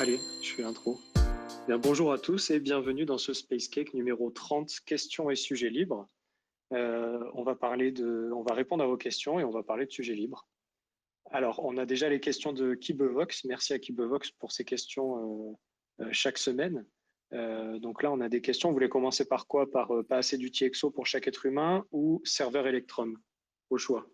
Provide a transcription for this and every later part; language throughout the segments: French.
Allez, je fais l'intro. Bien, bonjour à tous et bienvenue dans ce Space Cake numéro 30, questions et sujets libres. On va répondre à vos questions et on va parler de sujets libres. Alors, on a déjà les questions de Kibevox. Merci à Kibevox pour ces questions chaque semaine. Donc là, on a des questions. Vous voulez commencer par quoi? Par pas assez d'outils exo pour chaque être humain ou serveur Electrum? Au choix.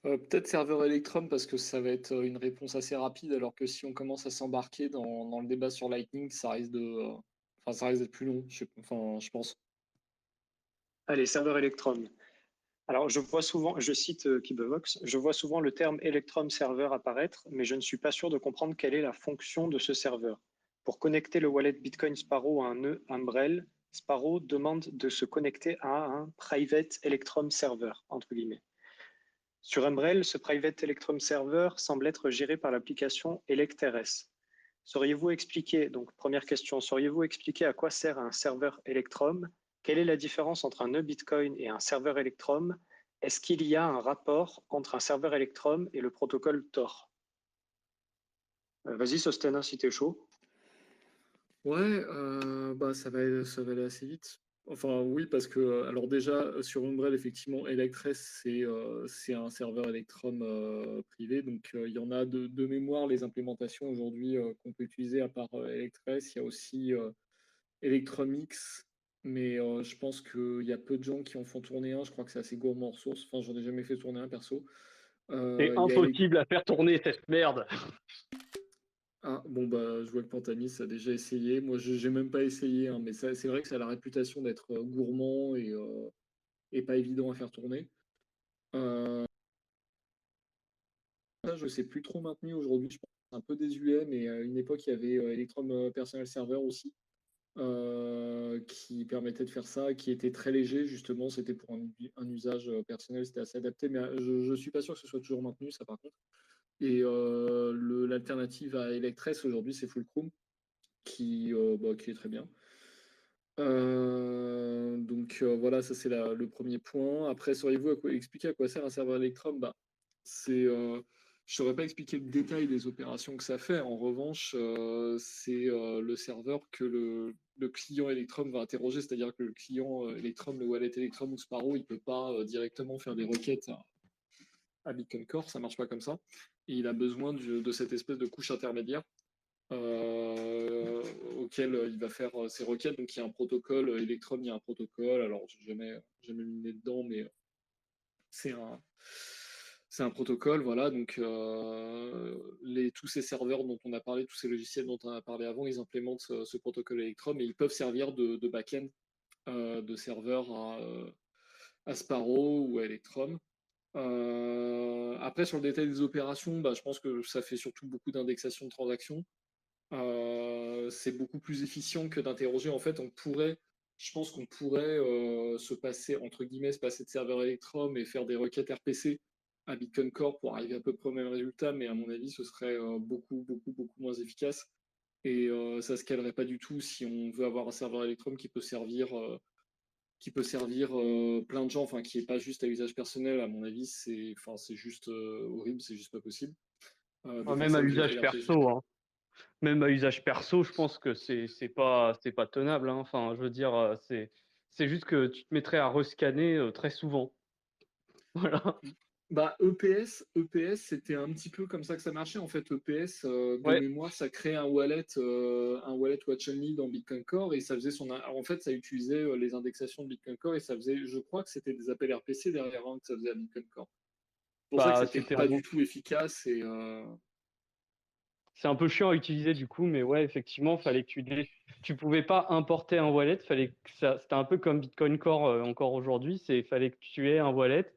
Peut-être serveur Electrum parce que ça va être une réponse assez rapide, alors que si on commence à s'embarquer dans le débat sur Lightning, ça risque d'être plus long, je pense. Allez, serveur Electrum. Alors, je cite Kibevox, je vois souvent le terme Electrum Server apparaître, mais je ne suis pas sûr de comprendre quelle est la fonction de ce serveur. Pour connecter le wallet Bitcoin Sparrow à un nœud Umbrel, Sparrow demande de se connecter à un Private Electrum Server, entre guillemets. Sur Umbrel, ce Private Electrum Server semble être géré par l'application ElectRS. Sauriez-vous expliquer, donc première question, sauriez-vous expliquer à quoi sert un serveur Electrum? Quelle est la différence entre un nœud Bitcoin et un serveur Electrum? Est-ce qu'il y a un rapport entre un serveur Electrum et le protocole Tor? Vas-y, Sostena, si t'es chaud. Ouais, ça va aller assez vite. Enfin, oui, parce que, alors déjà, sur Umbrel, effectivement, Electress, c'est un serveur Electrum privé. Donc, il y en a de mémoire, les implémentations aujourd'hui qu'on peut utiliser à part Electress. Il y a aussi Electrum X, mais je pense qu'il y a peu de gens qui en font tourner un. Je crois que c'est assez gourmand en ressources. Enfin, j'en ai jamais fait tourner un perso. C'est Il y a impossible à faire tourner cette merde. Ah, bon, bah, je vois que Pantamis a déjà essayé. Moi, j'ai même pas essayé, hein, mais c'est vrai que ça a la réputation d'être gourmand et pas évident à faire tourner. Ça, je sais plus trop maintenu aujourd'hui. Je pense que c'est un peu désuet, mais à une époque, il y avait Electrum Personal Server aussi, qui permettait de faire ça, qui était très léger, justement. C'était pour un usage personnel, c'était assez adapté, mais je suis pas sûr que ce soit toujours maintenu, ça, par contre. Et l'alternative à Electress aujourd'hui, c'est Fulcrum, qui est très bien. Voilà, ça c'est le premier point. Après, sauriez-vous expliquer à quoi sert un serveur Electrum? Je ne saurais pas expliquer le détail des opérations que ça fait. En revanche, c'est le serveur que le client Electrum va interroger, c'est-à-dire que le client Electrum, le wallet Electrum ou Sparrow, il ne peut pas directement faire des requêtes à Bitcoin Core, ça ne marche pas comme ça. Et il a besoin de cette espèce de couche intermédiaire auquel il va faire ses requêtes. Donc il y a un protocole, Electrum, il y a un protocole. Alors j'ai jamais mis le nez dedans, mais c'est un protocole, voilà. Donc tous ces serveurs dont on a parlé, tous ces logiciels dont on a parlé avant, ils implémentent ce protocole Electrum et ils peuvent servir de back-end de serveur à Sparrow ou à Electrum. Après, sur le détail des opérations, je pense que ça fait surtout beaucoup d'indexation de transactions. C'est beaucoup plus efficient que d'interroger. En fait, je pense qu'on pourrait se passer, entre guillemets, se passer de serveur Electrum et faire des requêtes RPC à Bitcoin Core pour arriver à peu près au même résultat, mais à mon avis, ce serait beaucoup, beaucoup, beaucoup moins efficace. Et ça ne se calerait pas du tout si on veut avoir un serveur Electrum qui peut servir plein de gens, enfin qui n'est pas juste à usage personnel. À mon avis, c'est juste horrible, c'est juste pas possible. Même à usage perso, hein. Même à usage perso, je pense que c'est pas tenable, hein. Enfin, je veux dire, c'est juste que tu te mettrais à rescanner très souvent. Voilà. EPS, c'était un petit peu comme ça que ça marchait. En fait, EPS, de Ouais. mémoire, ça crée un wallet Watch Only dans Bitcoin Core et ça faisait en fait, ça utilisait les indexations de Bitcoin Core et ça faisait, je crois que c'était des appels RPC derrière que ça faisait à Bitcoin Core. C'est pour ça que c'était C'était pas du tout efficace et c'est un peu chiant à utiliser du coup, mais ouais, effectivement, fallait que tu pouvais pas importer un wallet, fallait que c'était un peu comme Bitcoin Core encore aujourd'hui, fallait que tu aies un wallet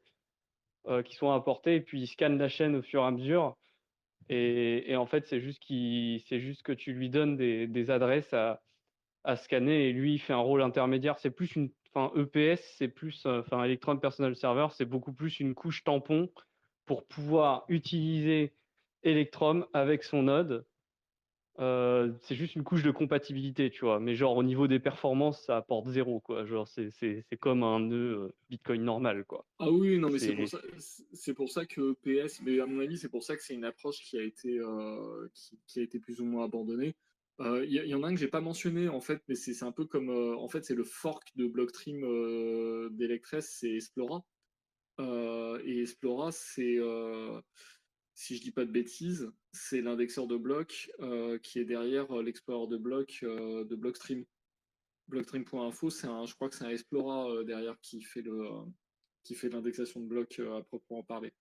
qui soit importé et puis il scanne la chaîne au fur et à mesure. Et en fait, c'est juste que tu lui donnes des adresses à scanner et lui, il fait un rôle intermédiaire. C'est plus EPS, c'est plus, Electron Personal Server, c'est beaucoup plus une couche tampon pour pouvoir utiliser Electrum avec son node C'est juste une couche de compatibilité, tu vois. Mais genre au niveau des performances, ça apporte zéro, quoi. Genre c'est comme un nœud Bitcoin normal, quoi. Ah oui, non, mais C'est c'est pour ça que PS, mais à mon avis, c'est pour ça que c'est une approche qui a été plus ou moins abandonnée. Il y en a un que j'ai pas mentionné en fait, mais c'est un peu comme en fait c'est le fork de Blockstream d'Electress, c'est Explora. Et Explora, si je dis pas de bêtises, c'est l'indexeur de blocs qui est derrière l'explorer de blocs de Blockstream. Blockstream.info, je crois que c'est un Explora derrière qui fait l'indexation de blocs à proprement parler.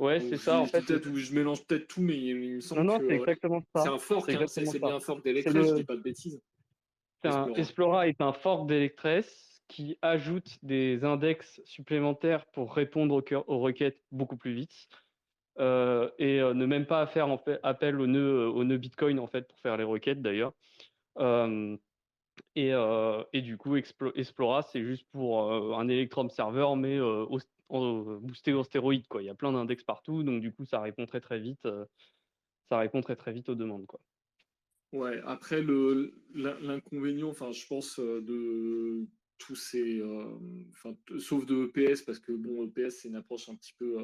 ouais, Donc c'est ça en fait. je mélange peut-être tout, mais il me Non, semble non, que c'est exactement c'est ça. un C'est fork, hein, exactement c'est ça. bien un fork C'est d'Electress, je dis le pas de bêtises. c'est un Explora. Explora est un fork d'Electress qui ajoute des index supplémentaires pour répondre aux requêtes beaucoup plus vite. Et ne même pas faire en fait, appel au nœud Bitcoin en fait pour faire les requêtes d'ailleurs. Euh, et du coup, Explora, c'est juste pour un Electrum serveur, mais boosté au stéroïde, quoi. Il y a plein d'index partout, donc du coup, ça répond très très vite. Ça répond très très vite aux demandes, quoi. Ouais, après l'inconvénient, enfin je pense de tous ces, sauf de EPS parce que bon EPS c'est une approche un petit peu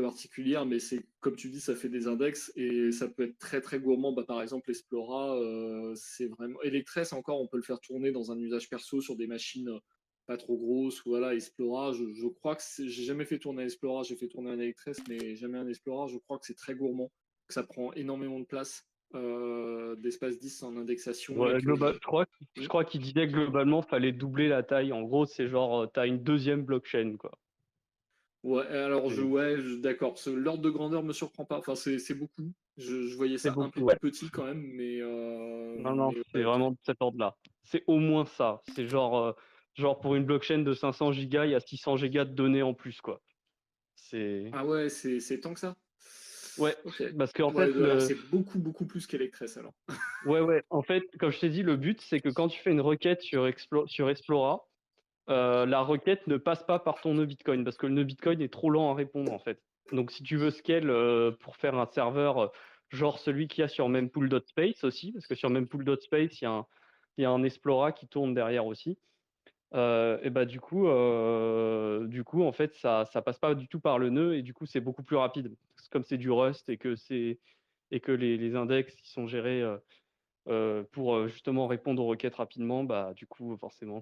particulière, mais c'est comme tu dis, ça fait des index et ça peut être très très gourmand. Bah, par exemple, Explora, c'est vraiment. Electress encore, on peut le faire tourner dans un usage perso sur des machines pas trop grosses. Ou voilà, Explora, je crois que j'ai jamais fait tourner un Explora, j'ai fait tourner un Electress, mais jamais un Explora. Je crois que c'est très gourmand, que ça prend énormément de place, d'espace 10 en indexation et Ouais, que. je crois qu'il disait que globalement, fallait doubler la taille. En gros, c'est genre, t'as une deuxième blockchain, quoi. Ouais, alors C'est d'accord. L'ordre de grandeur me surprend pas. Enfin, c'est beaucoup. Je voyais c'est ça un peu beaucoup, plus ouais. petit quand même, Non, non, ouais, c'est ok. vraiment de cet ordre-là. C'est au moins ça. C'est genre pour une blockchain de 500 gigas, il y a 600 gigas de données en plus, quoi. C'est Ah ouais, c'est tant que ça. Ouais, Ok. parce qu'en Ouais, fait, alors c'est beaucoup plus qu'Electress alors. ouais, en fait, comme je t'ai dit, le but, c'est que quand tu fais une requête sur Explora, la requête ne passe pas par ton nœud Bitcoin, parce que le nœud Bitcoin est trop lent à répondre, en fait. Donc, si tu veux scale pour faire un serveur genre celui qu'il y a sur mempool.space aussi, parce que sur mempool.space, il y a un Explora qui tourne derrière aussi. Et bah du coup, en fait, ça passe pas du tout par le nœud, et du coup, c'est beaucoup plus rapide. Comme c'est du Rust et que les index qui sont gérés pour justement répondre aux requêtes rapidement, bah du coup, forcément,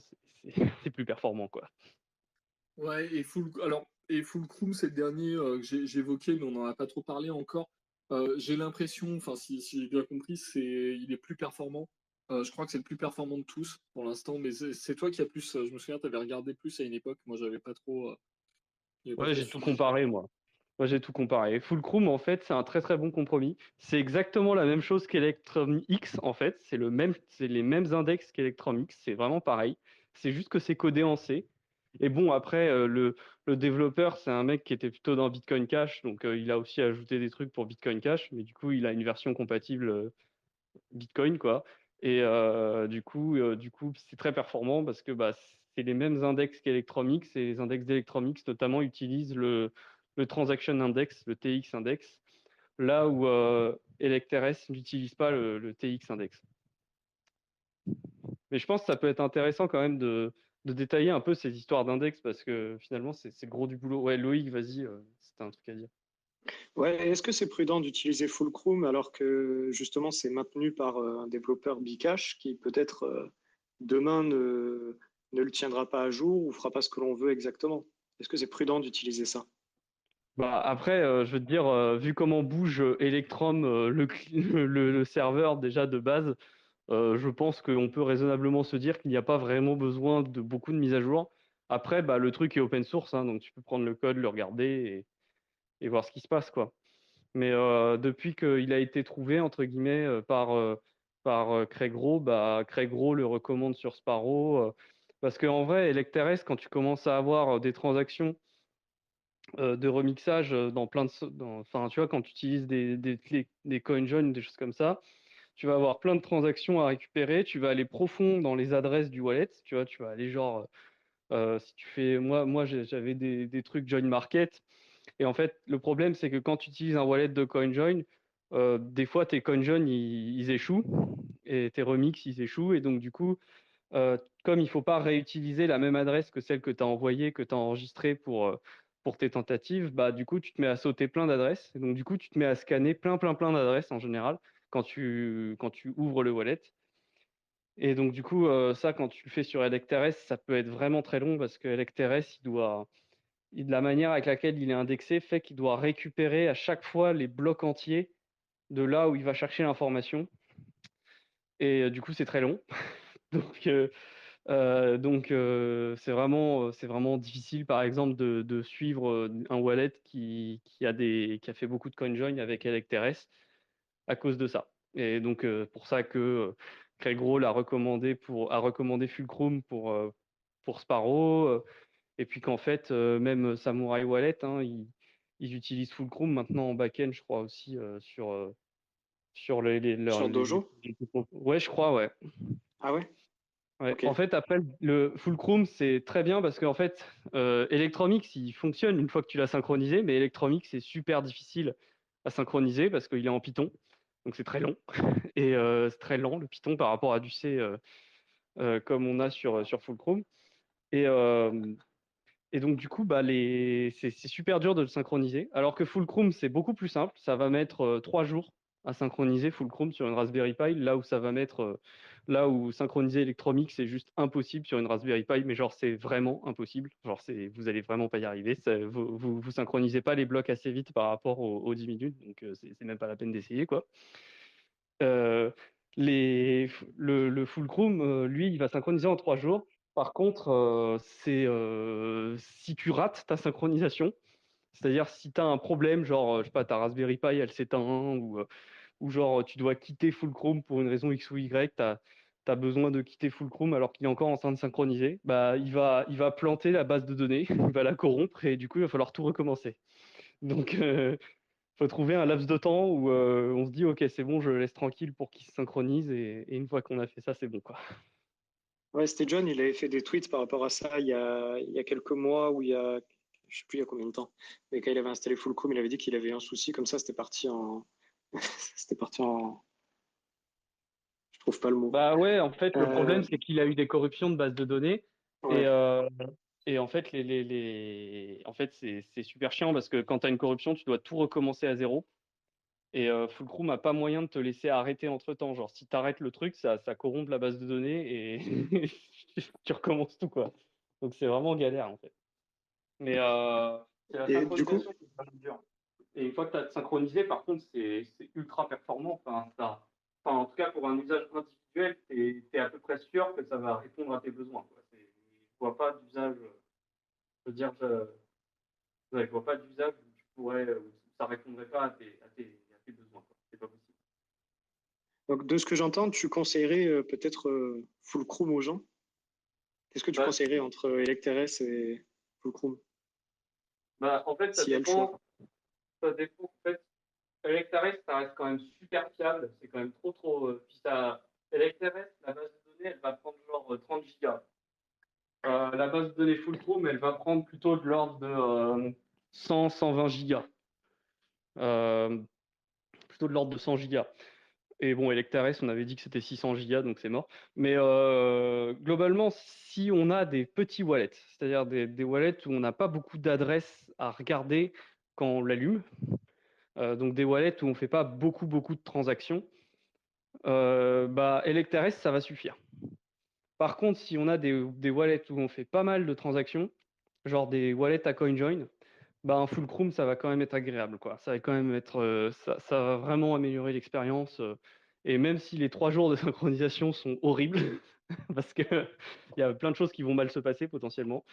c'est plus performant, quoi. Ouais, et Fulcrum, c'est le dernier que j'ai évoqué, mais on n'en a pas trop parlé encore. J'ai l'impression, enfin, si j'ai bien compris, il est plus performant. Je crois que c'est le plus performant de tous pour l'instant, mais c'est toi qui as plus. Je me souviens, tu avais regardé plus à une époque. Moi, j'avais pas Ouais, trop j'ai tout suivi. comparé, moi. Moi, j'ai tout comparé. Fulcrum, en fait, c'est un très très bon compromis. C'est exactement la même chose qu'Electrum X, en fait. C'est les mêmes index qu'Electrum X. C'est vraiment pareil. C'est juste que c'est codé en C. Et bon, après, le développeur, c'est un mec qui était plutôt dans Bitcoin Cash. Donc, il a aussi ajouté des trucs pour Bitcoin Cash. Mais du coup, il a une version compatible Bitcoin, quoi. Et du coup, c'est très performant parce que bah, c'est les mêmes index qu'Electromix et les index d'Electromix notamment utilisent le Transaction Index, le TX Index, là où Electrs n'utilise pas le TX Index. Mais je pense que ça peut être intéressant quand même de détailler un peu ces histoires d'index parce que finalement, c'est le gros du boulot. Ouais, Loïc, vas-y, c'était un truc à dire. Ouais, est-ce que c'est prudent d'utiliser Fulcrum alors que justement c'est maintenu par un développeur Bcash qui peut-être demain ne le tiendra pas à jour ou fera pas ce que l'on veut exactement? Est-ce que c'est prudent d'utiliser ça? Bah après, je veux te dire, vu comment bouge Electrum, le serveur déjà de base, je pense qu'on peut raisonnablement se dire qu'il n'y a pas vraiment besoin de beaucoup de mises à jour. Après, bah, le truc est open source, hein, donc tu peux prendre le code, le regarder et voir ce qui se passe, quoi. Mais depuis qu'il a été trouvé, entre guillemets, par Craig Rowe, bah, Craig Rowe le recommande sur Sparrow. Parce qu'en vrai, Electrs, quand tu commences à avoir des transactions de remixage dans plein de... Enfin, tu vois, quand tu utilises des CoinJoin, des choses comme ça, tu vas avoir plein de transactions à récupérer, tu vas aller profond dans les adresses du wallet, tu vois, tu vas aller genre, si tu fais, j'avais des trucs join market, et en fait, le problème, c'est que quand tu utilises un wallet de CoinJoin, des fois tes CoinJoin ils échouent et tes remix ils échouent et donc du coup comme il faut pas réutiliser la même adresse que celle que tu as envoyée, que tu as enregistrée pour tes tentatives, bah du coup tu te mets à sauter plein d'adresses et donc du coup tu te mets à scanner plein d'adresses en général quand tu ouvres le wallet. Et donc du coup ça quand tu le fais sur Electrs, ça peut être vraiment très long parce que Electrs la manière avec laquelle il est indexé fait qu'il doit récupérer à chaque fois les blocs entiers de là où il va chercher l'information. Et du coup, c'est très long. Donc, c'est vraiment difficile, par exemple, de suivre un wallet qui a fait beaucoup de CoinJoin avec Electrs à cause de ça. Et donc, pour ça que Craig Roll a recommandé Fulcrum pour Sparrow. Et puis qu'en fait, même Samurai Wallet, hein, ils utilisent Fulcrum maintenant en back-end, je crois aussi, sur Sur Dojo? Ouais, je crois, ouais. Ah ouais? Ouais. Ok. En fait, après, le Fulcrum, c'est très bien parce qu'en fait, Electromix, il fonctionne une fois que tu l'as synchronisé, mais Electromix, c'est super difficile à synchroniser parce qu'il est en Python. Donc, c'est très long. Et c'est très lent, le Python, par rapport à du C comme on a sur Fulcrum. Et, euh, et donc, du coup, bah, c'est super dur de le synchroniser. Alors que Fulcrum, c'est beaucoup plus simple. Ça va mettre 3 jours à synchroniser Fulcrum sur une Raspberry Pi, là où synchroniser Electromix, c'est juste impossible sur une Raspberry Pi, mais genre, c'est vraiment impossible. Genre, vous allez vraiment pas y arriver. Vous synchronisez pas les blocs assez vite par rapport aux 10 minutes, donc c'est même pas la peine d'essayer, quoi. Euh, le Fulcrum, lui, il va synchroniser en 3 jours. Par contre, si tu rates ta synchronisation, c'est-à-dire si tu as un problème, genre, je sais pas, ta Raspberry Pi, elle s'éteint, ou genre tu dois quitter Fulcrum pour une raison X ou Y, tu as besoin de quitter Fulcrum alors qu'il est encore en train de synchroniser, bah, il va planter la base de données, il va la corrompre et du coup, il va falloir tout recommencer. Donc, faut trouver un laps de temps où on se dit ok c'est bon je le laisse tranquille pour qu'il se synchronise et une fois qu'on a fait ça c'est bon quoi. Ouais, c'était John, il avait fait des tweets par rapport à ça il y a quelques mois ou je sais plus il y a combien de temps. Mais quand il avait installé Fulcrum, il avait dit qu'il avait eu un souci comme ça, c'était parti en, c'était parti en, je trouve pas le mot. Bah ouais en fait le Euh, problème c'est qu'il a eu des corruptions de bases de données et, ouais. euh, et en fait en fait c'est super chiant parce que quand tu as une corruption tu dois tout recommencer à zéro et Fulcrum a pas moyen de te laisser arrêter entre temps genre si tu arrêtes le truc ça corrompt la base de données et tu recommences tout quoi. Donc c'est vraiment galère en fait. Mais c'est la Et du coup, synchronisation qui est vraiment dure. Et une fois que tu as synchronisé, par contre, c'est ultra performant. En tout cas, pour un usage individuel, tu es, à peu près sûr que ça va répondre à tes besoins. Quoi. Je ne vois pas d'usage, je veux dire, je vois pas d'usage où ça répondrait pas à tes besoins. C'est pas possible. donc de ce que j'entends, tu conseillerais peut-être Fulcrum aux gens. Qu'est-ce que tu Bah, conseillerais entre Electrs et Fulcrum, en fait, s'il y a le choix? ça dépend. En fait, Electrs, ça reste quand même super fiable. C'est quand même trop. Puis Electrs, la base de données, elle va prendre genre 30 gigas. La base de données Fulcrum, elle va prendre plutôt de l'ordre de 100-120 gigas. Euh, Plutôt de l'ordre de 100 gigas. Et bon, Electrs, on avait dit que c'était 600 gigas, donc c'est mort. Mais globalement, si on a des petits wallets, c'est-à-dire des wallets où on n'a pas beaucoup d'adresses à regarder quand on l'allume, donc des wallets où on ne fait pas beaucoup de transactions, bah, Electrs, ça va suffire. Par contre, si on a des wallets où on fait pas mal de transactions, genre des wallets à CoinJoin, bah, un Fulcrum, ça va quand même être agréable, quoi. Ça va quand même être, ça va vraiment améliorer l'expérience. Et même si les 3 jours de synchronisation sont horribles, parce que il y a plein de choses qui vont mal se passer potentiellement,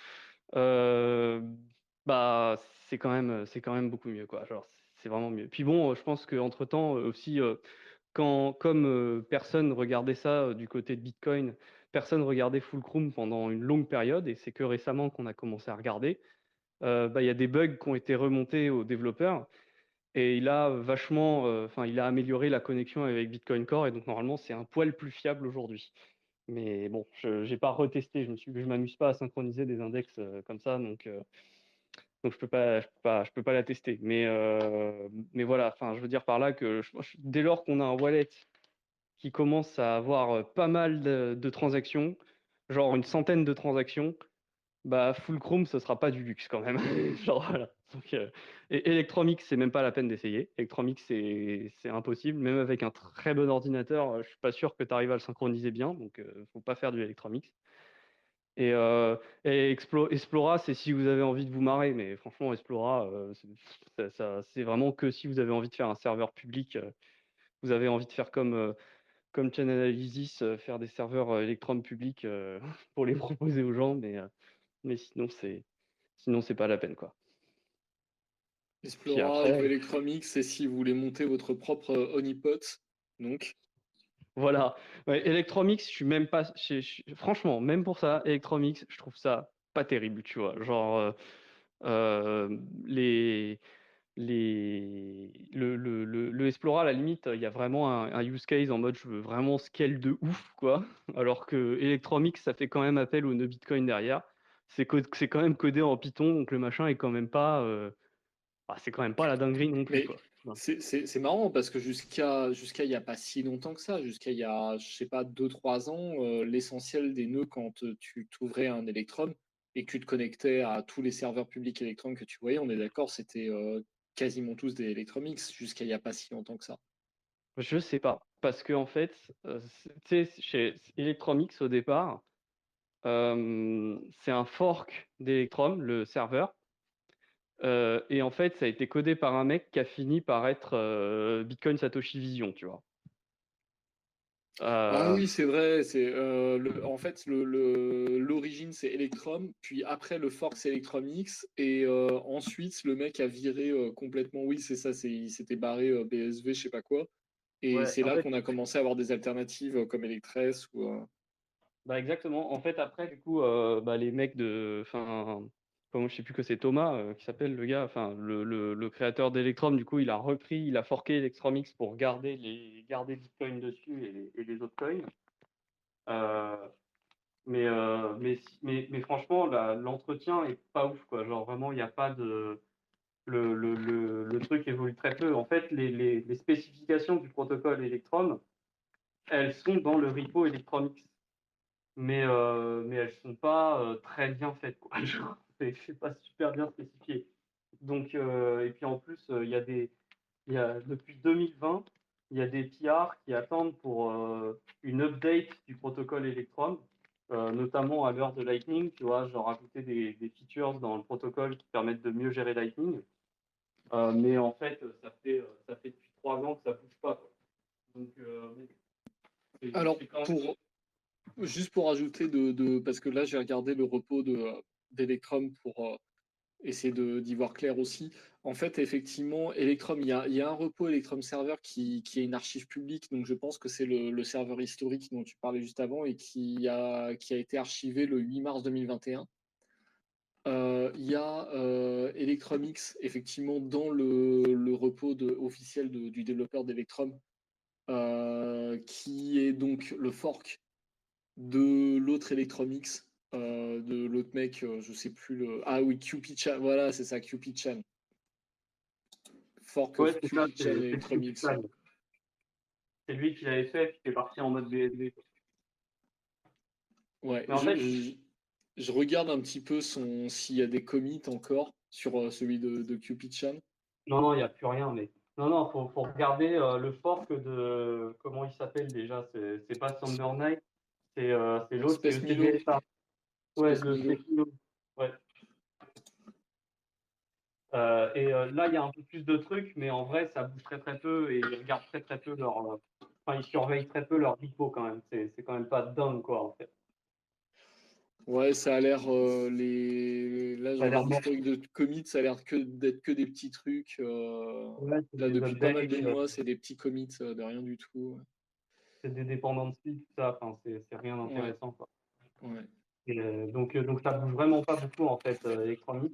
euh, bah c'est quand même beaucoup mieux, quoi. Genre, c'est vraiment mieux. Puis bon, je pense qu'entre-temps aussi, comme personne regardait ça du côté de Bitcoin, personne regardait Fulcrum pendant une longue période, et c'est que récemment qu'on a commencé à regarder. Bah, il y a des bugs qui ont été remontés aux développeurs et il a amélioré la connexion avec Bitcoin Core et donc normalement c'est un poil plus fiable aujourd'hui. Mais bon, je n'ai pas retesté, je m'amuse pas à synchroniser des index comme ça, donc Donc je peux pas la tester. Mais voilà, enfin, je veux dire par là que dès lors qu'on a un wallet qui commence à avoir pas mal de transactions, genre une centaine de transactions, bah Fulcrum, ce sera pas du luxe quand même. Genre voilà. Donc, et Electromix, c'est même pas la peine d'essayer. Electromix, c'est impossible. Même avec un très bon ordinateur, je suis pas sûr que tu arrives à le synchroniser bien. Donc, faut pas faire du Electromix. Et, Explora, c'est si vous avez envie de vous marrer. Mais franchement, Explora, c'est vraiment que si vous avez envie de faire un serveur public, vous avez envie de faire comme Chainalysis, faire des serveurs Electrum publics pour les proposer aux gens. Mais sinon c'est pas la peine, quoi. Puis Explora après, ou Electromix, c'est si vous voulez monter votre propre honeypot. Donc, voilà. Ouais, Electromix, je suis même pas. Franchement, même pour ça, Electromix, je trouve ça pas terrible, tu vois. Genre, les, le Explora, à la limite, il y a vraiment un use case en mode je veux vraiment scale de ouf, quoi. Alors que Electromix, ça fait quand même appel au nœud Bitcoin derrière. C'est quand même codé en Python, donc le machin est quand même pas. C'est quand même pas la dinguerie non plus, mais quoi. Ouais. c'est marrant parce que jusqu'à il n'y a pas si longtemps que ça, jusqu'à il y a, je sais pas, 2 3 ans, l'essentiel des nœuds quand tu t'ouvrais un Electrum et que tu te connectais à tous les serveurs publics Electrum que tu voyais, on est d'accord, c'était quasiment tous des Electromix jusqu'à il n'y a pas si longtemps que ça. Je sais pas, parce que en fait, tu sais, chez Electromix au départ, c'est un fork d'Electrum, le serveur, et en fait, ça a été codé par un mec qui a fini par être Bitcoin Satoshi Vision, tu vois. Ah Euh, oui, c'est vrai. En fait, l'origine, c'est Electrum, puis après, le fork, c'est Electrum X, et ensuite, le mec a viré complètement. Oui, c'est ça, il s'était barré BSV, je sais pas quoi. Et ouais, c'est en là fait, qu'on a commencé à avoir des alternatives comme Electress ou. bah exactement. En fait, après, du coup, bah, les mecs enfin, comment je sais plus que c'est Thomas qui s'appelle le gars, enfin, le créateur d'Electrum, du coup, il a forqué Electromix pour garder Bitcoin dessus et les autres coins. Euh, mais franchement, l'entretien est pas ouf, quoi. Genre, vraiment, il n'y a pas de. Le truc évolue très peu. En fait, les spécifications du protocole Electrum, elles sont dans le repo Electromix. Mais elles sont pas très bien faites, quoi. Genre, c'est pas super bien spécifié. Donc, et puis en plus, depuis 2020, il y a des PR qui attendent pour une update du protocole Electrum, notamment à l'heure de Lightning, tu vois, genre rajouter des features dans le protocole qui permettent de mieux gérer Lightning. Mais en fait, ça fait depuis 3 ans que ça bouge pas, quoi. Donc, Alors, c'est quand même. juste pour ajouter parce que là, j'ai regardé le repo d'Electrum pour essayer d'y voir clair aussi. En fait, effectivement, Electrum, il y a un repo Electrum Server qui est une archive publique, donc je pense que c'est le serveur historique dont tu parlais juste avant et qui a été archivé le 8 mars 2021. Il y a Electromix, effectivement, dans le repo officiel du développeur d'Electrum, qui est donc le fork de l'autre Electromix, de l'autre mec, je sais plus le. Ah oui, QP-Chan, voilà, c'est ça, QP-Chan. Fork Ouais, of c'est ça, QP-Chan c'est Electromix. Cupidon. C'est lui qui l'avait fait, puis qui est parti en mode BSD. Ouais, Mais en fait, je regarde un petit peu s'il y a des commits encore sur celui de QP-Chan. non, non, il n'y a plus rien, mais. Non, non, faut regarder le fork de. Comment il s'appelle déjà? C'est pas Summer Night, c'est l'autre, c'est Space Milo. ECVSA. Ouais, Space le Milo. Specino. Ouais. Là, il y a un peu plus de trucs, mais en vrai, ça bouge très très peu et ils regardent très très peu enfin, ils surveillent très peu leur repo quand même. C'est quand même pas dingue, quoi, en fait. Ouais, ça a l'air là je Ça a l'air regarde mort. l'historique de commits, ça a l'air d'être que des petits trucs. Ouais, c'est Là des depuis pas mal updates, de mois, c'est des petits commits de rien du tout. c'est des dependencies, tout ça. Enfin, c'est rien Ouais, d'intéressant, quoi. ouais. Donc ça bouge vraiment pas beaucoup en fait, Electronic.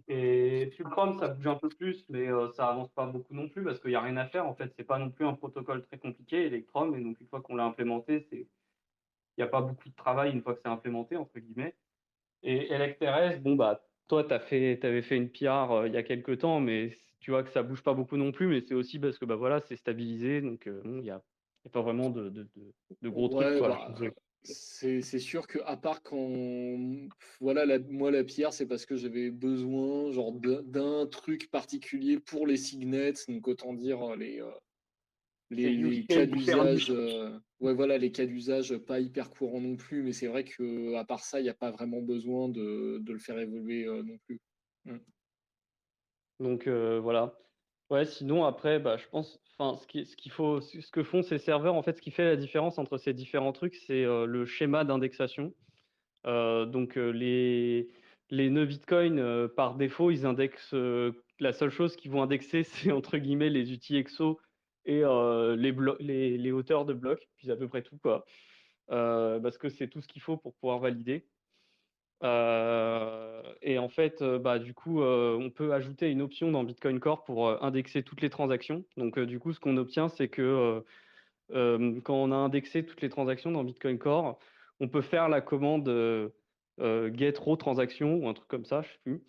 Et Fulcrum, ça bouge un peu plus, mais ça avance pas beaucoup non plus parce qu'il n'y a rien à faire. En fait, c'est pas non plus un protocole très compliqué, Electrum. Et donc une fois qu'on l'a implémenté, il n'y a pas beaucoup de travail une fois que c'est implémenté entre guillemets. Et Electrs, bon bah toi, t'avais fait une PR il y a quelques temps, mais tu vois que ça bouge pas beaucoup non plus, mais c'est aussi parce que bah voilà, c'est stabilisé, donc bon, y a pas vraiment de gros trucs Ouais, quoi. bah, c'est sûr que à part quand, voilà, moi la pierre, c'est parce que j'avais besoin genre d'un truc particulier pour les signets, donc autant dire C'est use les cas case hyper d'usage, niche. ouais voilà, les cas d'usage pas hyper courants non plus, mais c'est vrai que à part ça, il n'y a pas vraiment besoin de le faire évoluer non plus. Mm. Donc voilà. Ouais, sinon après, bah, je pense, enfin, ce que font ces serveurs, en fait, ce qui fait la différence entre ces différents trucs, c'est le schéma d'indexation. Donc les nœuds Bitcoin, par défaut, ils indexent. La seule chose qu'ils vont indexer, c'est entre guillemets les outils EXO et les hauteurs de blocs, puis c'est à peu près tout quoi. Parce que c'est tout ce qu'il faut pour pouvoir valider. Et en fait, bah, du coup, on peut ajouter une option dans Bitcoin Core pour indexer toutes les transactions. Donc, du coup, ce qu'on obtient, c'est que quand on a indexé toutes les transactions dans Bitcoin Core, on peut faire la commande get row transaction ou un truc comme ça, je sais plus.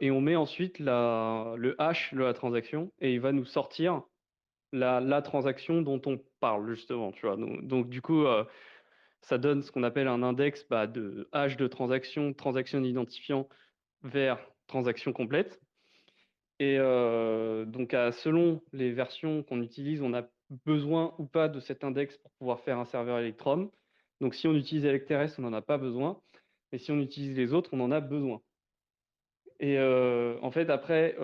Et on met ensuite le hash de la transaction et il va nous sortir la transaction dont on parle justement, tu vois. Donc, du coup, ça donne ce qu'on appelle un index bah, de hash de transaction, transaction identifiant vers transaction complète. Et donc, selon les versions qu'on utilise, on a besoin ou pas de cet index pour pouvoir faire un serveur Electrum. Donc, si on utilise Electrs, on n'en a pas besoin. Et si on utilise les autres, on en a besoin. Et en fait, après,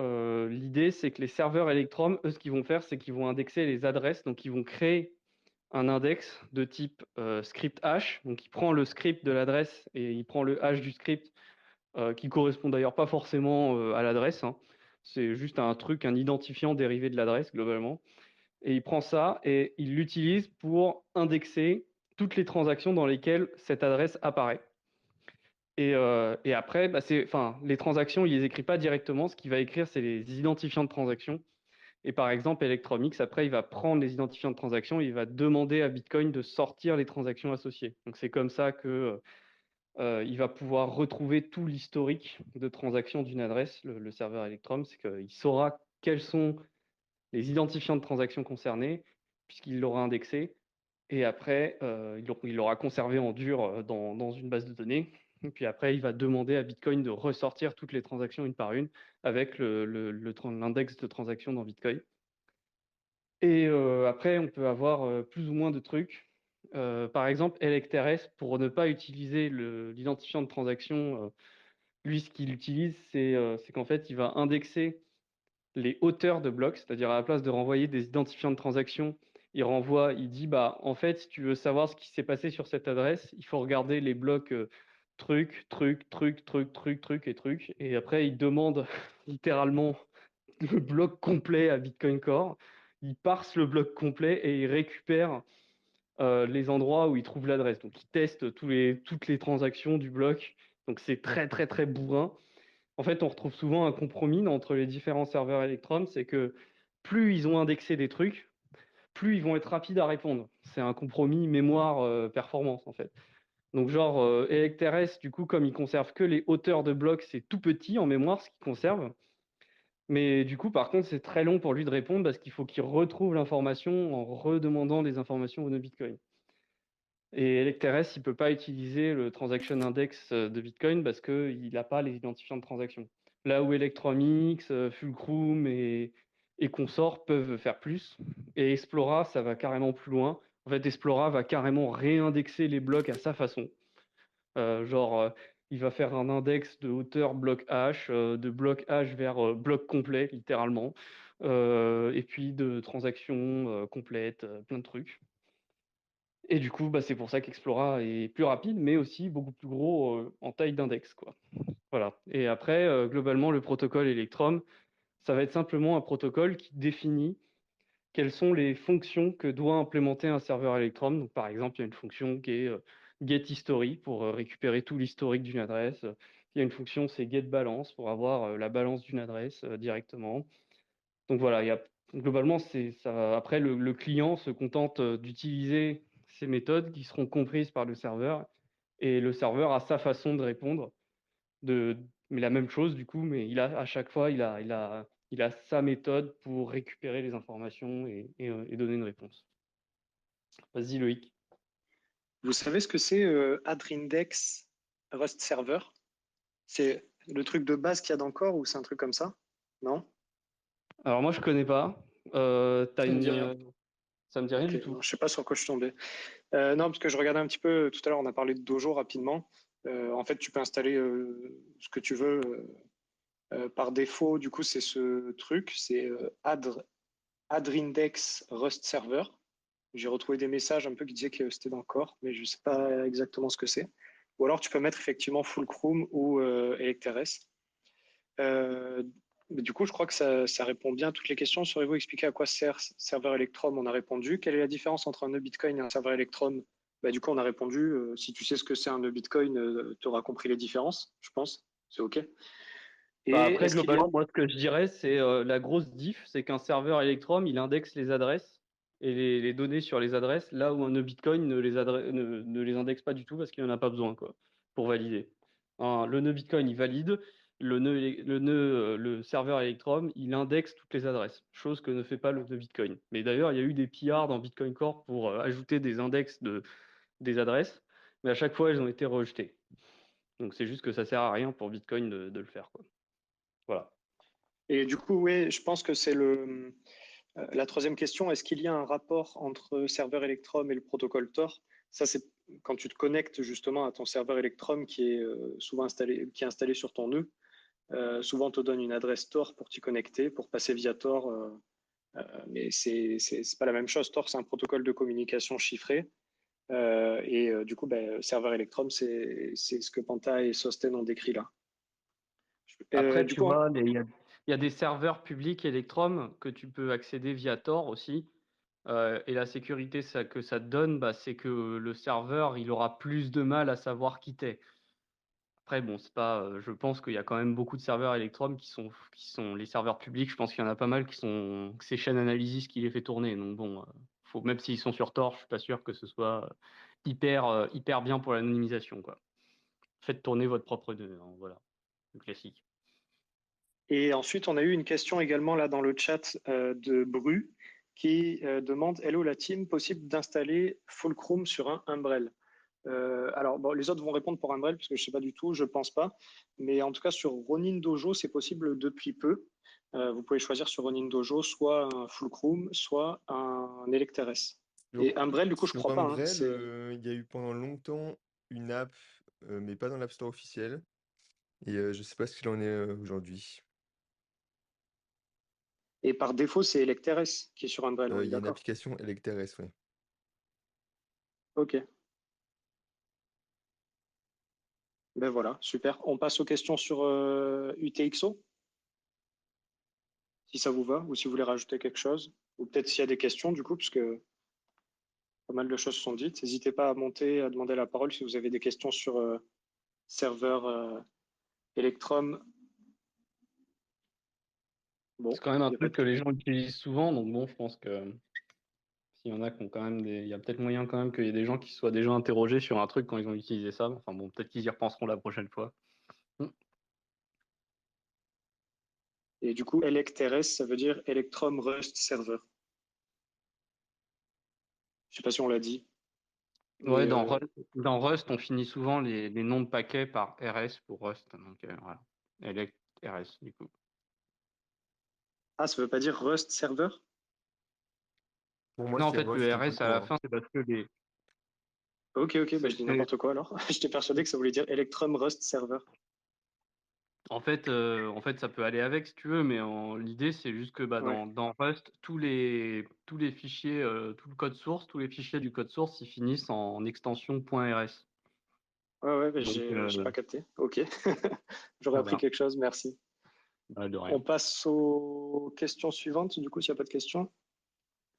l'idée, c'est que les serveurs Electrum, eux, ce qu'ils vont faire, c'est qu'ils vont indexer les adresses. Donc, ils vont créer un index de type script hash. Donc, il prend le script de l'adresse et il prend le hash du script qui correspond d'ailleurs pas forcément à l'adresse, hein. C'est juste un truc, un identifiant dérivé de l'adresse globalement. Et il prend ça et il l'utilise pour indexer toutes les transactions dans lesquelles cette adresse apparaît. Et après, bah, les transactions, il les écrit pas directement. Ce qu'il va écrire, c'est les identifiants de transactions. Et par exemple, Electromix, après, il va prendre les identifiants de transactions et il va demander à Bitcoin de sortir les transactions associées. Donc c'est comme ça que il va pouvoir retrouver tout l'historique de transactions d'une adresse, le serveur Electrum, c'est qu'il saura quels sont les identifiants de transactions concernés, puisqu'il l'aura indexé, et après, il l'aura conservé en dur dans une base de données. Et puis après, il va demander à Bitcoin de ressortir toutes les transactions une par une avec l'index de transactions dans Bitcoin. Et après, on peut avoir plus ou moins de trucs. Par exemple, Electrs, pour ne pas utiliser l'identifiant de transaction, lui, ce qu'il utilise, c'est qu'en fait, il va indexer les hauteurs de blocs, c'est-à-dire à la place de renvoyer des identifiants de transaction, il dit, bah, en fait, si tu veux savoir ce qui s'est passé sur cette adresse, il faut regarder les blocs truc, truc, truc, truc, truc, truc et truc. Et après, il demande littéralement le bloc complet à Bitcoin Core. Il parse le bloc complet et il récupère les endroits où il trouve l'adresse. Donc, il teste toutes les transactions du bloc. Donc, c'est très, très, très bourrin. En fait, on retrouve souvent un compromis entre les différents serveurs Electrum, c'est que plus ils ont indexé des trucs, plus ils vont être rapides à répondre. C'est un compromis mémoire-performance, en fait. Donc, genre, Electrs, du coup, comme il conserve que les hauteurs de blocs, c'est tout petit en mémoire, ce qu'il conserve. Mais du coup, par contre, c'est très long pour lui de répondre parce qu'il faut qu'il retrouve l'information en redemandant des informations au nœud Bitcoin. Et Electrs, il ne peut pas utiliser le transaction index de Bitcoin parce qu'il n'a pas les identifiants de transaction. Là où Electromix, Fulcrum et consorts peuvent faire plus. Et Explora, ça va carrément plus loin. En fait, Explora va carrément réindexer les blocs à sa façon. Il va faire un index de hauteur bloc H, de bloc H vers bloc complet, littéralement, et puis de transactions complètes, plein de trucs. Et du coup, bah, c'est pour ça qu'Explora est plus rapide, mais aussi beaucoup plus gros en taille d'index, quoi. Voilà. Et après, globalement, le protocole Electrum, ça va être simplement un protocole qui définit quelles sont les fonctions que doit implémenter un serveur Electrum. Donc, par exemple, il y a une fonction qui est getHistory pour récupérer tout l'historique d'une adresse. Il y a une fonction, c'est getBalance pour avoir la balance d'une adresse directement. Donc voilà, globalement, c'est ça. Après, le client se contente d'utiliser ces méthodes qui seront comprises par le serveur et le serveur a sa façon de répondre. mais la même chose du coup, mais à chaque fois, il a sa méthode pour récupérer les informations et donner une réponse. Vas-y Loïc. Vous savez ce que c'est Adrindex Rust Server? C'est le truc de base qu'il y a dans Core ou c'est un truc comme ça? Non? Alors moi je connais pas. Ça me dit rien. Ça me dit rien Ok, du tout. non, je sais pas sur quoi je suis tombé. Non, parce que je regardais un petit peu, tout à l'heure on a parlé de Dojo rapidement. En fait, tu peux installer ce que tu veux par défaut. Du coup, c'est ce truc, c'est Adrindex Rust Server. J'ai retrouvé des messages un peu qui disaient que c'était dans Core, mais je ne sais pas exactement ce que c'est. Ou alors tu peux mettre effectivement Fulcrum ou Electrs. Mais du coup, je crois que ça répond bien à toutes les questions. Saurez-vous expliquer à quoi sert serveur Electrum? On a répondu. Quelle est la différence entre un nœud Bitcoin et un serveur Electrum? Du coup, on a répondu. Si tu sais ce que c'est un nœud Bitcoin, tu auras compris les différences, je pense. C'est OK. Bah, Et après, est-ce qu'il y a... globalement, moi, ce que je dirais, c'est la grosse diff, c'est qu'un serveur Electrum, il indexe les adresses et les données sur les adresses, là où un nœud Bitcoin ne les indexe pas du tout parce qu'il n'en a pas besoin, quoi, pour valider. Le nœud Bitcoin, il valide, le serveur Electrum, il indexe toutes les adresses, chose que ne fait pas le nœud Bitcoin. Mais d'ailleurs, il y a eu des PR dans Bitcoin Core pour ajouter des index des adresses, mais à chaque fois, elles ont été rejetées. Donc c'est juste que ça sert à rien pour Bitcoin de le faire, quoi. Voilà. Et du coup, oui, je pense que c'est la troisième question. Est-ce qu'il y a un rapport entre serveur Electrum et le protocole Tor? Ça, c'est quand tu te connectes justement à ton serveur Electrum qui est souvent installé, qui est installé sur ton nœud. Souvent, on te donne une adresse Tor pour t'y connecter, pour passer via Tor. Mais c'est pas la même chose. Tor, c'est un protocole de communication chiffré. Du coup, serveur Electrum, c'est ce que Panta et Sosten ont décrit là. Après, Du tu coup, vois, il y a des serveurs publics Electrum que tu peux accéder via Tor aussi. Et la sécurité que ça te donne, bah, c'est que le serveur, il aura plus de mal à savoir qui t'es. Après, bon, c'est pas, je pense qu'il y a quand même beaucoup de serveurs Electrum qui sont les serveurs publics. Je pense qu'il y en a pas mal que c'est Chain Analysis qui les fait tourner. Donc bon, même s'ils sont sur Tor, je suis pas sûr que ce soit hyper bien pour l'anonymisation, quoi. Faites tourner votre propre nœud, hein, voilà, le classique. et ensuite, on a eu une question également là dans le chat de Bru qui demande: Hello la team, possible d'installer Fulcrum sur un Umbrel? Alors, bon, les autres vont répondre pour Umbrel parce que je ne sais pas du tout, je ne pense pas. Mais en tout cas, sur Ronin Dojo, c'est possible depuis peu. Vous pouvez choisir sur Ronin Dojo soit un Fulcrum, soit un Electrs. Donc, Et Umbrel, du coup, je donc crois pas. Hein, Umbrel, il y a eu pendant longtemps une app, mais pas dans l'App Store officiel. Et je sais pas ce qu'il en est aujourd'hui. Et par défaut, c'est Electrs qui est sur Umbrel, on est Il y a une d'accord. application Electrs, ouais. Ok. Ben voilà, super. On passe aux questions sur UTXO, si ça vous va, ou si vous voulez rajouter quelque chose. Ou peut-être s'il y a des questions, du coup, puisque pas mal de choses sont dites. N'hésitez pas à monter, à demander la parole si vous avez des questions sur serveur Electrum. Bon, C'est quand même un il n'y a pas truc de... que les gens utilisent souvent, donc bon, je pense que s'il y en a qui ont quand même il y a peut-être moyen quand même qu'il y ait des gens qui soient déjà interrogés sur un truc quand ils ont utilisé ça. Enfin bon, peut-être qu'ils y repenseront la prochaine fois. Et du coup, Electrs, ça veut dire Electrum Rust Server. Je ne sais pas si on l'a dit. Ouais, Mais dans Rust, on finit souvent les noms de paquets par RS pour Rust. Donc voilà. Elect RS, du coup. ah, ça ne veut pas dire Rust Server? Pour moi, Non, en c'est fait, Rust le tout RS à la court, hein. fin, c'est parce que Ok, ok, je dis c'est- n'importe quoi alors. J'étais persuadé que ça voulait dire Electrum Rust Server. en fait, ça peut aller avec si tu veux, mais l'idée, c'est juste que bah, Ouais, dans Rust, tous les fichiers, tout le code source, tous les fichiers du code source, ils finissent en extension .rs. ouais, Donc, j'ai pas capté. Ok, j'aurais appris voilà. quelque chose, merci. De On rien. passe aux questions suivantes, du coup, s'il n'y a pas de questions.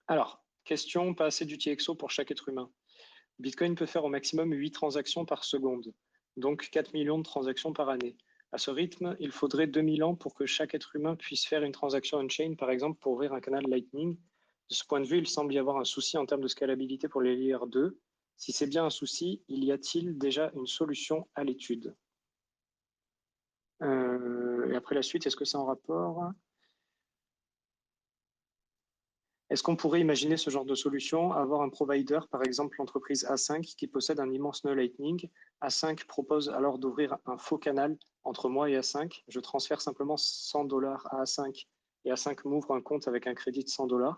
Alors, question, pas assez d'UTXO pour chaque être humain. Bitcoin peut faire au maximum 8 transactions par seconde, donc 4 millions de transactions par année. À ce rythme, il faudrait 2000 ans pour que chaque être humain puisse faire une transaction on-chain, par exemple pour ouvrir un canal Lightning. De ce point de vue, il semble y avoir un souci en termes de scalabilité pour les Layer 2. Si c'est bien un souci, y a-t-il déjà une solution à l'étude? Et après la suite, est-ce que c'est en rapport? Est-ce qu'on pourrait imaginer ce genre de solution, avoir un provider, par exemple l'entreprise A5, qui possède un immense nœud Lightning? A5 propose alors d'ouvrir un faux canal entre moi et A5. Je transfère simplement $100 à A5 et A5 m'ouvre un compte avec un crédit de $100.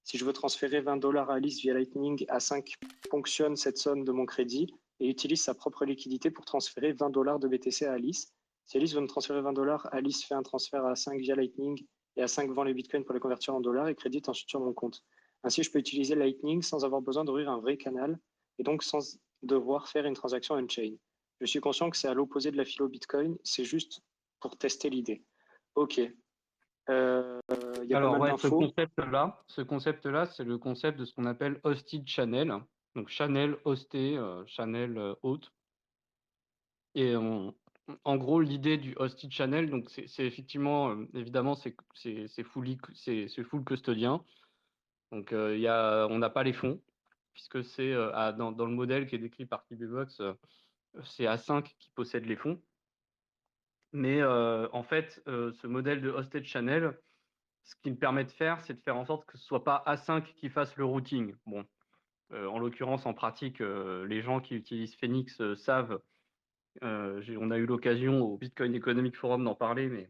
Si je veux transférer $20 à Alice via Lightning, A5 ponctionne cette somme de mon crédit et utilise sa propre liquidité pour transférer $20 de BTC à Alice. Si Alice veut me transférer $20, Alice fait un transfert à A5 via Lightning et A5 vend les bitcoins pour les convertir en dollars et crédite ensuite sur mon compte. Ainsi, je peux utiliser Lightning sans avoir besoin d'ouvrir un vrai canal et donc sans devoir faire une transaction on-chain. Je suis conscient que c'est à l'opposé de la philo Bitcoin, c'est juste pour tester l'idée. Ok. Il y a pas Alors mal ouais, ce d'infos. concept-là, c'est le concept de ce qu'on appelle hosted channel. Donc channel hosté, channel hôte. Et en gros, l'idée du hosted channel, donc c'est effectivement, évidemment, c'est full custodien. Donc on n'a pas les fonds, puisque c'est dans le modèle qui est décrit par Kibivox, c'est A5 qui possède les fonds. Mais en fait, ce modèle de hosted channel, ce qu'il me permet de faire, c'est de faire en sorte que ce soit pas A5 qui fasse le routing. Bon, en l'occurrence, en pratique, les gens qui utilisent Phoenix savent. On a eu l'occasion au Bitcoin Economic Forum d'en parler, mais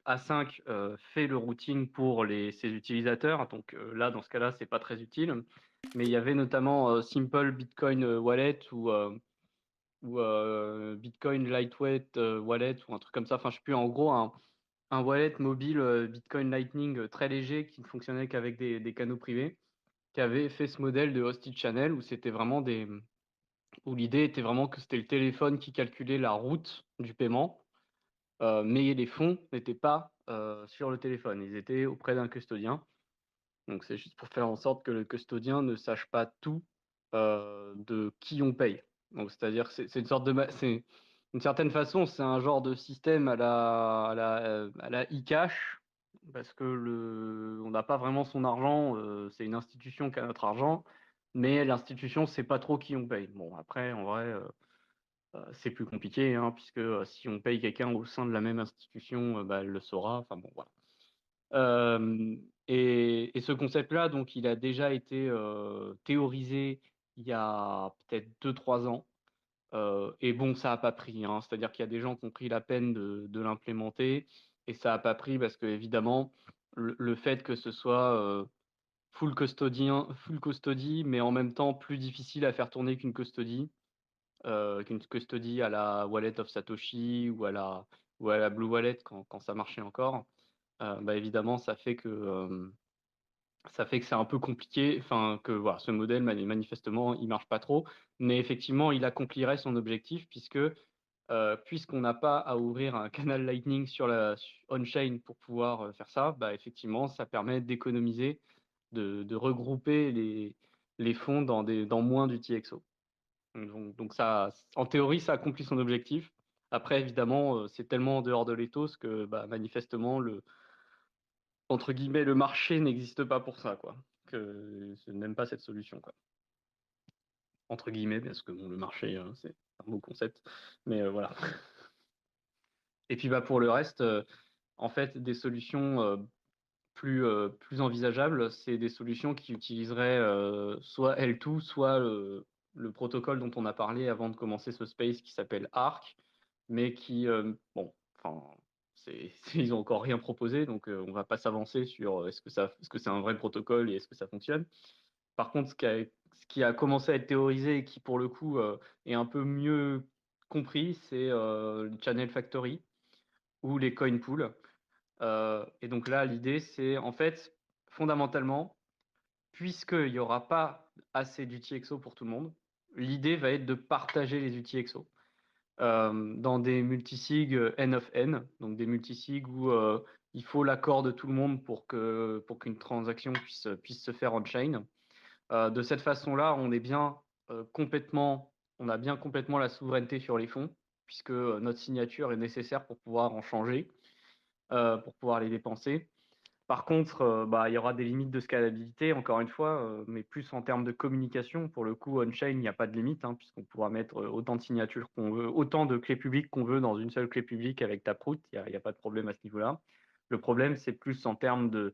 A5 fait le routing pour ses utilisateurs. Donc là, dans ce cas-là, c'est pas très utile. Mais il y avait notamment Simple Bitcoin Wallet ou Bitcoin Lightweight Wallet ou un truc comme ça. Enfin, je sais plus. En gros, un wallet mobile Bitcoin Lightning très léger qui ne fonctionnait qu'avec des canaux privés, qui avait fait ce modèle de hosted channel où l'idée était vraiment que c'était le téléphone qui calculait la route du paiement, mais les fonds n'étaient pas sur le téléphone, ils étaient auprès d'un custodien. Donc c'est juste pour faire en sorte que le custodien ne sache pas tout de qui on paye. Donc c'est-à-dire que c'est une sorte c'est une certaine façon, c'est un genre de système à la e-cash, parce que on n'a pas vraiment son argent, c'est une institution qui a notre argent, mais l'institution ne sait pas trop qui on paye. Bon, après, en vrai, c'est plus compliqué, hein, puisque si on paye quelqu'un au sein de la même institution, bah, elle le saura. Enfin bon, voilà. Et ce concept-là, donc, il a déjà été théorisé il y a peut-être 2-3 ans. Et bon, ça n'a pas pris, hein. C'est-à-dire qu'il y a des gens qui ont pris la peine de l'implémenter et ça n'a pas pris parce que, évidemment, le fait que ce soit full custody, mais en même temps plus difficile à faire tourner qu'une custody à la Wallet of Satoshi ou à la Blue Wallet quand ça marchait encore. Bah évidemment, ça fait que c'est un peu compliqué, enfin que voilà, ce modèle manifestement il marche pas trop, mais effectivement il accomplirait son objectif puisqu'on n'a pas à ouvrir un canal Lightning sur la on-chain pour pouvoir faire ça, bah effectivement ça permet d'économiser, de regrouper les fonds dans moins d'UTXO. Donc ça, en théorie, ça accomplit son objectif. Après, évidemment, c'est tellement en dehors de l'éthos que bah, manifestement, entre guillemets, le marché n'existe pas pour ça, quoi. Que je n'aime pas cette solution, quoi. Entre guillemets, parce que bon, le marché, c'est un beau concept. Mais voilà. Et puis bah, pour le reste, en fait, des solutions plus envisageables, c'est des solutions qui utiliseraient soit L2, soit le protocole dont on a parlé avant de commencer ce space qui s'appelle Arc, mais qui, bon, enfin, ils ont encore rien proposé, donc on va pas s'avancer sur est-ce que c'est un vrai protocole et est-ce que ça fonctionne. Par contre, ce qui a commencé à être théorisé et qui, pour le coup, est un peu mieux compris, c'est le Channel Factory ou les coin pools. Et donc là, l'idée, c'est en fait, fondamentalement, puisqu'il n'y aura pas assez d'UTXO pour tout le monde, l'idée va être de partager les UTXO dans des multisigs N of N, donc des multisigs où il faut l'accord de tout le monde pour qu'une transaction puisse se faire on-chain. De cette façon-là, on a bien complètement la souveraineté sur les fonds, puisque notre signature est nécessaire pour pouvoir en changer, pour pouvoir les dépenser. Par contre, bah, il y aura des limites de scalabilité, encore une fois, mais plus en termes de communication. Pour le coup, on-chain, il n'y a pas de limite, hein, puisqu'on pourra mettre autant de signatures qu'on veut, autant de clés publiques qu'on veut dans une seule clé publique avec Taproot. Il n'y a pas de problème à ce niveau-là. Le problème, c'est plus en termes de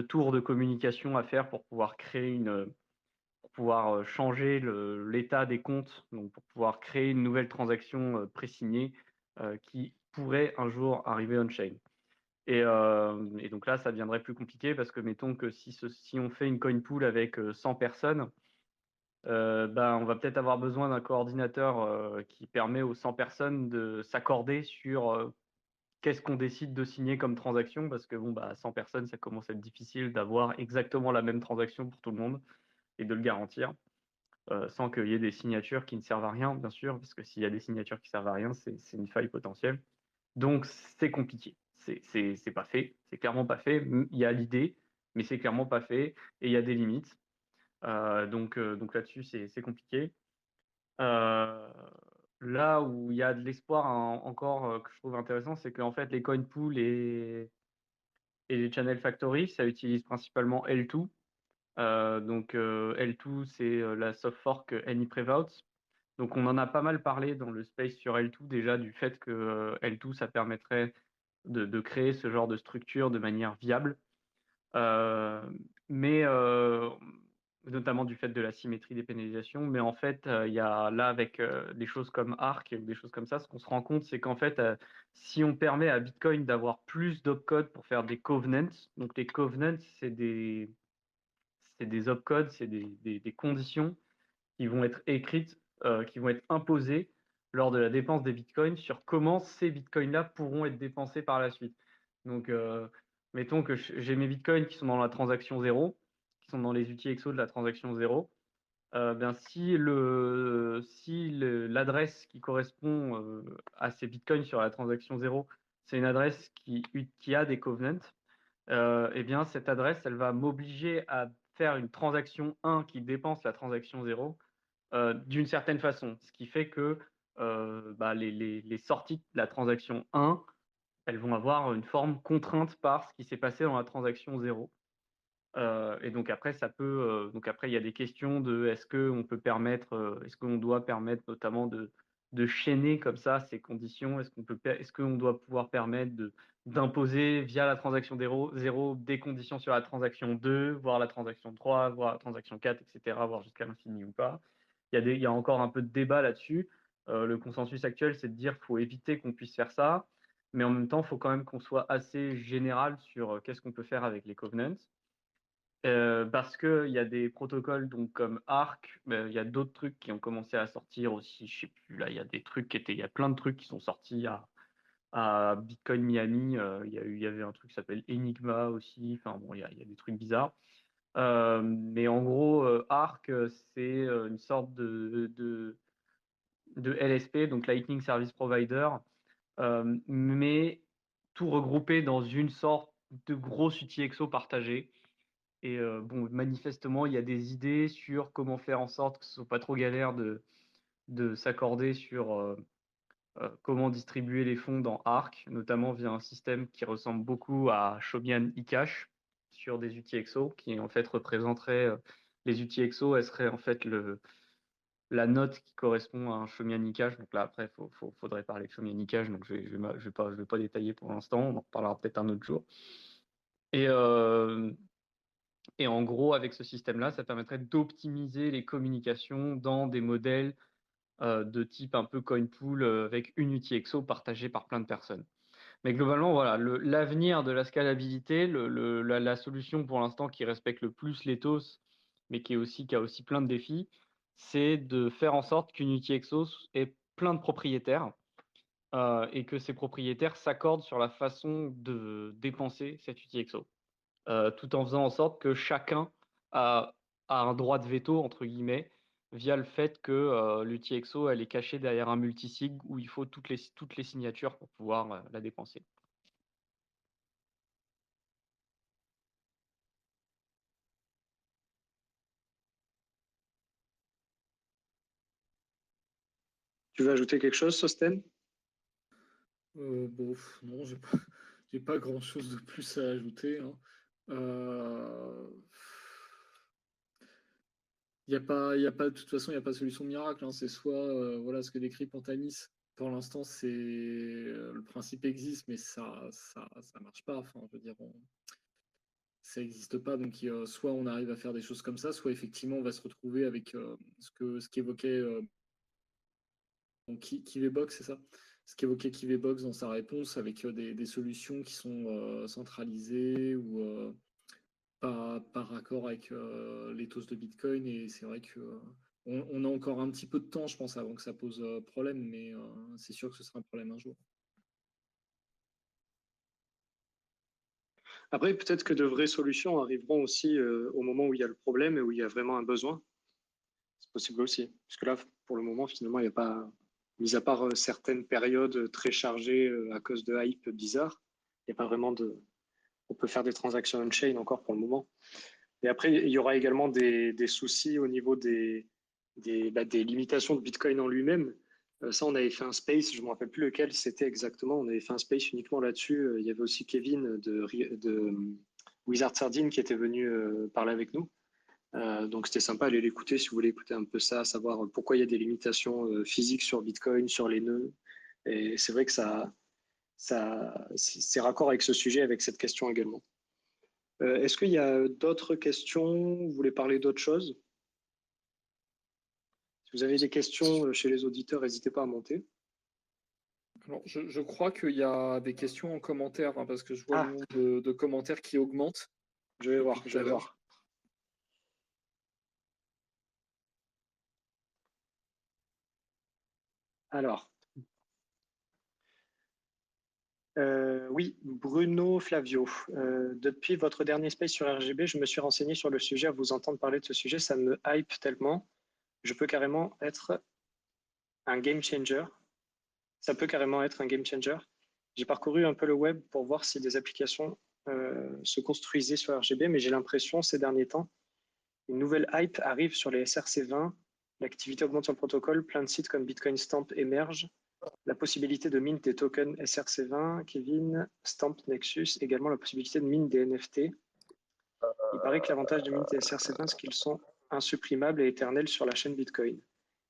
tours de communication à faire pour pouvoir créer pour pouvoir changer l'état des comptes, donc pour pouvoir créer une nouvelle transaction pré-signée qui pourrait un jour arriver on-chain. Et donc là, ça deviendrait plus compliqué parce que mettons que si on fait une coin pool avec 100 personnes, ben, on va peut-être avoir besoin d'un coordinateur qui permet aux 100 personnes de s'accorder sur qu'est-ce qu'on décide de signer comme transaction parce que bon, bah, 100 personnes, ça commence à être difficile d'avoir exactement la même transaction pour tout le monde et de le garantir sans qu'il y ait des signatures qui ne servent à rien, bien sûr, parce que s'il y a des signatures qui servent à rien, c'est une faille potentielle. Donc, c'est compliqué. C'est pas fait. C'est clairement pas fait. Il y a l'idée, mais c'est clairement pas fait. Et il y a des limites. Donc là-dessus, c'est compliqué. Là où il y a de l'espoir encore que je trouve intéressant, c'est qu'en fait, les coin pools et les channel factory, ça utilise principalement L2. Donc L2, c'est la soft fork AnyPrevout. Donc on en a pas mal parlé dans le space sur L2 déjà du fait que L2, ça permettrait de créer ce genre de structure de manière viable. Mais notamment du fait de la symétrie des pénalisations. Mais en fait, il y a là avec des choses comme Arc ou des choses comme ça, ce qu'on se rend compte, c'est qu'en fait, si on permet à Bitcoin d'avoir plus d'opcodes pour faire des covenants, donc les covenants, c'est des opcodes, c'est des conditions qui vont être écrites, qui vont être imposées lors de la dépense des bitcoins sur comment ces bitcoins-là pourront être dépensés par la suite. Donc, mettons que j'ai mes bitcoins qui sont dans la transaction 0, qui sont dans les outils XO de la transaction 0. Ben, si l'adresse qui correspond à ces bitcoins sur la transaction 0, c'est une adresse qui a des covenants, eh bien, cette adresse, elle va m'obliger à faire une transaction 1 qui dépense la transaction 0 d'une certaine façon. Ce qui fait que bah, les sorties de la transaction 1, elles vont avoir une forme contrainte par ce qui s'est passé dans la transaction 0. Et donc après, donc après, il y a des questions de est-ce qu'on peut permettre, est-ce qu'on doit permettre notamment de chaîner comme ça ces conditions? Est-ce qu'on doit pouvoir permettre d'imposer via la transaction 0 des conditions sur la transaction 2, voire la transaction 3, voire la transaction 4, etc., voire jusqu'à l'infini ou pas? Il y a encore un peu de débat là-dessus. Le consensus actuel, c'est de dire qu'il faut éviter qu'on puisse faire ça, mais en même temps, il faut quand même qu'on soit assez général sur qu'est-ce qu'on peut faire avec les covenants. Parce qu'il y a des protocoles donc, comme Arc, il y a d'autres trucs qui ont commencé à sortir aussi. Je sais plus, là, il y a des trucs il y a plein de trucs qui sont sortis à Bitcoin Miami. Il y avait un truc qui s'appelle Enigma aussi. Enfin bon, il y a des trucs bizarres. Mais en gros, Arc, c'est une sorte de LSP, donc Lightning Service Provider, mais tout regroupé dans une sorte de gros UTXO partagé. Et bon, manifestement, il y a des idées sur comment faire en sorte que ce soit pas trop galère de s'accorder sur comment distribuer les fonds dans Arc, notamment via un système qui ressemble beaucoup à Shomian eCash sur des UTXO, qui en fait représenterait les UTXO, elle serait en fait la note qui correspond à un Shomian eCash. Donc là, après, faudrait parler de Shomian eCash, donc je vais pas détailler pour l'instant, on en reparlera peut-être un autre jour. Et, et en gros, avec ce système-là, ça permettrait d'optimiser les communications dans des modèles de type un peu coin pool avec une UTXO partagée par plein de personnes. Mais globalement, voilà, l'avenir de la scalabilité, la solution pour l'instant qui respecte le plus l'ethos, mais qui a aussi plein de défis, c'est de faire en sorte qu'une UTXO ait plein de propriétaires et que ces propriétaires s'accordent sur la façon de dépenser cette UTXO. Tout en faisant en sorte que chacun a, a un droit de veto, entre guillemets, via le fait que l'UTXO, elle est cachée derrière un multisig où il faut toutes les signatures pour pouvoir la dépenser. Tu veux ajouter quelque chose, Sosten? Bon, non, J'ai pas grand-chose de plus à ajouter, hein. Euh, de toute façon, il n'y a pas de solution miracle, hein. C'est soit voilà ce que décrit Pantanis. Pour l'instant, c'est le principe existe, mais ça marche pas. Enfin, je veux dire, ça n'existe pas. Donc, soit on arrive à faire des choses comme ça, soit effectivement, on va se retrouver avec ce qu'évoquait Kivebox, c'est ça? Ce qu'évoquait Kivebox dans sa réponse, avec des solutions qui sont centralisées ou pas raccord avec l'éthos de Bitcoin. Et c'est vrai que on a encore un petit peu de temps, je pense, avant que ça pose problème, mais c'est sûr que ce sera un problème un jour. Après, peut-être que de vraies solutions arriveront aussi au moment où il y a le problème et où il y a vraiment un besoin. C'est possible aussi. Parce que là, pour le moment, finalement, il n'y a pas, mis à part certaines périodes très chargées à cause de hype bizarre, il n'y a pas vraiment de. On peut faire des transactions on-chain encore pour le moment. Et après, il y aura également des soucis au niveau des limitations de Bitcoin en lui-même. Ça, on avait fait un space, je ne me rappelle plus lequel c'était exactement. On avait fait un space uniquement là-dessus. Il y avait aussi Kevin de Wizard Sardine qui était venu parler avec nous. Donc c'était sympa, allez l'écouter si vous voulez écouter un peu ça, savoir pourquoi il y a des limitations physiques sur Bitcoin, sur les nœuds. Et c'est vrai que c'est raccord avec ce sujet, avec cette question également. Est-ce qu'il y a d'autres questions? Vous voulez parler d'autre chose? Si vous avez des questions chez les auditeurs, n'hésitez pas à monter. Alors, je crois qu'il y a des questions en commentaire, hein, parce que je vois le nombre de commentaires qui augmente. Je vais voir, je vais voir. Alors, oui, Bruno Flavio. Depuis votre dernier space sur RGB, je me suis renseigné sur le sujet. À vous entendre parler de ce sujet, ça me hype tellement. Je peux carrément être un game changer. Ça peut carrément être un game changer. J'ai parcouru un peu le web pour voir si des applications se construisaient sur RGB, mais j'ai l'impression ces derniers temps, une nouvelle hype arrive sur les SRC20, l'activité augmente sur le protocole, plein de sites comme Bitcoin Stamp émergent, la possibilité de mint des tokens SRC20, Kevin, Stamp Nexus, également la possibilité de mint des NFT. Il paraît que l'avantage de mint des SRC20, c'est qu'ils sont insupprimables et éternels sur la chaîne Bitcoin.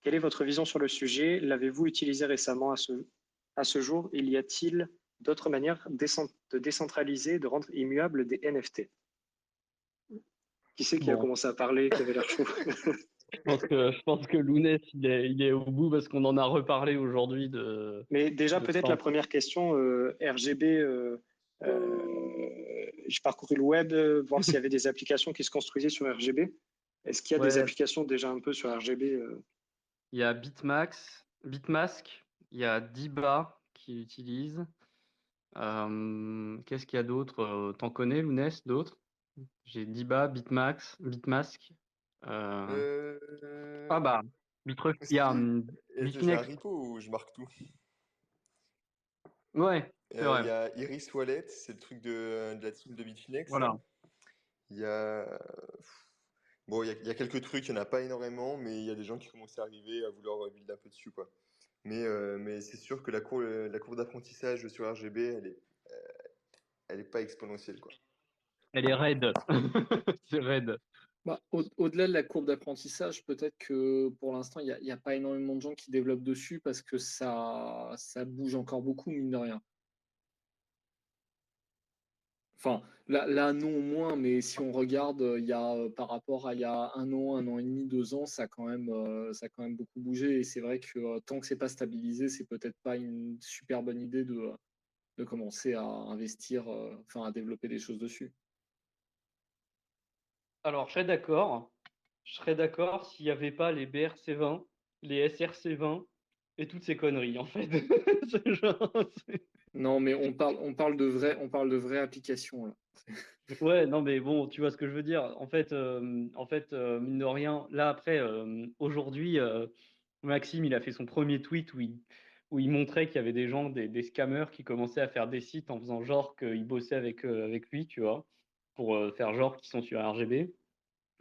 Quelle est votre vision sur le sujet? L'avez-vous utilisé récemment à ce jour? Il y a-t-il d'autres manières de décentraliser, de rendre immuables des NFT? Qui c'est qui a commencé à parler, qui avait l'air chaud? Je pense que Lounès, il est au bout parce qu'on en a reparlé aujourd'hui de. Mais déjà, peut-être la première question, RGB, j'ai parcouru le web, voir s'il y avait des applications qui se construisaient sur RGB. Est-ce qu'il y a des applications déjà un peu sur RGB Il y a Bitmask, il y a Diba qui utilise. Qu'est-ce qu'il y a d'autre? T'en connais, Lounès, d'autres? J'ai Diba, Bitmask. Ah bah, Bitref, il y a J'ai un Bitfinex. repo où je marque tout. Ouais, c'est vrai. Il y a Iris Wallet, c'est le truc de la team de Bitfinex. Voilà. Il y a. Bon, il y a quelques trucs, il n'y en a pas énormément, mais il y a des gens qui commencent à arriver à vouloir build un peu dessus, quoi. Mais c'est sûr que la courbe d'apprentissage sur RGB, elle est pas exponentielle, quoi. Elle est raide. C'est raide. Bah, au-delà de la courbe d'apprentissage, peut-être que pour l'instant, il n'y a pas énormément de gens qui développent dessus parce que ça bouge encore beaucoup, mine de rien. Enfin, là non moins, mais si on regarde, il y a par rapport à il y a un an et demi, 2 ans, ça a quand même beaucoup bougé. Et c'est vrai que tant que c'est pas stabilisé, c'est peut-être pas une super bonne idée de commencer à investir, enfin à développer des choses dessus. Alors, je serais d'accord. Je serais d'accord s'il n'y avait pas les BRC20, les SRC20 et toutes ces conneries, en fait. Non, mais on parle de vraies applications là. Ouais, non, mais bon, tu vois ce que je veux dire. En fait, mine de rien, là, après, aujourd'hui, Maxime, il a fait son premier tweet où il montrait qu'il y avait des gens, des scammers qui commençaient à faire des sites en faisant genre qu'ils bossaient avec lui, tu vois, pour faire genre qu'ils sont sur RGB.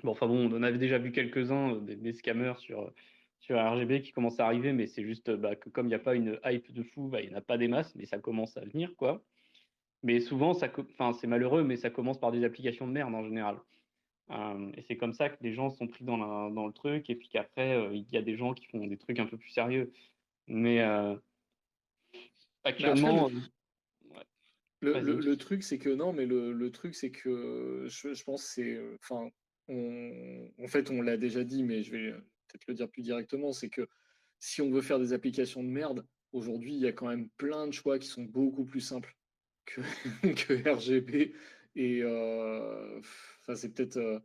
Bon, enfin bon, on en avait déjà vu quelques-uns, des scammers sur RGB qui commencent à arriver, mais c'est juste que comme il n'y a pas une hype de fou, bah, il n'y en a pas des masses, mais ça commence à venir, quoi. Mais souvent, enfin, c'est malheureux, mais ça commence par des applications de merde en général. Et c'est comme ça que les gens sont pris dans le truc, et puis qu'après, il y a des gens qui font des trucs un peu plus sérieux. Mais Mais après, actuellement, ouais, vas-y. le truc, c'est que non, mais le truc, c'est que je pense que c'est. Enfin, en fait, on l'a déjà dit, mais je vais peut-être le dire plus directement, c'est que si on veut faire des applications de merde, aujourd'hui, il y a quand même plein de choix qui sont beaucoup plus simples que, que RGB. Et enfin, c'est peut-être.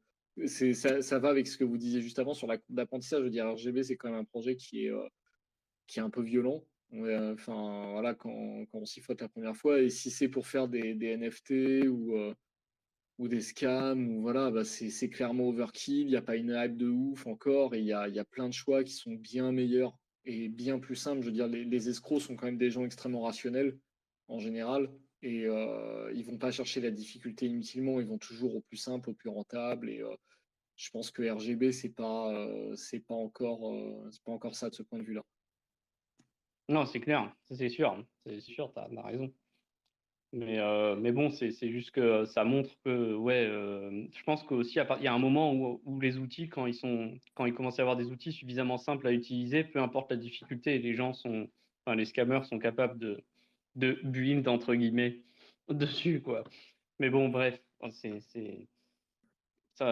Ça va avec ce que vous disiez juste avant sur la courbe d'apprentissage. Je veux dire, RGB, c'est quand même un projet qui est un peu violent. Enfin, voilà, quand on s'y frotte la première fois. Et si c'est pour faire des NFT ou des scams, ou voilà, bah c'est clairement overkill. Il n'y a pas une hype de ouf encore. Et il y a plein de choix qui sont bien meilleurs et bien plus simples. Je veux dire, les escrocs sont quand même des gens extrêmement rationnels en général. Et ils vont pas chercher la difficulté inutilement. Ils vont toujours au plus simple, au plus rentable. Et je pense que RGB, c'est pas encore ça de ce point de vue-là. Non, c'est clair, ça, c'est sûr, t'as raison. Mais bon, c'est juste que ça montre que, ouais, je pense qu'aussi, il y a un moment où les outils, quand il commence à y avoir des outils suffisamment simples à utiliser, peu importe la difficulté, enfin, les scammers sont capables de build, entre guillemets, dessus, quoi. Mais bon, bref, de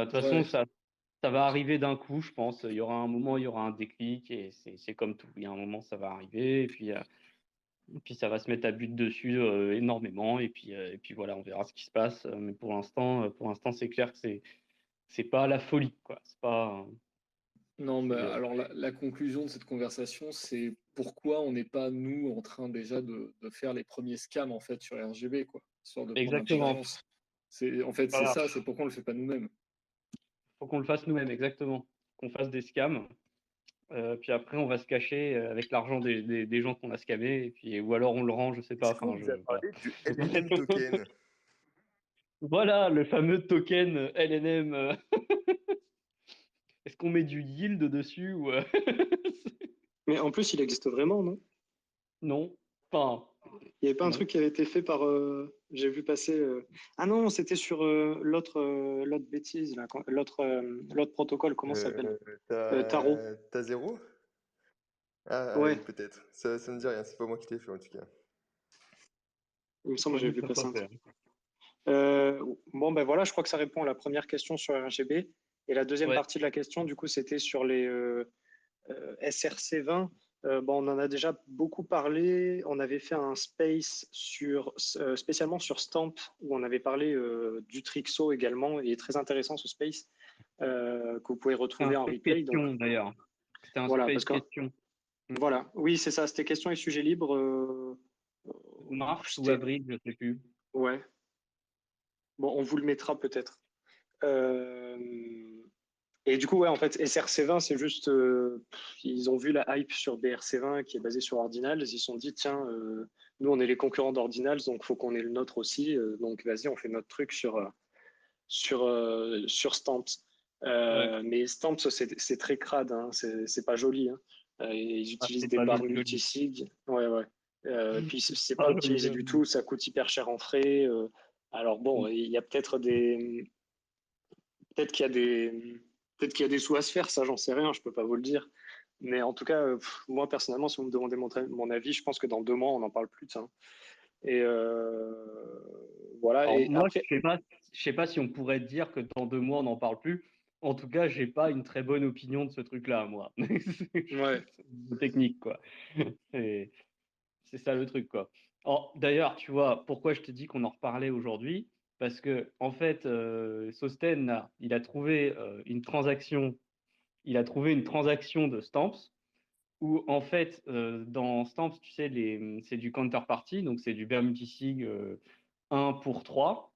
toute façon, Ouais, ça va arriver d'un coup, je pense. Il y aura un moment, il y aura un déclic, et c'est comme tout. Il y a un moment, ça va arriver, et puis ça va se mettre à but dessus énormément, et puis voilà, on verra ce qui se passe. Mais pour l'instant, c'est clair que c'est pas la folie, quoi. C'est pas. non, mais c'est, euh, alors la conclusion de cette conversation, c'est pourquoi on n'est pas, nous, en train déjà de faire les premiers scams, en fait, sur RGB, quoi, histoire de prendre un peu Exactement. d'avance. En fait, c'est Voilà. ça, c'est pourquoi on le fait pas nous-mêmes. Faut qu'on le fasse nous-mêmes, exactement. Qu'on fasse des scams. Puis après, on va se cacher avec l'argent des gens qu'on a scamés, et puis ou alors on le rend, je sais pas. Est-ce qu'on Enfin, vous a voilà. parlé du LNM token? Voilà, le fameux token LNM. Est-ce qu'on met du yield dessus ou Mais en plus, il existe vraiment, non? non? Enfin, Il n'y avait pas un non. truc qui avait été fait par. J'ai vu passer. Ah non, c'était sur l'autre bêtise, là, l'autre protocole, comment ça s'appelle? Euh, Taro. t'as zéro? Ah oui, Ouais, peut-être. Ça me dit rien, c'est pas moi qui l'ai fait en tout cas. il me semble que Moi, j'ai j'ai vu pas passer un fait. truc. Bon, ben voilà, je crois que ça répond à la première question sur RGB. Et la deuxième Ouais. partie de la question, du coup, c'était sur les SRC20. Bon, on en a déjà beaucoup parlé. On avait fait un space spécialement sur Stamp, où on avait parlé du Trixo également. Il est très intéressant ce space que vous pouvez C'était retrouver un en space replay. Donc question d'ailleurs. C'était un voilà, parce space que question. voilà, oui, c'est ça. C'était questions et sujets libres. Mars ou C'était avril, je sais plus. ouais. Bon, on vous le mettra peut-être. Euh, Et du coup, ouais, en fait, SRC20, c'est juste, ils ont vu la hype sur BRC20 qui est basée sur Ordinals. Ils se sont dit, tiens, nous, on est les concurrents d'Ordinals, donc faut qu'on ait le nôtre aussi. Donc, vas-y, on fait notre truc sur Stamps. Ouais. Mais Stamps, c'est très crade, hein, c'est pas joli. Hein. Ils Ah, utilisent c'est des pas barres joli, joli. multisig. Ouais, ouais. Puis, c'est pas Pas joli, optimisé du joli. tout, ça coûte hyper cher en frais. Alors, bon, il y a peut-être qu'il y a des, peut-être qu'il y a des sous à se faire, ça, j'en sais rien, je peux pas vous le dire. Mais en tout cas, moi, personnellement, si vous me demandez mon avis, je pense que dans 2 mois, on n'en parle plus de ça. Et voilà. Alors Et moi, après, je sais pas si on pourrait dire que dans 2 mois, on n'en parle plus. En tout cas, j'ai pas une très bonne opinion de ce truc-là, moi. ouais, C'est technique, quoi. C'est c'est ça le truc, quoi. Alors, d'ailleurs, tu vois, pourquoi je te dis qu'on en reparlait aujourd'hui? Parce que, en fait, Sosten, là, il a trouvé une transaction de Stamps où, en fait, dans Stamps, tu sais, c'est du counterparty, donc c'est du bear multisig 1 pour 3.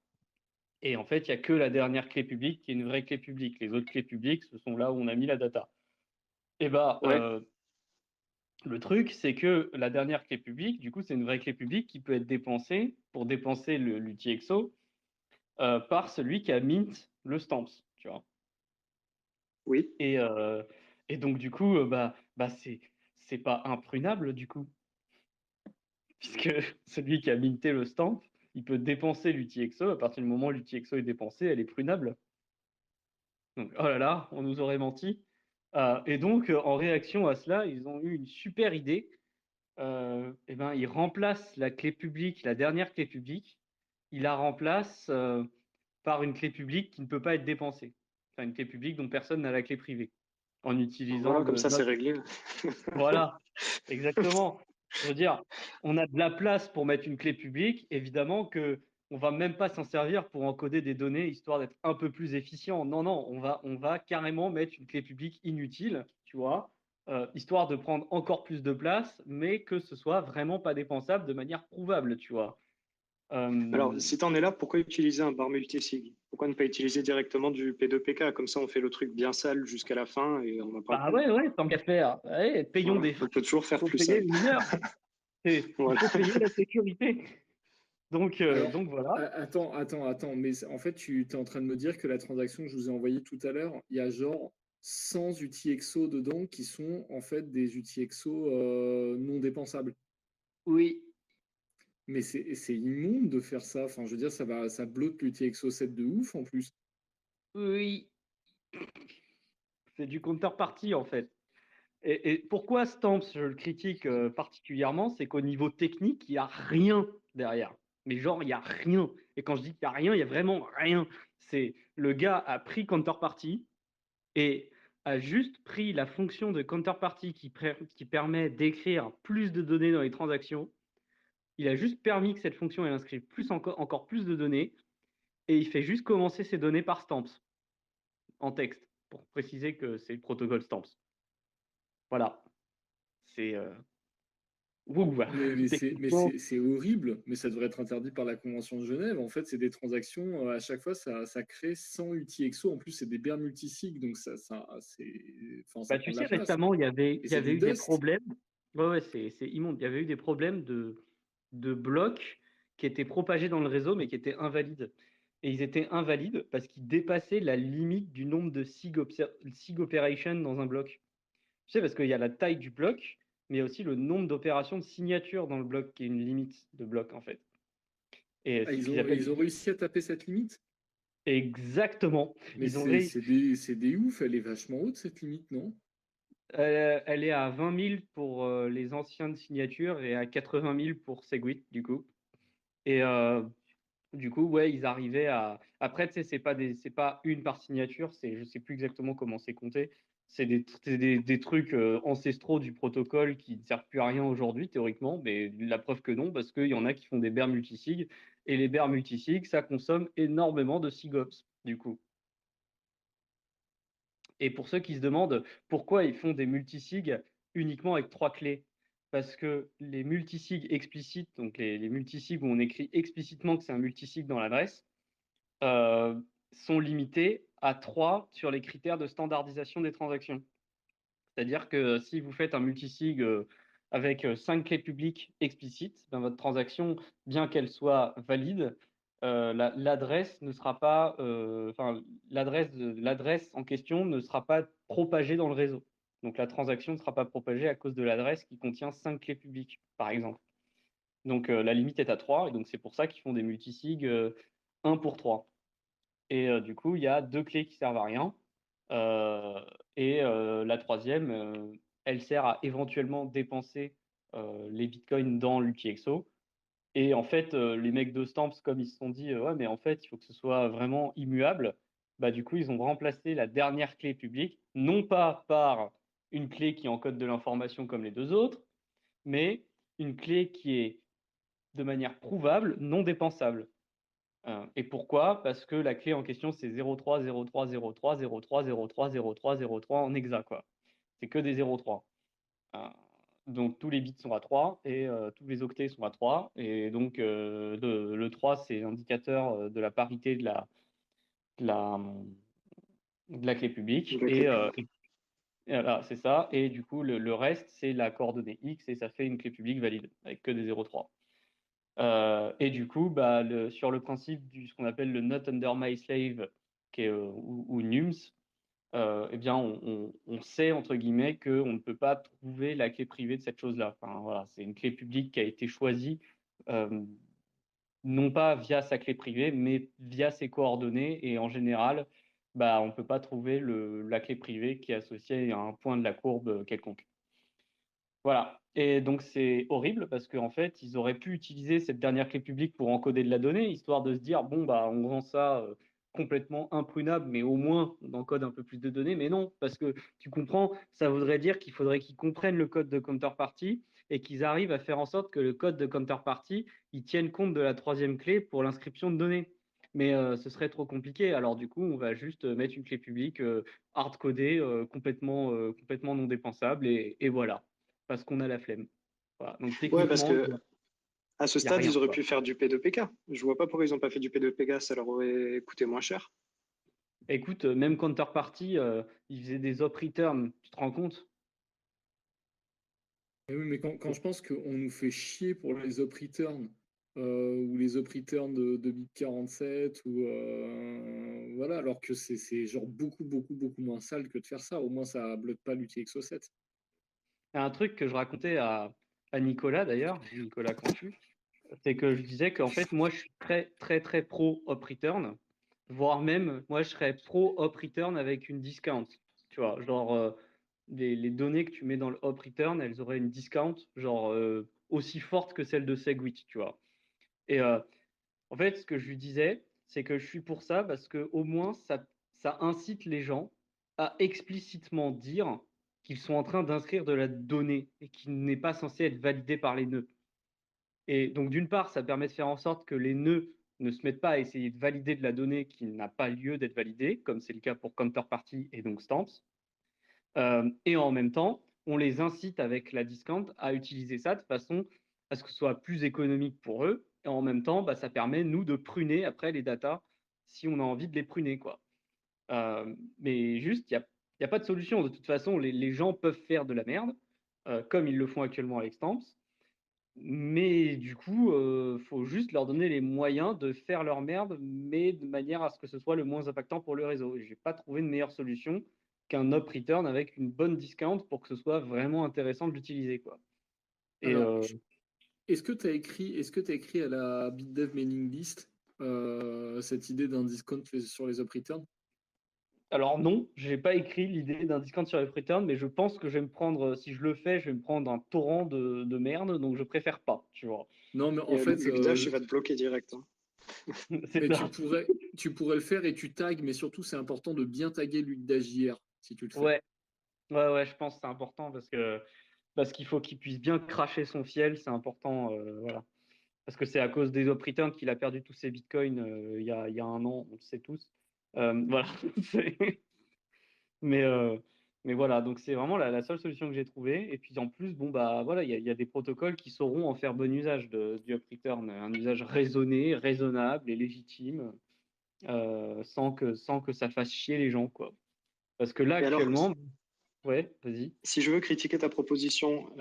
Et en fait, il n'y a que la dernière clé publique qui est une vraie clé publique. Les autres clés publiques, ce sont là où on a mis la data. Et bah, ouais, le truc, c'est que la dernière clé publique, du coup, c'est une vraie clé publique qui peut être dépensée pour dépenser l'UTXO par celui qui a mint le stamps, tu vois. oui, Et, euh, et donc, du coup, bah c'est pas imprunable, du coup, puisque celui qui a minté le stamp, il peut dépenser l'UTXO. À partir du moment où l'UTXO est dépensée, elle est prunable. Donc, oh là là, on nous aurait menti. Et donc, en réaction à cela, ils ont eu une super idée. Eh ben, ils remplacent la clé publique, la dernière clé publique, ils la remplacent par une clé publique qui ne peut pas être dépensée. Enfin, une clé publique dont personne n'a la clé privée. En utilisant Voilà, comme ça, c'est notre... réglé. Voilà, exactement. Je veux dire, on a de la place pour mettre une clé publique, évidemment que on va même pas s'en servir pour encoder des données histoire d'être un peu plus efficient. Non, non, on va carrément mettre une clé publique inutile, tu vois, histoire de prendre encore plus de place, mais que ce soit vraiment pas dépensable de manière prouvable, tu vois. Alors, si tu en es là, pourquoi utiliser un bar multisig? Pourquoi ne pas utiliser directement du P2PK? Comme ça, on fait le truc bien sale jusqu'à la fin et on n'en parle Bah plus. ouais, tant qu'à faire. Allez, payons Voilà. des... On peut toujours faire faut plus payer sale. une heure. Il Voilà. faut payer la sécurité. Alors, Donc voilà. attends, mais en fait, tu es en train de me dire que la transaction que je vous ai envoyée tout à l'heure, il y a genre 100 UTXO dedans qui sont en fait des UTXO non dépensables. Oui, Mais c'est immonde de faire ça. Enfin, je veux dire, ça bloque l'UTXO 7 de ouf en plus. oui. C'est du counterparty en fait. Et pourquoi Stamps, je le critique particulièrement, c'est qu'au niveau technique, il n'y a rien derrière. Mais genre, il n'y a rien. Et quand je dis qu'il n'y a rien, il n'y a vraiment rien. C'est le gars a pris counterparty et a juste pris la fonction de counterparty qui permet d'écrire plus de données dans les transactions. Il a juste permis que cette fonction elle inscrive encore plus de données et il fait juste commencer ces données par Stamps en texte pour préciser que c'est le protocole Stamps. Voilà. C'est ouh, techniquement. C'est horrible, mais ça devrait être interdit par la Convention de Genève. En fait, c'est des transactions, à chaque fois, ça crée 100 UTXO. En plus, c'est des paires multisigs, donc enfin, ça Bah, prend tu de la sais, place. récemment, Et il y c'est avait du eu des dust. problèmes. Ouais, c'est immonde. Il y avait eu des problèmes de blocs qui étaient propagés dans le réseau, mais qui étaient invalides. Et ils étaient invalides parce qu'ils dépassaient la limite du nombre de SIG operations dans un bloc. Tu sais, parce qu'il y a la taille du bloc, mais il y a aussi le nombre d'opérations de signature dans le bloc, qui est une limite de bloc, en fait. Et Ah, c'est ce qu'ils appellent ils ont réussi à taper cette limite? exactement. Mais Ils ont réussi. c'est des ouf, elle est vachement haute, cette limite, non? Elle est à 20 000 pour les anciennes signatures et à 80 000 pour Segwit, du coup. Et du coup, ouais, ils arrivaient à. Après, tu sais, c'est pas une par signature, je sais plus exactement comment c'est compté. C'est des trucs ancestraux du protocole qui ne servent plus à rien aujourd'hui, théoriquement, mais la preuve que non, parce qu'il y en a qui font des bears multisig, et les bears multisig, ça consomme énormément de SIGOPS, du coup. Et pour ceux qui se demandent pourquoi ils font des multisigs uniquement avec 3 clés, parce que les multisigs explicites, donc les multisigs où on écrit explicitement que c'est un multisig dans l'adresse, euh, sont limités à 3 sur les critères de standardisation des transactions. C'est-à-dire que si vous faites un multisig avec 5 clés publiques explicites, ben votre transaction, bien qu'elle soit valide, l'adresse ne sera pas, enfin, l'adresse en question ne sera pas propagée dans le réseau. Donc la transaction ne sera pas propagée à cause de l'adresse qui contient 5 clés publiques, par exemple. Donc la limite est à 3, et donc c'est pour ça qu'ils font des multisigs 1 pour 3. Et du coup, il y a 2 clés qui servent à rien. Euh, et la troisième, elle sert à éventuellement dépenser les bitcoins dans l'UTXO. Et en fait, les mecs de Stamps, comme ils se sont dit, ouais, mais en fait, il faut que ce soit vraiment immuable, bah, du coup, ils ont remplacé la dernière clé publique, non pas par une clé qui encode de l'information comme les deux autres, mais une clé qui est de manière prouvable, non dépensable. Et pourquoi? Parce que la clé en question, c'est 03, 03, 03, 03, 03, 03, 03 en hexa, quoi. C'est que des 03. Euh, donc tous les bits sont à 3 et tous les octets sont à 3. Et donc le 3, c'est l'indicateur de la parité de la, de la clé publique. La clé publique. Et voilà, c'est ça. Et du coup, le reste, c'est la coordonnée X et ça fait une clé publique valide avec que des 03. Et du coup, bah, sur le principe ce qu'on appelle le not under my slave, qui est, ou NUMS, eh bien, on sait, entre guillemets, qu'on ne peut pas trouver la clé privée de cette chose-là. Enfin, voilà, c'est une clé publique qui a été choisie non pas via sa clé privée, mais via ses coordonnées. Et en général, on ne peut pas trouver la clé privée qui est associée à un point de la courbe quelconque. Voilà. Et donc, c'est horrible parce qu'en fait, ils auraient pu utiliser cette dernière clé publique pour encoder de la donnée, histoire de se dire, bon, on rend ça complètement imprunable, mais au moins, on encode un peu plus de données. Mais non, parce que tu comprends, ça voudrait dire qu'il faudrait qu'ils comprennent le code de counterparty et qu'ils arrivent à faire en sorte que le code de counterparty, il tienne compte de la troisième clé pour l'inscription de données. Mais ce serait trop compliqué. Alors, du coup, on va juste mettre une clé publique hard-codée, complètement non dépensable, et voilà parce qu'on a la flemme. Voilà. Donc Ouais, parce techniquement, que à ce il n'y a stade, rien, ils auraient quoi. pu faire du P2PK. Je vois pas pourquoi ils n'ont pas fait du P2PK, ça leur aurait coûté moins cher. Écoute, même Counterparty, il faisait des op return, tu te rends compte? Et oui, mais quand je pense qu'on nous fait chier pour les op return ou les op return de bit 47 ou voilà, alors que c'est genre beaucoup moins sale que de faire ça. Au moins, ça bloque pas l'UTXO7. Il y a un truc que je racontais à Nicolas d'ailleurs, Nicolas Cantu, c'est que je disais qu'en fait, moi, je suis très pro op return, voire même, moi, je serais pro op return avec une discount. Tu vois, genre, les données que tu mets dans le op return, elles auraient une discount, genre, aussi forte que celle de Segwit, tu vois. Et en fait, ce que je lui disais, c'est que je suis pour ça parce que au moins ça incite les gens à explicitement dire qu'ils sont en train d'inscrire de la donnée et qui n'est pas censé être validé par les nœuds. Et donc, d'une part, ça permet de faire en sorte que les nœuds ne se mettent pas à essayer de valider de la donnée qui n'a pas lieu d'être validée, comme c'est le cas pour Counterparty et donc Stamps. Et en même temps, on les incite avec la discount à utiliser ça de façon à ce que ce soit plus économique pour eux. Et en même temps, ça permet, nous, de pruner après les datas si on a envie de les pruner, quoi. Mais juste, y a pas de solution. De toute façon, les gens peuvent faire de la merde, comme ils le font actuellement avec Stamps. Mais du coup, faut juste leur donner les moyens de faire leur merde, mais de manière à ce que ce soit le moins impactant pour le réseau. Et j'ai pas trouvé de meilleure solution qu'un up return avec une bonne discount pour que ce soit vraiment intéressant de l'utiliser, quoi. Et Alors, est-ce que tu as écrit à la BitDev mailing list cette idée d'un discount sur les up return? alors non, j'ai pas écrit l'idée d'un discount sur up return, mais je pense que je vais me prendre, si je le fais, je vais me prendre un torrent de merde, donc je préfère pas, tu vois. Non, mais en Et fait, l'Udash, il va te bloquer direct, hein. C'est mais ça. tu pourrais le faire et tu tags, mais surtout, c'est important de bien taguer l'UDAJR si tu le fais. Ouais, ouais, je pense que c'est important parce qu'il faut qu'il puisse bien cracher son fiel, c'est important, voilà. Parce que c'est à cause des op returns qu'il a perdu tous ses bitcoins il y a un an, on le sait tous. Voilà. mais, mais voilà, donc c'est vraiment la seule solution que j'ai trouvée. Et puis en plus, voilà, il y a des protocoles qui sauront en faire bon usage du up return, un usage raisonné, raisonnable et légitime, sans que ça fasse chier les gens, quoi. Parce que là, Et alors, actuellement, ouais, vas-y. si je veux critiquer ta proposition,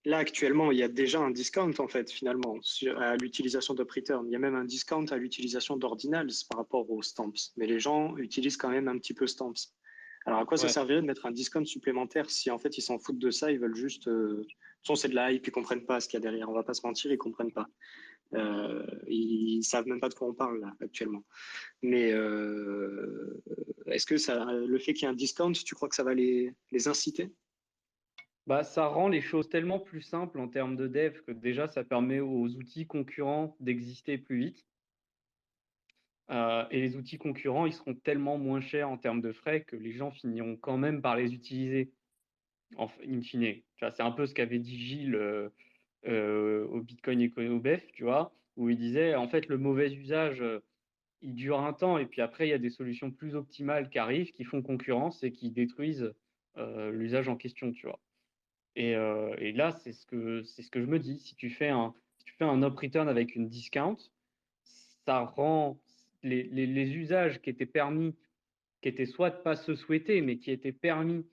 là actuellement, il y a déjà un discount en fait, finalement, à l'utilisation d'UpReturn. Il y a même un discount à l'utilisation d'Ordinals par rapport aux stamps. Mais les gens utilisent quand même un petit peu stamps. Alors à quoi ça Ouais. servirait de mettre un discount supplémentaire si en fait ils s'en foutent de ça, ils veulent juste. De toute façon, c'est de la hype, ils comprennent pas ce qu'il y a derrière. On va pas se mentir, ils comprennent pas. Ils savent même pas de quoi on parle là actuellement. Mais est-ce que le fait qu'il y ait un discount, tu crois que ça va les inciter? Ça rend les choses tellement plus simples en termes de dev que déjà, ça permet aux outils concurrents d'exister plus vite. Et les outils concurrents, ils seront tellement moins chers en termes de frais que les gens finiront quand même par les utiliser, in fine. Tu vois, c'est un peu ce qu'avait dit Gilles au Bitcoin Econo BEF, tu vois, où il disait, en fait, le mauvais usage, il dure un temps, et puis après, il y a des solutions plus optimales qui arrivent, qui font concurrence et qui détruisent l'usage en question, tu vois. Et là, c'est ce que je me dis. Si tu fais un up return avec une discount, ça rend les usages qui étaient permis, qui étaient soit de pas se souhaiter, mais qui étaient permis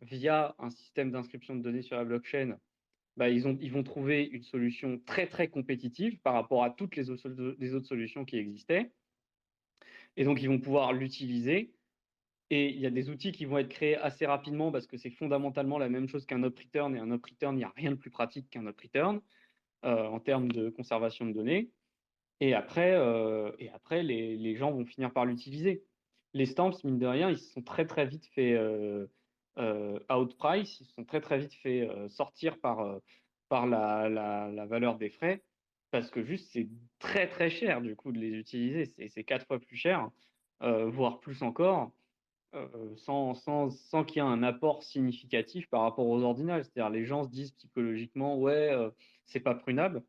via un système d'inscription de données sur la blockchain, ils vont trouver une solution très compétitive par rapport à toutes les autres solutions qui existaient. Et donc, ils vont pouvoir l'utiliser. Et il y a des outils qui vont être créés assez rapidement parce que c'est fondamentalement la même chose qu'un up return. Et un up return, il n'y a rien de plus pratique qu'un up return en termes de conservation de données. Et après, les gens vont finir par l'utiliser. Les stamps, mine de rien, ils se sont très très vite fait outprice, ils se sont très très vite fait sortir par la valeur des frais, parce que juste c'est très très cher du coup de les utiliser, c'est 4 fois plus cher, voire plus encore, sans qu'il y ait un apport significatif par rapport aux ordinals. C'est-à-dire les gens se disent psychologiquement, ouais, c'est pas prunable.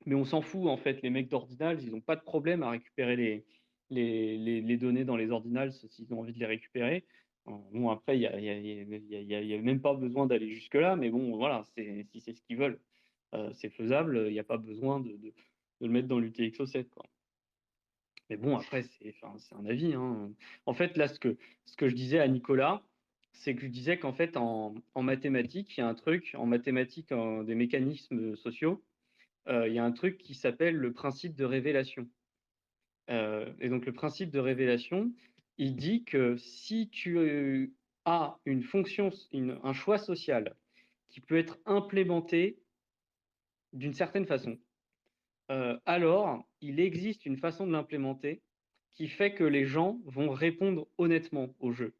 Mais on s'en fout, en fait. Les mecs d'Ordinals, ils n'ont pas de problème à récupérer les données dans les Ordinals s'ils ont envie de les récupérer. Bon, après, il y a même pas besoin d'aller jusque-là, mais bon, voilà, si c'est ce qu'ils veulent, c'est faisable. Il n'y a pas besoin de le mettre dans l'UTXO7, quoi. Mais bon, après, c'est un avis, hein. En fait, là, ce que je disais à Nicolas, c'est que je disais qu'en fait, en mathématiques, il y a un truc, en mathématiques, des mécanismes sociaux, il y a un truc qui s'appelle le principe de révélation. Et donc le principe de révélation, il dit que si tu as une fonction, un choix social qui peut être implémenté d'une certaine façon, alors il existe une façon de l'implémenter qui fait que les gens vont répondre honnêtement au jeu.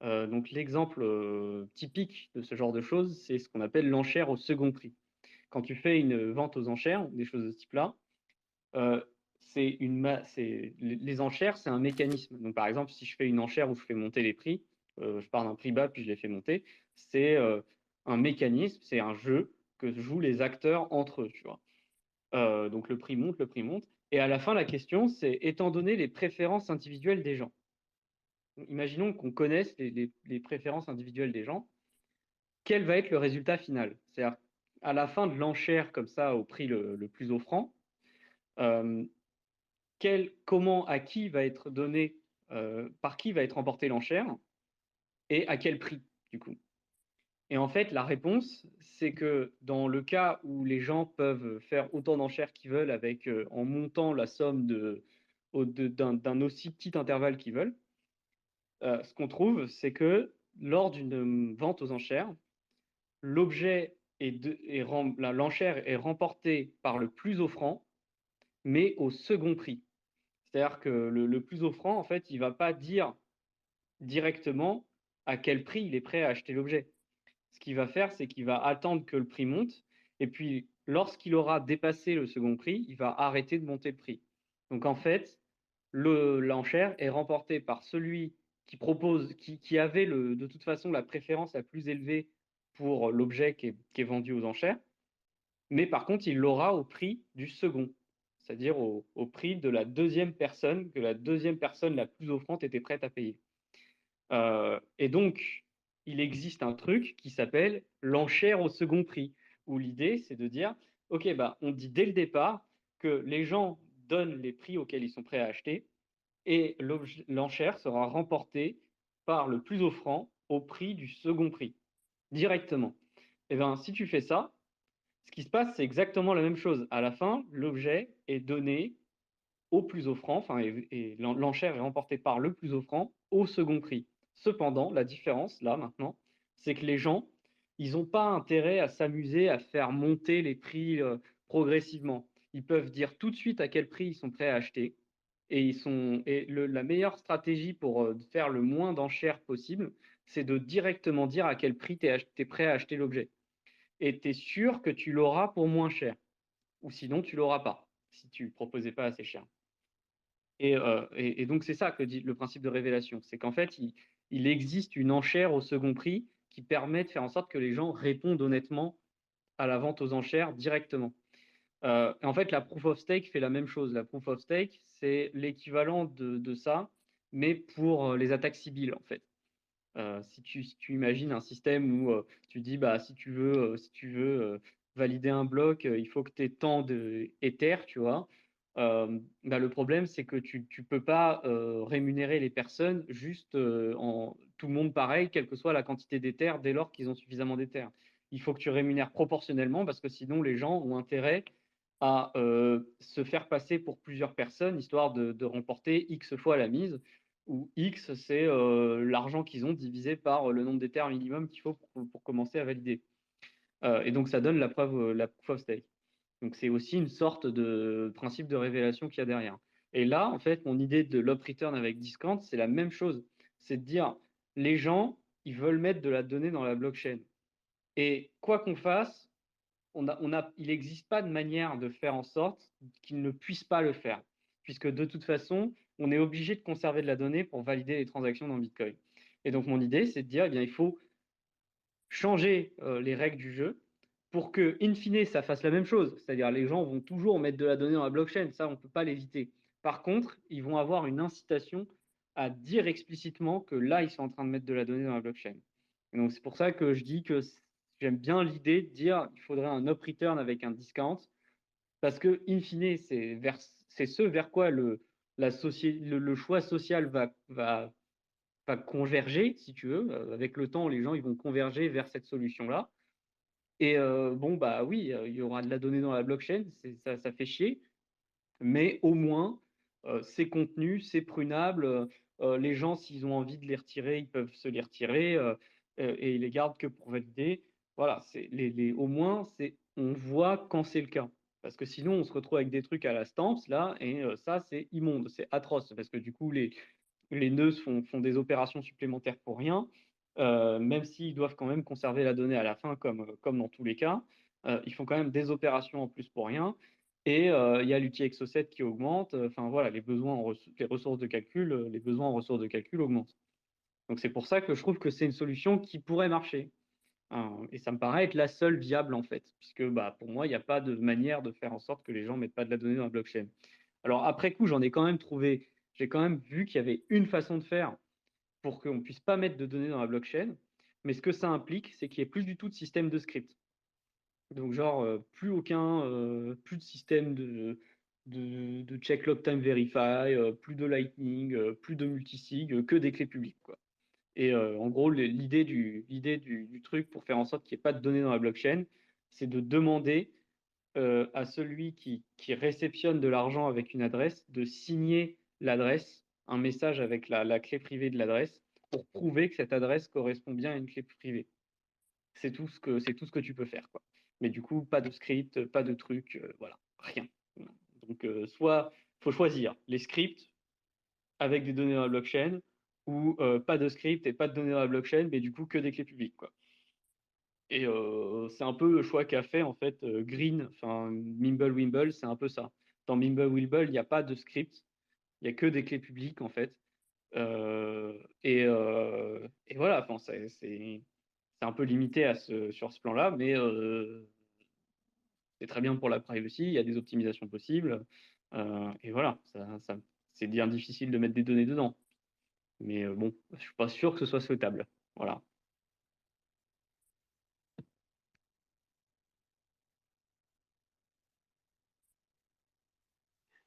Donc l'exemple typique de ce genre de choses, c'est ce qu'on appelle l'enchère au second prix. Quand tu fais une vente aux enchères, des choses de ce type-là, euh, les enchères, c'est un mécanisme. Donc, par exemple, si je fais une enchère où je fais monter les prix, je pars d'un prix bas puis je les fais monter, c'est un mécanisme, c'est un jeu que jouent les acteurs entre eux, tu vois. Donc, le prix monte, le prix monte. Et à la fin, la question, c'est étant donné les préférences individuelles des gens, imaginons qu'on connaisse les préférences individuelles des gens, quel va être le résultat final? C'est-à-dire, à la fin de l'enchère, comme ça, au prix le plus offrant, euh, comment, à qui va être donné, par qui va être remportée l'enchère et à quel prix, du coup. Et en fait, la réponse, c'est que dans le cas où les gens peuvent faire autant d'enchères qu'ils veulent avec, en montant la somme d'un aussi petit intervalle qu'ils veulent, ce qu'on trouve, c'est que lors d'une vente aux enchères, l'objet l'enchère est remportée par le plus offrant, mais au second prix. C'est-à-dire que le plus offrant, en fait, il ne va pas dire directement à quel prix il est prêt à acheter l'objet. Ce qu'il va faire, c'est qu'il va attendre que le prix monte, et puis lorsqu'il aura dépassé le second prix, il va arrêter de monter le prix. Donc en fait, l'enchère est remportée par celui qui propose, qui avait de toute façon la préférence la plus élevée pour l'objet qui est vendu aux enchères, mais par contre, il l'aura au prix du second, c'est-à-dire au prix de la deuxième personne, que la deuxième personne la plus offrante était prête à payer. Et donc, il existe un truc qui s'appelle l'enchère au second prix, où l'idée, c'est de dire, OK, bah, on dit dès le départ que les gens donnent les prix auxquels ils sont prêts à acheter, et l'enchère sera remportée par le plus offrant au prix du second prix, directement. Et bien, si tu fais ça, ce qui se passe, c'est exactement la même chose. À la fin, l'objet est donné au plus offrant, enfin, et l'enchère est remportée par le plus offrant au second prix. Cependant, la différence, là, maintenant, c'est que les gens, ils n'ont pas intérêt à s'amuser à faire monter les prix progressivement. Ils peuvent dire tout de suite à quel prix ils sont prêts à acheter. La meilleure stratégie pour faire le moins d'enchères possible, c'est de directement dire à quel prix tu es prêt à acheter l'objet. Et tu es sûr que tu l'auras pour moins cher. Ou sinon, tu l'auras pas, si tu ne proposais pas assez cher. Et donc, c'est ça que dit le principe de révélation. C'est qu'en fait, il existe une enchère au second prix qui permet de faire en sorte que les gens répondent honnêtement à la vente aux enchères directement. Et en fait, la proof of stake fait la même chose. La proof of stake, c'est l'équivalent de ça, mais pour les attaques civiles, en fait. Si tu imagines un système où tu dis, bah, si tu veux valider un bloc, il faut que tu aies tant d'Ether, tu vois. Bah, le problème, c'est que tu ne peux pas rémunérer les personnes juste en tout le monde pareil, quelle que soit la quantité d'Ether, dès lors qu'ils ont suffisamment d'Ether. Il faut que tu rémunères proportionnellement parce que sinon, les gens ont intérêt à se faire passer pour plusieurs personnes, histoire de remporter X fois la mise où X, c'est l'argent qu'ils ont divisé par le nombre d'éthers minimum qu'il faut pour commencer à valider. Et donc, ça donne la preuve of stake. Donc, c'est aussi une sorte de principe de révélation qu'il y a derrière. Et là, en fait, mon idée de l'op return avec Discount, c'est la même chose. C'est de dire, les gens, ils veulent mettre de la donnée dans la blockchain. Et quoi qu'on fasse, il n'existe pas de manière de faire en sorte qu'ils ne puissent pas le faire. Puisque de toute façon, on est obligé de conserver de la donnée pour valider les transactions dans Bitcoin. Et donc, mon idée, c'est de dire, eh bien, il faut changer les règles du jeu pour que, in fine, ça fasse la même chose. C'est-à-dire, les gens vont toujours mettre de la donnée dans la blockchain. Ça, on ne peut pas l'éviter. Par contre, ils vont avoir une incitation à dire explicitement que là, ils sont en train de mettre de la donnée dans la blockchain. Et donc, c'est pour ça que je dis que j'aime bien l'idée de dire qu'il faudrait un up return avec un discount parce que, in fine, c'est ce vers quoi le choix social va converger, si tu veux. Avec le temps, les gens ils vont converger vers cette solution-là. Et bon, bah oui, il y aura de la donnée dans la blockchain, ça fait chier, mais au moins, c'est contenu, c'est prunable. Les gens, s'ils ont envie de les retirer, ils peuvent se les retirer et ils les gardent que pour valider. Voilà, au moins, on voit quand c'est le cas. Parce que sinon, on se retrouve avec des trucs à la Stamps, là, et ça, c'est immonde, c'est atroce, parce que du coup, les nœuds font des opérations supplémentaires pour rien, même s'ils doivent quand même conserver la donnée à la fin, comme dans tous les cas. Ils font quand même des opérations en plus pour rien. Et il y a l'UTXO7 qui augmente. Enfin voilà, les ressources de calcul, les besoins en ressources de calcul augmentent. Donc c'est pour ça que je trouve que c'est une solution qui pourrait marcher. Et ça me paraît être la seule viable en fait, puisque bah, pour moi, il n'y a pas de manière de faire en sorte que les gens ne mettent pas de la donnée dans la blockchain. Alors après coup, j'ai quand même vu qu'il y avait une façon de faire pour qu'on ne puisse pas mettre de données dans la blockchain, mais ce que ça implique, c'est qu'il n'y ait plus du tout de système de script. Donc genre, plus de système de check log time verify, plus de Lightning, plus de multisig, que des clés publiques, quoi. Et en gros, l'idée du truc pour faire en sorte qu'il n'y ait pas de données dans la blockchain, c'est de demander à celui qui réceptionne de l'argent avec une adresse de signer l'adresse, un message avec la clé privée de l'adresse, pour prouver que cette adresse correspond bien à une clé privée. C'est tout ce que tu peux faire, quoi. Mais du coup, pas de script, pas de truc, voilà, rien. Donc, soit faut choisir les scripts avec des données dans la blockchain, ou pas de script et pas de données dans la blockchain, mais du coup que des clés publiques, quoi. Et c'est un peu le choix qu'a fait en fait Green, enfin Mimblewimble, c'est un peu ça. Dans Mimblewimble, il n'y a pas de script, il n'y a que des clés publiques en fait. Et voilà, enfin, c'est un peu limité sur ce plan-là, mais c'est très bien pour la privacy, il y a des optimisations possibles. Et voilà, c'est bien difficile de mettre des données dedans. Mais bon, je ne suis pas sûr que ce soit souhaitable. Voilà.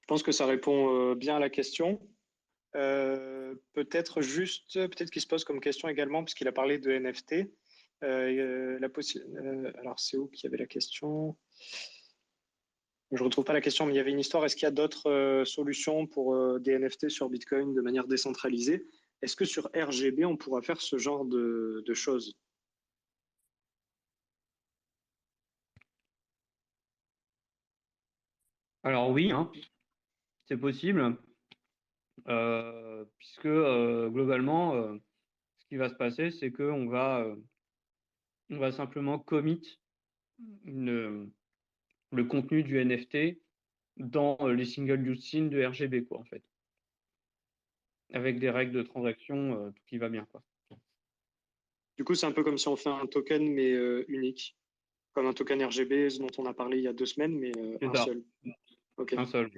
Je pense que ça répond bien à la question. Peut-être qu'il se pose comme question également, parce qu'il a parlé de NFT. Alors, c'est où qu'il y avait la question? Je ne retrouve pas la question, mais il y avait une histoire. Est-ce qu'il y a d'autres solutions pour des NFT sur Bitcoin de manière décentralisée? Est-ce que sur RGB, on pourra faire ce genre de choses? Alors oui, hein, c'est possible, puisque globalement, ce qui va se passer, c'est qu'on on va simplement commit le contenu du NFT dans les single use sign de RGB, quoi, en fait, avec des règles de transaction, tout qui va bien, quoi. Du coup, c'est un peu comme si on fait un token, mais unique, comme un token RGB dont on a parlé il y a 2 semaines, mais C'est un ça, seul. Ok. un seul.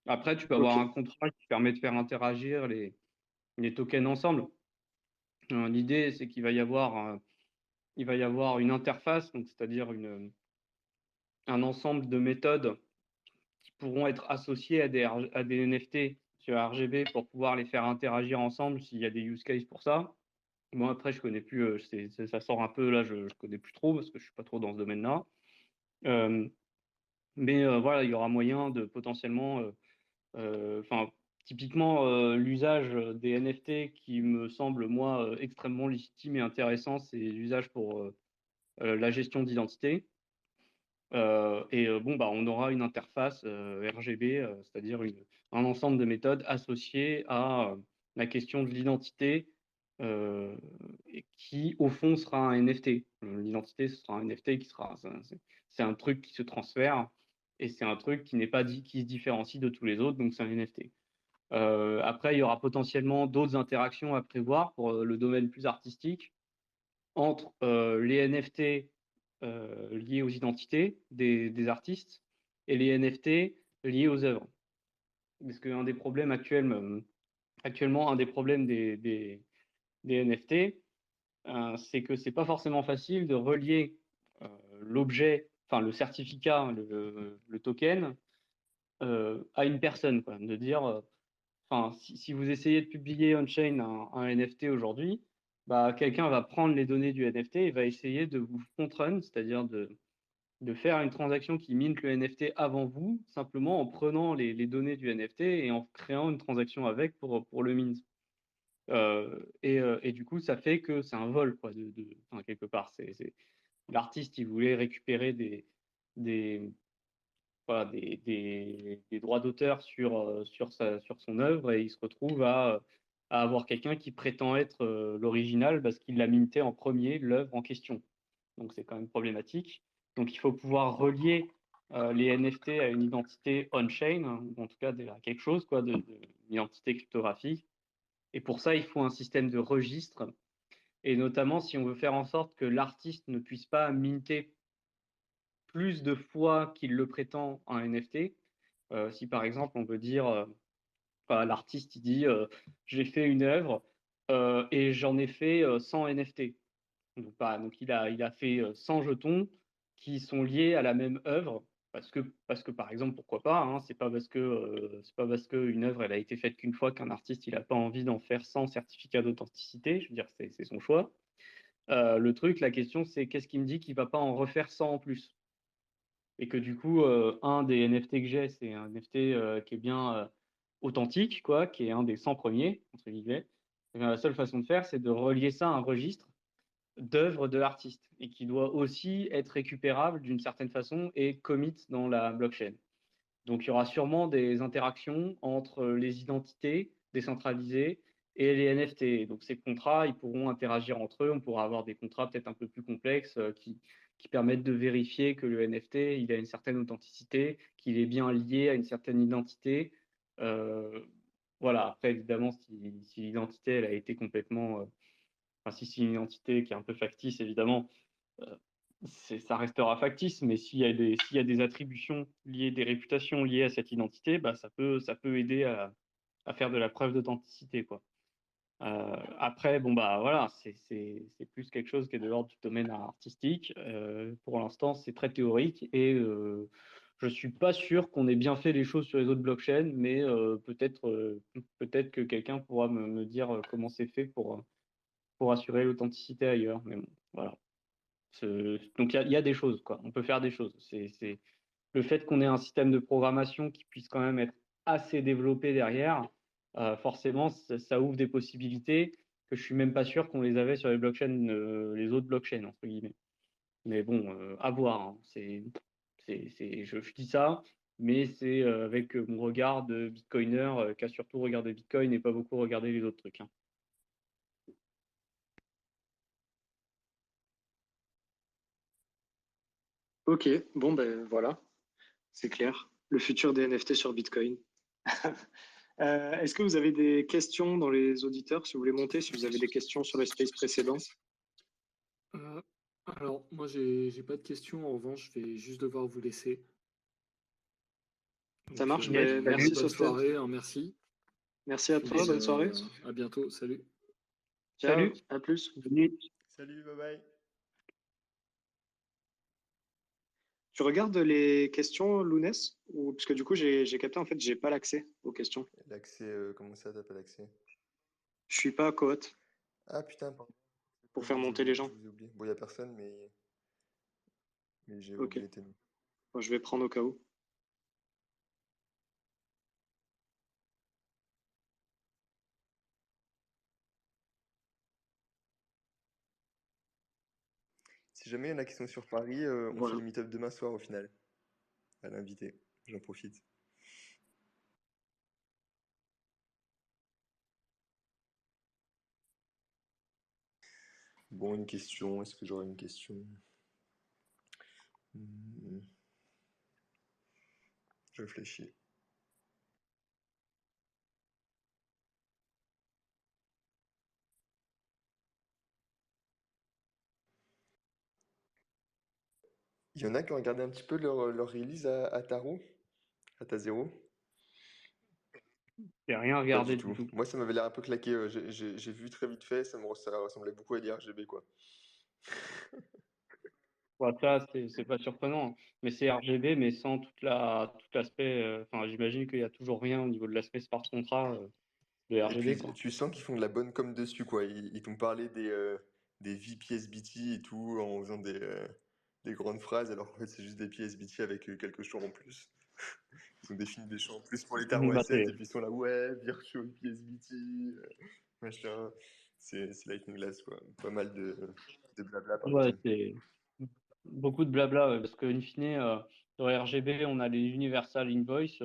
Après, tu peux avoir un contrat qui permet de faire interagir les tokens ensemble. L'idée, c'est qu'il va y avoir une interface, donc c'est-à-dire un ensemble de méthodes qui pourront être associées à des NFT sur RGB pour pouvoir les faire interagir ensemble s'il y a des use cases pour ça. Moi, après, je connais plus, ça sort un peu là, je connais plus trop parce que je suis pas trop dans ce domaine-là. Mais voilà, il y aura moyen de potentiellement, typiquement, l'usage des NFT qui me semble, moi, extrêmement légitime et intéressant, c'est l'usage pour la gestion d'identité. Bon, bah, on aura une interface RGB, c'est-à-dire un ensemble de méthodes associées à la question de l'identité et qui, au fond, sera un NFT. L'identité, ce sera un NFT qui sera, c'est un truc qui se transfère et c'est un truc qui n'est pas dit, qui se différencie de tous les autres, donc c'est un NFT. Après, il y aura potentiellement d'autres interactions à prévoir pour le domaine plus artistique entre les NFT liés aux identités des artistes et les NFT liés aux œuvres. Parce qu'un des problèmes actuellement, un des problèmes des NFT, c'est que c'est pas forcément facile de relier l'objet, enfin le certificat, le token, à une personne, quoi. De dire, enfin, si vous essayez de publier on-chain un NFT aujourd'hui, bah, quelqu'un va prendre les données du NFT et va essayer de vous front-run, c'est-à-dire de faire une transaction qui mint le NFT avant vous, simplement en prenant les données du NFT et en créant une transaction avec pour le mint. Et du coup, ça fait que c'est un vol, quoi, enfin, quelque part. L'artiste, il voulait récupérer des, voilà, des droits d'auteur sur son œuvre et il se retrouve à avoir quelqu'un qui prétend être l'original parce qu'il l'a minté en premier l'œuvre en question. Donc c'est quand même problématique. Donc il faut pouvoir relier les NFT à une identité on-chain, ou en tout cas à quelque chose, quoi, une identité cryptographique. Et pour ça, il faut un système de registre. Et notamment, si on veut faire en sorte que l'artiste ne puisse pas minter plus de fois qu'il le prétend un NFT, si par exemple on veut dire, l'artiste il dit j'ai fait une œuvre et j'en ai fait 100 NFT. Donc il a fait 100 jetons qui sont liés à la même œuvre parce que par exemple pourquoi pas, hein, c'est pas parce que une œuvre elle a été faite qu'une fois qu'un artiste il a pas envie d'en faire 100 certificats d'authenticité. Je veux dire c'est son choix. Le truc, la question c'est qu'est-ce qui me dit qu'il va pas en refaire 100 en plus et que du coup un des NFT que j'ai c'est un NFT qui est bien authentique quoi, qui est un des 100 premiers entre guillemets. Et bien, la seule façon de faire c'est de relier ça à un registre d'œuvre de l'artiste et qui doit aussi être récupérable d'une certaine façon et commit dans la blockchain. Donc il y aura sûrement des interactions entre les identités décentralisées et les NFT. Donc ces contrats, ils pourront interagir entre eux. On pourra avoir des contrats peut-être un peu plus complexes qui permettent de vérifier que le NFT, il a une certaine authenticité, qu'il est bien lié à une certaine identité. Euh, voilà, après évidemment, si l'identité, elle a été complètement enfin, si c'est une identité qui est un peu factice, évidemment, euh, ça restera factice, mais s'il y a des attributions liées, des réputations liées à cette identité, bah, ça peut aider à faire de la preuve d'authenticité, quoi. Après, bon, bah voilà, c'est plus quelque chose qui est de l'ordre du domaine artistique. Pour l'instant, c'est très théorique et je suis pas sûr qu'on ait bien fait les choses sur les autres blockchains, mais peut-être que quelqu'un pourra me dire comment c'est fait pour assurer l'authenticité ailleurs. Mais bon, voilà. Donc il y a des choses, quoi. On peut faire des choses. C'est le fait qu'on ait un système de programmation qui puisse quand même être assez développé derrière, forcément, ça ouvre des possibilités que je suis même pas sûr qu'on les avait sur les blockchains, les autres blockchains, entre guillemets. Mais bon, à voir, hein. Je dis ça, mais c'est avec mon regard de bitcoiner qui a surtout regardé Bitcoin et pas beaucoup regardé les autres trucs, hein. Ok, bon ben voilà, c'est clair. Le futur des NFT sur Bitcoin. Est-ce que vous avez des questions dans les auditeurs, si vous voulez monter, si vous avez des questions sur le space précédent? Euh, alors, moi, j'ai pas de questions. En revanche, je vais juste devoir vous laisser. Ça Donc, marche? Yes, Ben, salut. merci bonne Sofiane. soirée, hein, merci. Merci à toi, Puis, bonne soirée. à bientôt. Salut. Ciao, Salut. à plus. Salut. Salut, bye bye. Tu regardes les questions, Lounès? Ou... Parce que du coup, j'ai capté, en fait, j'ai pas l'accès aux questions. L'accès, comment ça, t'as pas l'accès? Je suis pas cohort Ah putain, pardon. pour faire monter les Je gens. vous ai oublié. Bon, y a personne, mais j'ai Ok, oublié tes noms. bon, je vais prendre au cas où. Si jamais il y en a qui sont sur Paris, on fait Voilà. le meet-up demain soir au final, à l'inviter. J'en profite. Bon, une question. Est-ce que j'aurai une question? Hmm, Je réfléchis. Il y en a qui ont regardé un petit peu leur release à Taro, à Tazero? J'ai rien Pas du regardé du tout. tout. Moi, ça m'avait l'air un peu claqué. J'ai vu très vite fait, ça ressemblait beaucoup à l'IRGB, quoi. Bon, ça, c'est pas surprenant, hein. Mais c'est RGB, mais sans tout l'aspect. Enfin, j'imagine qu'il y a toujours rien au niveau de l'aspect smart contract de Et puis, RGB, quoi. tu sens qu'ils font de la bonne com dessus, quoi. Ils t'ont parlé des VPSBT et tout, en faisant des grandes phrases, alors qu'en fait, c'est juste des PSBT avec quelques champs en plus. Ils ont défini des champs en plus pour les tarots Bah, assets, et puis ils sont là, ouais, Virtual PSBT, machin. C'est Lightning Glass, quoi. Pas mal de blabla ouais, par-dessus. c'est beaucoup de blabla, ouais, parce qu'in fine, sur RGB, on a les Universal Invoice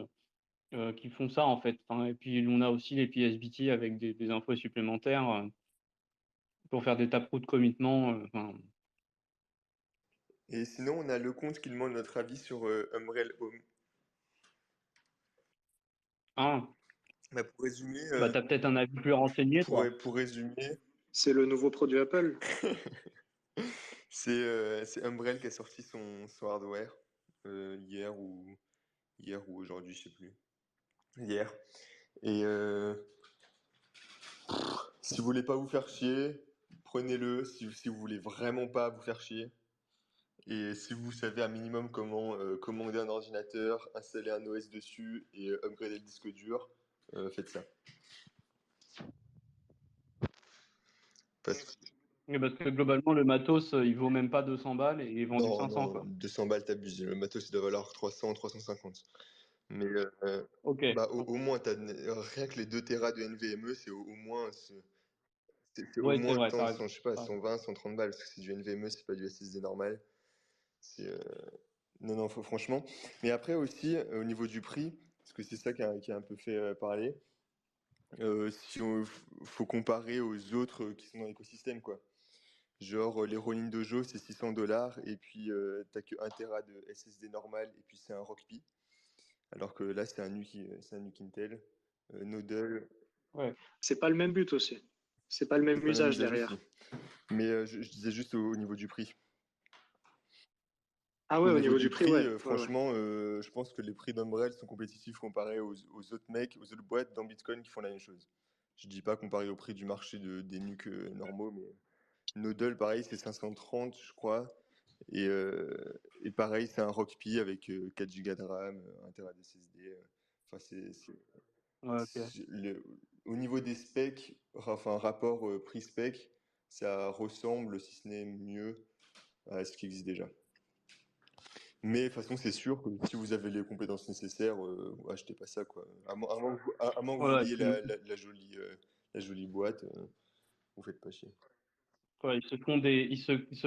qui font ça, en fait. Enfin, et puis, on a aussi les PSBT avec des infos supplémentaires pour faire des taproot commitment. Enfin, Et sinon, on a le compte qui demande notre avis sur Umbrel Home. ah, Bah, pour résumer, bah, t'as peut-être un avis plus renseigné, toi. pour résumer, C'est le nouveau produit Apple. c'est Umbrel qui a sorti son hardware hier ou aujourd'hui, je sais plus. Hier. Et si vous voulez pas vous faire chier, prenez-le. Si vous voulez vraiment pas vous faire chier, et si vous savez un minimum comment commander un ordinateur, installer un OS dessus et upgrader le disque dur, faites ça. Parce Oui, parce que globalement, le matos, il vaut même pas 200 balles et il est vendu Non, 500, non, quoi. 200 balles, t'abuses. Le matos, il doit valoir 300, 350. Mais Ok. bah, au moins, rien que les 2 Tera de NVMe, c'est au moins, c'est au Ouais, c'est moins vrai, 100, t'as raison. 100, je sais pas, T'as raison. 120, 130 balles, parce que c'est du NVMe, c'est pas du SSD normal. C'est, Non, non, franchement. Mais après aussi, au niveau du prix, parce que c'est ça qui a un peu fait parler, si faut comparer aux autres qui sont dans l'écosystème, quoi. Genre, les Ronin Dojo, c'est 600 $, et puis t'as que 1 Tera de SSD normal, et puis c'est un Rockpi. Alors que là, c'est un NUC Intel. Nodal, Ouais. C'est pas le même but aussi. C'est pas le c'est même pas le même usage usage aussi. derrière. Mais je disais juste au niveau du prix. Ah Au ouais, au niveau niveau du du prix, prix, ouais. Ouais, ouais. franchement, je pense que les prix d'Umbrel sont compétitifs comparés aux autres mecs, aux autres boîtes dans Bitcoin qui font la même chose. Je dis pas comparé au prix du marché des NUC normaux, mais Nodal, pareil, c'est 530, je crois. Et pareil, c'est un Rockpi avec 4 Go de RAM, 1 Tera de SSD. Enfin, Ouais, ok. au niveau des specs, enfin, rapport prix-spec, ça ressemble, si ce n'est mieux, à ce qui existe déjà. Mais de toute façon, c'est sûr que si vous avez les compétences nécessaires, achetez pas ça, quoi. À moins que vous Ouais, vouliez puis, la jolie boîte, vous faites pas chier. ouais, ils se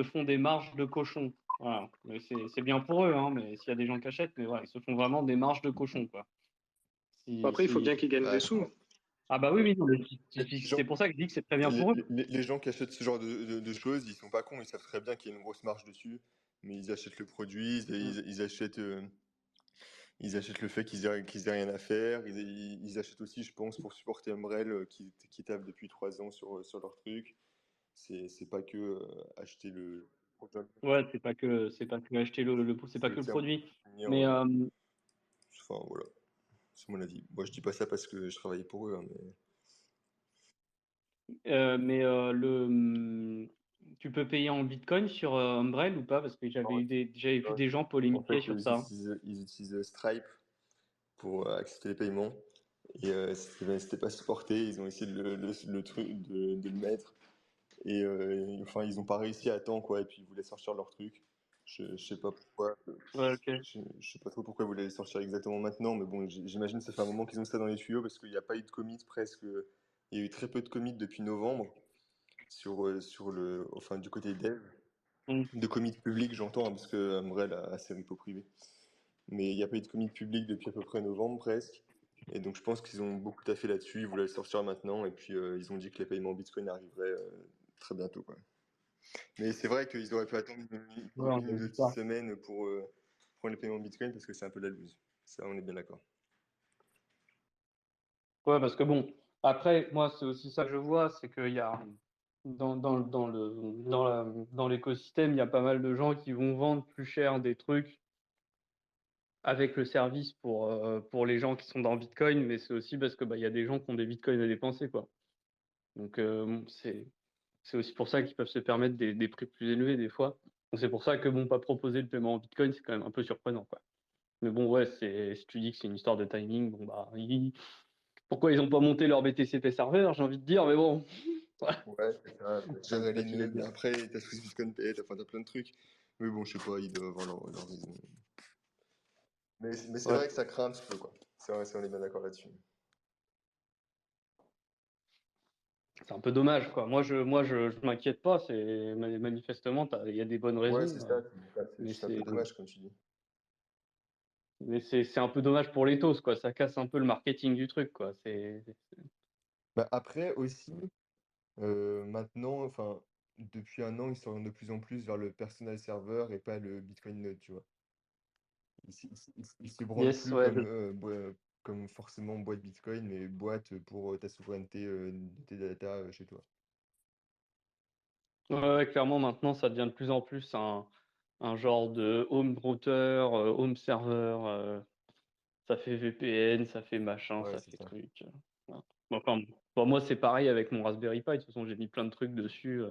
font des marges de cochon. Voilà. Mais c'est bien pour eux, hein, mais s'il y a des gens qui achètent, mais ouais, ils se font vraiment des marges de cochon, quoi. Bon, Si, après, il faut si... bien qu'ils gagnent des Ouais. sous. Ah bah oui, oui, non, mais Les gens, c'est pour ça que je dis que c'est très bien les, pour eux. les gens qui achètent ce genre de choses, ils sont pas cons, ils savent très bien qu'il y a une grosse marge dessus, mais ils achètent le produit, Mm. ils achètent le fait qu'ils aient rien à faire, ils achètent aussi, je pense, pour supporter Umbrel qui tape depuis 3 ans sur leur truc. C'est pas que acheter le. Ouais, c'est pas que acheter c'est pas C'est que le aussi un produit. souvenir, Mais enfin voilà, c'est mon avis. Moi je dis pas ça parce que je travaillais pour eux, hein, mais. tu peux payer en Bitcoin sur Umbrel ou pas? Parce que j'avais vu Non, des gens en fait, polémiquer sur ça. ils utilisent Stripe pour accepter les paiements. Et c'était pas supporté, ils ont essayé le truc de le mettre. Et enfin, ils ont pas réussi à temps, quoi. Et puis ils voulaient sortir leur truc. Je sais pas pourquoi. Ouais, ok. Je sais pas trop pourquoi ils voulaient les sortir exactement maintenant, mais bon, j'imagine que ça fait un moment qu'ils ont ça dans les tuyaux parce qu'il n'y a pas eu de commit presque. Il y a eu très peu de commits depuis novembre enfin, du côté dev. Mm. De commit public, j'entends, hein, parce que Umbrel a ses repos privés. Mais il n'y a pas eu de commit public depuis à peu près novembre presque. Et donc je pense qu'ils ont beaucoup taffé là-dessus, ils voulaient le sortir maintenant, et puis ils ont dit que les paiements Bitcoin arriveraient très bientôt, quoi. Mais c'est vrai qu'ils auraient pu attendre Ouais, on a une ou vu deux ça. semaines pour prendre les paiements Bitcoin, parce que c'est un peu la loose. Ça, on est bien d'accord. Ouais, parce que bon, après, moi, c'est aussi ça que je vois, c'est qu'il y a dans l'écosystème, il y a pas mal de gens qui vont vendre plus cher des trucs avec le service pour les gens qui sont dans Bitcoin, mais c'est aussi parce que bah, il y a des gens qui ont des Bitcoins à dépenser, quoi. Donc bon, c'est aussi pour ça qu'ils peuvent se permettre des prix plus élevés des fois. Donc c'est pour ça que bon, pas proposer le paiement en Bitcoin, c'est quand même un peu surprenant, quoi. Mais bon, ouais, si tu dis que c'est une histoire de timing, bon bah, pourquoi ils n'ont pas monté leur BTCP serveur, j'ai envie de dire, mais bon, voilà. Ouais, c'est ça. C'est un peu Gérer les facile à nœuds, dire. après, t'as Swiss Bitcoin Pay, t'as plein de trucs. Mais bon, je sais pas, ils doivent avoir leur raison. Mais c'est Ouais, vrai que ça craint un petit peu, quoi. C'est vrai, on est bien d'accord là-dessus. c'est un peu dommage, quoi. Je m'inquiète pas, manifestement, il y a des bonnes Ouais, raisons, c'est ça, c'est mais juste un peu dommage, comme tu dis. c'est un peu dommage pour les TOS, quoi. Ça casse un peu le marketing du truc, quoi. Bah, après aussi, maintenant, enfin, depuis un an, ils s'orientent de plus en plus vers le personal server et pas le Bitcoin Node, tu vois. Ils se branlent Yes, plus ouais, comme, comme forcément boîte Bitcoin, mais boîte pour ta souveraineté de tes data chez toi. ouais, clairement, maintenant, ça devient de plus en plus un genre de home router, home server. Ça fait VPN, ça fait machin, Ouais, ça c'est fait ça. truc. Voilà. Enfin, bon, moi, c'est pareil avec mon Raspberry Pi. De toute façon, j'ai mis plein de trucs dessus,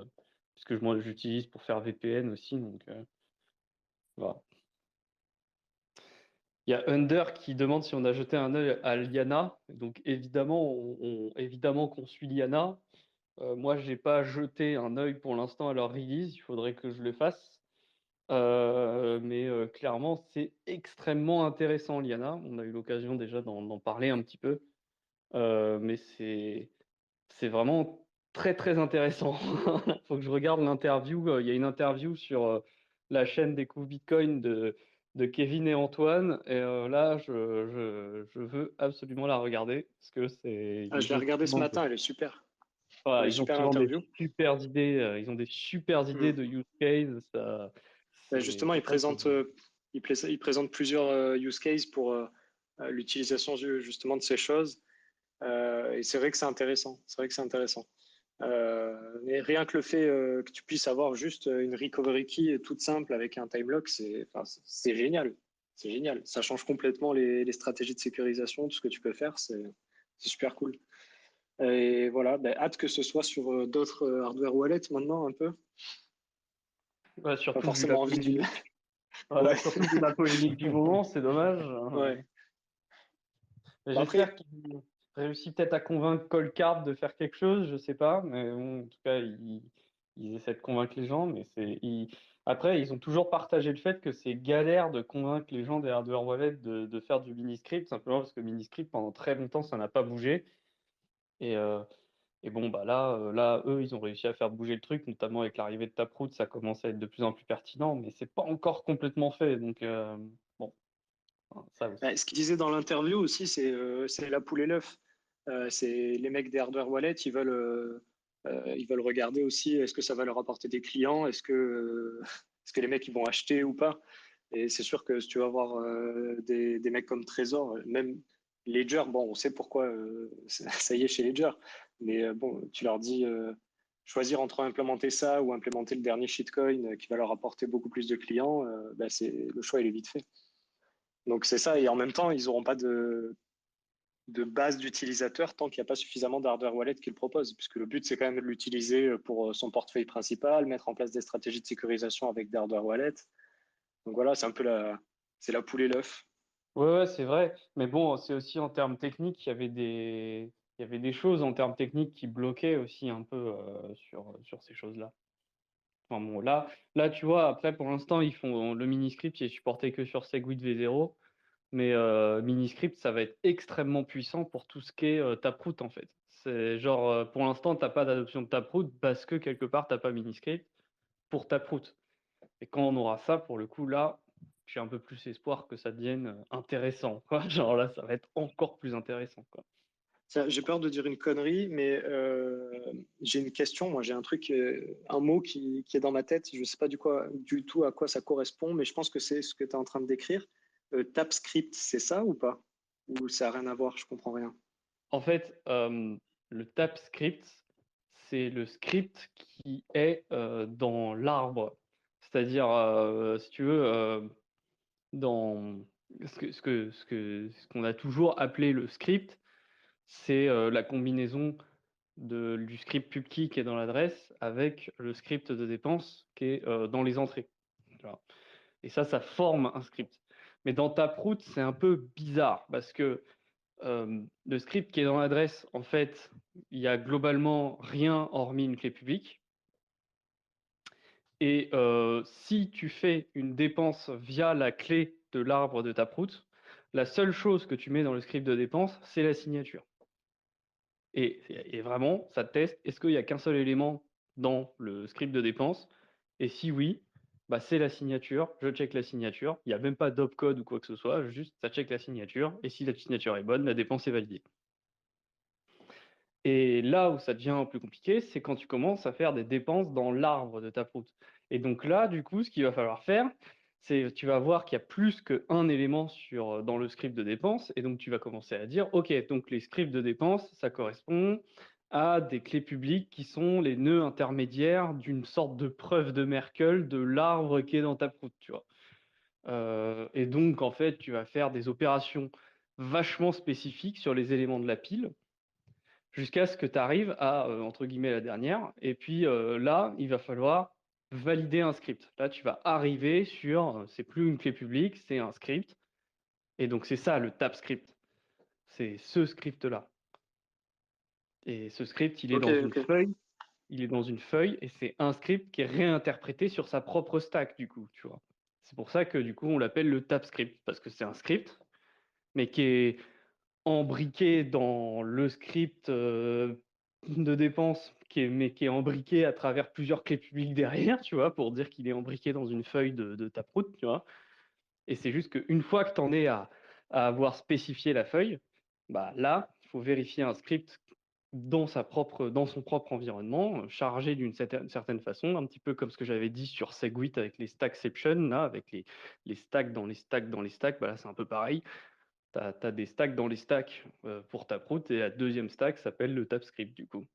puisque moi, j'utilise pour faire VPN aussi. Donc, voilà. Il y a Under qui demande si on a jeté un œil à Liana. Donc, évidemment, évidemment qu'on suit Liana. Moi, j'ai pas jeté un œil pour l'instant à leur release. Il faudrait que je le fasse. Mais clairement, c'est extrêmement intéressant, Liana. On a eu l'occasion déjà d'en parler un petit peu. Mais c'est vraiment très très intéressant. Faut que je regarde l'interview. Il y a une interview sur la chaîne Découvre Bitcoin de Kevin et Antoine. Et là, je veux absolument la regarder parce que Ah, je l'ai regardé ce matin, elle est super. Elle est ils ont super souvent des l'interview. super idées. Ils ont des super idées de use case. Justement, C'est vrai que il présente plusieurs use cases pour l'utilisation justement de ces choses. Et c'est vrai que c'est intéressant. C'est vrai que c'est intéressant. Mais rien que le fait que tu puisses avoir juste une recovery key toute simple avec un time lock, c'est génial. C'est génial. Ça change complètement les stratégies de sécurisation, tout ce que tu peux faire. C'est super cool. Et voilà, ben, hâte que ce soit sur d'autres hardware wallets maintenant un peu. ouais, Pas surtout vu la forcément envie du. polémique. Voilà, Ouais, surtout vu la polémique du moment, c'est dommage. ouais. Mais Bon, j'espère après, qu'il réussit peut-être à convaincre Coldcard de faire quelque chose, je sais pas, mais bon, en tout cas, ils essaient de convaincre les gens, mais après, ils ont toujours partagé le fait que c'est galère de convaincre les gens des hardware wallets de faire du Miniscript, simplement parce que Miniscript, pendant très longtemps, ça n'a pas bougé. Et, euh, et bon, bah là, eux, ils ont réussi à faire bouger le truc, notamment avec l'arrivée de Taproot, ça commence à être de plus en plus pertinent, mais c'est pas encore complètement fait, donc bon, ça aussi. ce qu'il disait dans l'interview aussi, c'est la poule et l'œuf. C'est les mecs des hardware wallets, ils veulent regarder aussi est-ce que ça va leur apporter des clients, est-ce que les mecs ils vont acheter ou pas. Et c'est sûr que si tu vas avoir des mecs comme Trésor, même Ledger, bon, on sait pourquoi ça y est chez Ledger, mais bon, tu leur dis choisir entre implémenter ça ou implémenter le dernier shitcoin qui va leur apporter beaucoup plus de clients, le choix il est vite fait. Donc c'est ça, et en même temps, ils n'auront pas de base d'utilisateurs tant qu'il n'y a pas suffisamment d'hardware wallet qui le proposent, puisque le but c'est quand même de l'utiliser pour son portefeuille principal, mettre en place des stratégies de sécurisation avec des hardware wallets. Donc voilà, c'est la poule et l'œuf. Ouais, c'est vrai. Mais bon, c'est aussi en termes techniques, il y avait des choses en termes techniques qui bloquaient aussi un peu sur ces choses-là. Enfin bon, là, tu vois, après, pour l'instant, ils font le Miniscript, il est supporté que sur Segwit V0. Mais Miniscript, ça va être extrêmement puissant pour tout ce qui est Taproot, en fait. C'est genre, pour l'instant, t'as pas d'adoption de Taproot parce que quelque part, t'as pas Miniscript pour Taproot. Et quand on aura ça, pour le coup, là, j'ai un peu plus espoir que ça devienne intéressant, quoi. Genre là, ça va être encore plus intéressant, quoi. J'ai peur de dire une connerie, mais j'ai une question. Moi, j'ai un truc, un mot qui est dans ma tête. Je ne sais pas du tout à quoi ça correspond, mais je pense que c'est ce que tu es en train de décrire. TapScript, c'est ça ou pas? Ou ça n'a rien à voir? Je comprends rien. En fait, le TapScript, c'est le script qui est dans l'arbre. C'est-à-dire, si tu veux, dans ce qu'on a toujours appelé le script, c'est la combinaison du script pubkey qui est dans l'adresse avec le script de dépense qui est dans les entrées. Voilà. Et ça forme un script. Mais dans Taproot, c'est un peu bizarre parce que le script qui est dans l'adresse, en fait, il y a globalement rien hormis une clé publique. Et si tu fais une dépense via la clé de l'arbre de Taproot, la seule chose que tu mets dans le script de dépense, c'est la signature. Et vraiment, ça teste, est-ce qu'il n'y a qu'un seul élément dans le script de dépense? Et si oui, bah c'est la signature, je check la signature, il n'y a même pas d'opcode ou quoi que ce soit, juste ça check la signature, et si la signature est bonne, la dépense est validée. Et là où ça devient plus compliqué, c'est quand tu commences à faire des dépenses dans l'arbre de Taproot. Et donc là, du coup, ce qu'il va falloir faire, c'est tu vas voir qu'il y a plus qu'un élément dans le script de dépense, et donc tu vas commencer à dire, OK, donc les scripts de dépense, ça correspond à des clés publiques qui sont les nœuds intermédiaires d'une sorte de preuve de Merkle de l'arbre qui est dans Taproot, tu vois. Et donc, en fait, tu vas faire des opérations vachement spécifiques sur les éléments de la pile, jusqu'à ce que tu arrives à, entre guillemets, la dernière. Et puis là, il va falloir valider un script. Là, tu vas arriver sur, c'est plus une clé publique, c'est un script. Et donc, c'est ça le TapScript. C'est ce script-là. Et ce script, il est Ok, dans une ok. feuille. Il est dans une feuille et c'est un script qui est réinterprété sur sa propre stack, du coup, tu vois. C'est pour ça que, du coup, on l'appelle le TapScript, parce que c'est un script, mais qui est embriqué dans le script de dépense, mais qui est embriqué à travers plusieurs clés publiques derrière, tu vois, pour dire qu'il est embriqué dans une feuille de Taproot, tu vois. Et c'est juste qu'une fois que tu en es à avoir spécifié la feuille, bah là, il faut vérifier un script dans son propre environnement, chargé d'une certaine façon, un petit peu comme ce que j'avais dit sur Segwit avec les stackception, là, avec les stacks dans les stacks dans les stacks, bah là c'est un peu pareil. Tu as des stacks dans les stacks pour Taproot et la deuxième stack s'appelle le TapScript du coup.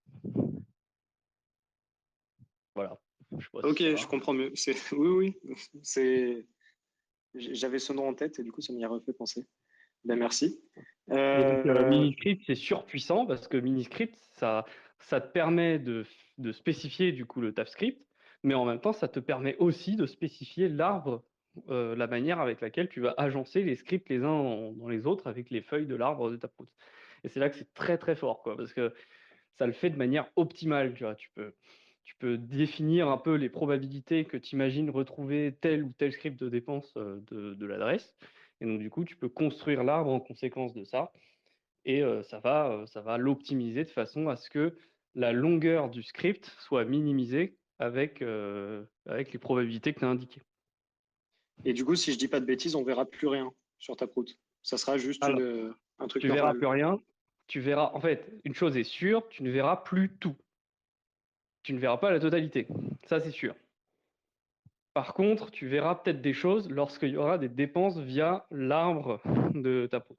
Voilà. Je sais pas Ok, si ça je va. comprends mieux. Oui, oui. C'est... J'avais ce nom en tête et du coup, ça m'y a refait penser. Ben, merci. Et donc Euh, Miniscript, c'est surpuissant parce que Miniscript, ça te permet de spécifier du coup le TapScript, mais en même temps, ça te permet aussi de spécifier l'arbre, la manière avec laquelle tu vas agencer les scripts les uns dans les autres avec les feuilles de l'arbre de Taproot. Et c'est là que c'est très très fort, quoi, parce que ça le fait de manière optimale. Tu vois, tu peux définir un peu les probabilités que tu imagines retrouver tel ou tel script de dépense de l'adresse. Et donc, du coup, tu peux construire l'arbre en conséquence de ça. Et ça va l'optimiser de façon à ce que la longueur du script soit minimisée avec les probabilités que tu as indiquées. et du coup, si je dis pas de bêtises, on verra plus rien sur Taproot. Ça sera juste Alors, un truc tu verras normal. plus rien. Tu verras, en fait, une chose est sûre, tu ne verras plus tout. Tu ne verras pas la totalité. Ça, c'est sûr. Par contre, tu verras peut-être des choses lorsqu'il y aura des dépenses via l'arbre de Taproot.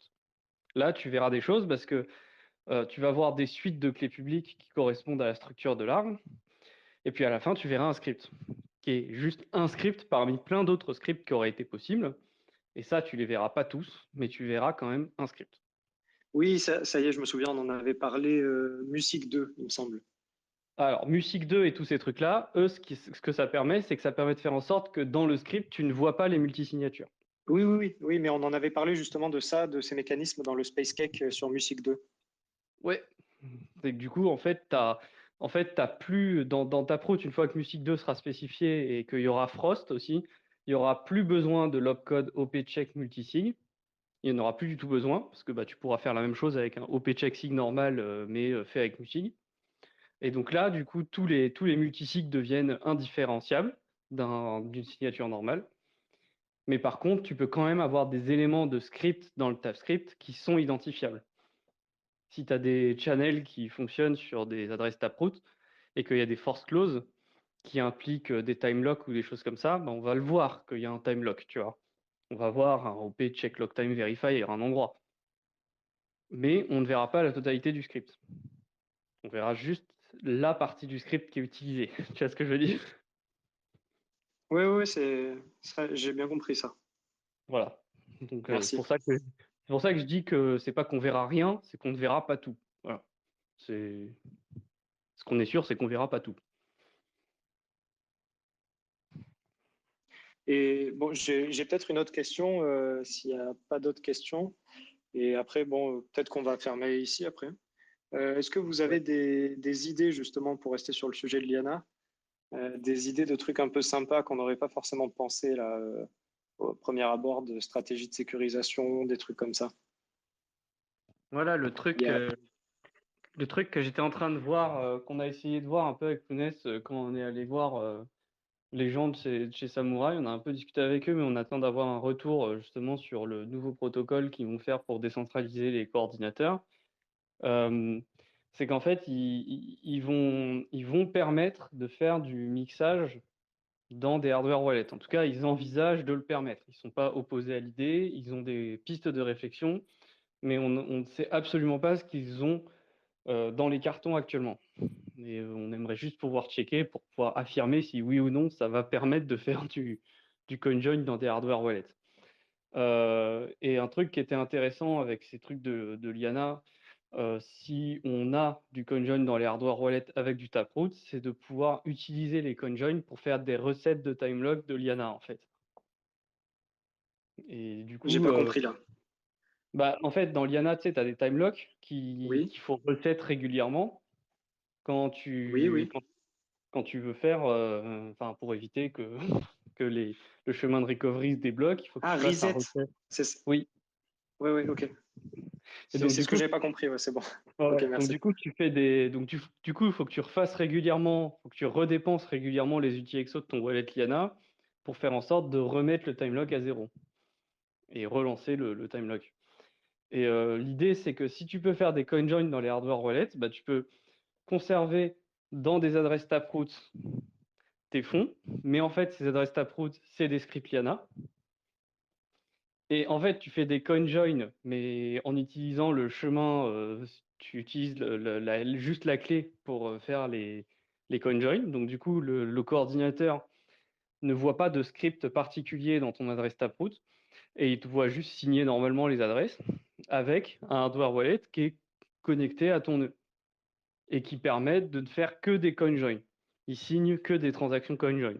Là, tu verras des choses parce que tu vas voir des suites de clés publiques qui correspondent à la structure de l'arbre. Et puis à la fin, tu verras un script qui est juste un script parmi plein d'autres scripts qui auraient été possibles. Et ça, tu les verras pas tous, mais tu verras quand même un script. Oui, ça y est, je me souviens, on en avait parlé Musique 2, il me semble. Alors, Music 2 et tous ces trucs-là, eux, ce que ça permet, c'est que ça permet de faire en sorte que dans le script, tu ne vois pas les multisignatures. Oui, mais on en avait parlé justement de ça, de ces mécanismes dans le Space Cake sur Musique 2. Ouais. C'est que du coup, t'as plus dans ta prot, une fois que Music 2 sera spécifié et qu'il y aura Frost aussi, il n'y aura plus besoin de l'opcode OP-check multisig. Il n'y en aura plus du tout besoin parce que bah, tu pourras faire la même chose avec un OP-check sig normal, mais fait avec Musig. Et donc là, du coup, tous les multisigs deviennent indifférenciables. d'une signature normale. Mais par contre, tu peux quand même avoir des éléments de script dans le TapScript qui sont identifiables. Si tu as des channels qui fonctionnent sur des adresses Taproot et qu'il y a des force clauses qui impliquent des time locks ou des choses comme ça, on va le voir qu'il y a un time lock, tu vois. On va voir un OP check lock time verifier à un endroit. Mais on ne verra pas la totalité du script. On verra juste la partie du script qui est utilisée. Tu vois ce que je veux dire? Oui, j'ai bien compris ça. Voilà. Donc c'est Merci. pour ça que je dis que c'est pas qu'on verra rien, c'est qu'on ne verra pas tout. Voilà. Ce qu'on est sûr, c'est qu'on verra pas tout. Et bon, j'ai peut-être une autre question, s'il n'y a pas d'autres questions. Et après, bon, peut-être qu'on va fermer ici après. Est-ce que vous avez des idées justement pour rester sur le sujet de Liana, des idées de trucs un peu sympas qu'on n'aurait pas forcément pensé là, au premier abord, de stratégie de sécurisation, des trucs comme ça? Voilà Il y a... le truc que j'étais en train de voir, qu'on a essayé de voir un peu avec Younes quand on est allé voir les gens de chez Samurai. On a un peu discuté avec eux, mais on attend d'avoir un retour justement sur le nouveau protocole qu'ils vont faire pour décentraliser les coordinateurs. C'est qu'en fait, ils vont permettre de faire du mixage dans des hardware wallets. En tout cas, ils envisagent de le permettre. Ils ne sont pas opposés à l'idée, ils ont des pistes de réflexion, mais on ne sait absolument pas ce qu'ils ont dans les cartons actuellement. Et on aimerait juste pouvoir checker pour pouvoir affirmer si oui ou non ça va permettre de faire du CoinJoin dans des hardware wallets. Et un truc qui était intéressant avec ces trucs de Liana, si on a du CoinJoin dans les hardware wallets avec du Taproot, c'est de pouvoir utiliser les CoinJoin pour faire des recettes de timelock de Liana en fait. Et du J'ai coup, pas compris là. en fait, dans Liana, tu sais, tu as des timelocks Oui, qu'il faut reset régulièrement quand oui. quand tu veux faire, pour éviter que, que le chemin de recovery se débloque, il faut que Ah, tu fasses un reset. reset. C'est... Oui. Oui, ok. Et C'est donc, ce du que coup, j'avais pas compris, ouais, c'est bon. Ok, ouais, donc merci. du coup, tu fais du coup, il faut que tu refasses régulièrement, il faut que tu redépenses régulièrement les UTXO de ton wallet Liana pour faire en sorte de remettre le time lock à 0 et relancer le time lock. Et l'idée, c'est que si tu peux faire des coin joins dans les hardware wallets, tu peux conserver dans des adresses Taproot tes fonds, mais en fait, ces adresses Taproot, c'est des scripts Liana. Et en fait, tu fais des coin joins, mais en utilisant le chemin, tu utilises juste la clé pour faire les coin joins. Donc, du coup, le coordinateur ne voit pas de script particulier dans ton adresse Taproot et il te voit juste signer normalement les adresses avec un hardware wallet qui est connecté à ton nœud et qui permet de ne faire que des coin joins. Il signe que des transactions coin join.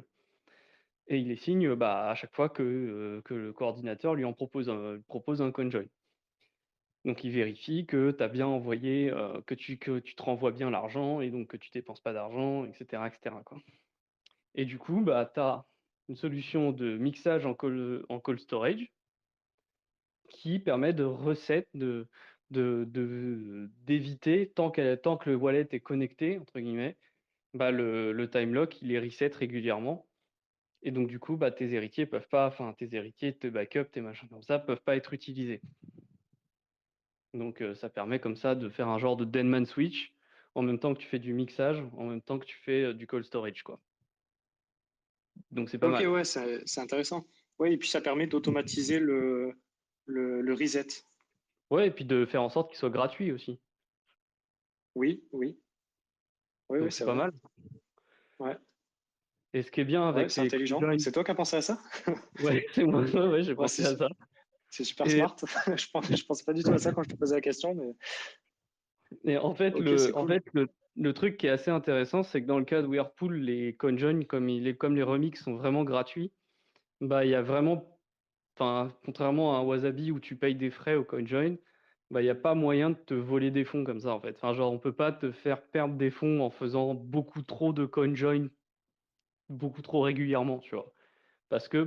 Et il les signe à chaque fois que le coordinateur lui en propose un coin join. Donc il vérifie que tu as bien envoyé, que tu te renvoies bien l'argent et donc que tu dépenses pas d'argent, etc., etc., quoi. Et du coup, tu as une solution de mixage en call storage qui permet de reset, d'éviter, tant que le wallet est connecté, entre guillemets, le time lock, il est reset régulièrement. Et donc, du coup, tes héritiers peuvent pas, tes héritiers, tes backups, tes machins comme ça, peuvent pas être utilisés. Donc, ça permet comme ça de faire un genre de Denman switch en même temps que tu fais du mixage, en même temps que tu fais du cold storage, quoi. Donc, c'est pas Ok, mal. ouais, c'est intéressant. Oui, et puis ça permet d'automatiser le reset. Ouais, et puis de faire en sorte qu'il soit gratuit aussi. Oui, Donc, c'est c'est pas vrai. mal. Ouais, Et ce qui est bien ouais, avec c'est les intelligent. CoinJoin, C'est toi qui as pensé à ça? ouais, c'est moi, ouais, j'ai Ouais, pensé à ça. c'est super Et, smart. Je pensais pas du tout à ça quand je te posais la question, mais et en fait, ok, c'est cool. le truc qui est assez intéressant, c'est que dans le cas de Whirlpool, les CoinJoin, comme les remix sont vraiment gratuits, il y a vraiment, contrairement à un Wasabi où tu payes des frais au CoinJoin, il n'y a pas moyen de te voler des fonds comme ça, en fait. Genre, on peut pas te faire perdre des fonds en faisant beaucoup trop de CoinJoin, beaucoup trop régulièrement, tu vois. Parce que,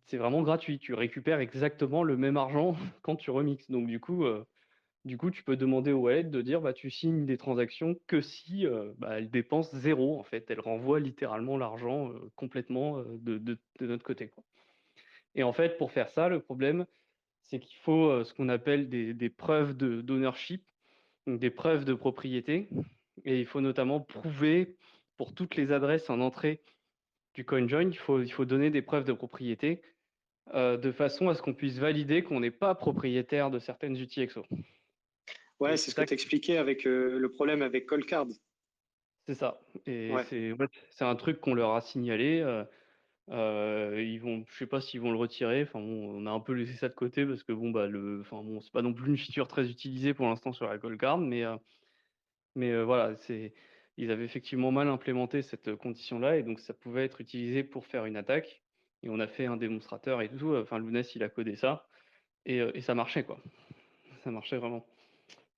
c'est vraiment gratuit. Tu récupères exactement le même argent quand tu remixes. Donc, du coup, Du coup, tu peux demander au wallet de dire, bah, tu signes des transactions que si elle dépense zéro, en fait. Elle renvoie littéralement l'argent complètement de notre côté, quoi. Et en fait, pour faire ça, le problème, c'est qu'il faut ce qu'on appelle des preuves d'ownership, donc des preuves de propriété. Et il faut notamment prouver pour toutes les adresses en entrée du CoinJoin, il faut donner des preuves de propriété de façon à ce qu'on puisse valider qu'on n'est pas propriétaire de certaines UTXO. Ouais, Et c'est c'est ce que ça, tu expliquais avec le problème avec Coldcard. c'est ça. Et Ouais. c'est un truc qu'on leur a signalé. Ils vont, je sais pas s'ils vont le retirer. Enfin bon, on a un peu laissé ça de côté parce que bon enfin bon, c'est pas non plus une feature très utilisée pour l'instant sur la Coldcard, mais voilà, ils avaient effectivement mal implémenté cette condition-là et donc ça pouvait être utilisé pour faire une attaque. Et on a fait un démonstrateur et tout. Enfin, Lounès, il a codé ça et ça marchait, quoi. Ça marchait vraiment.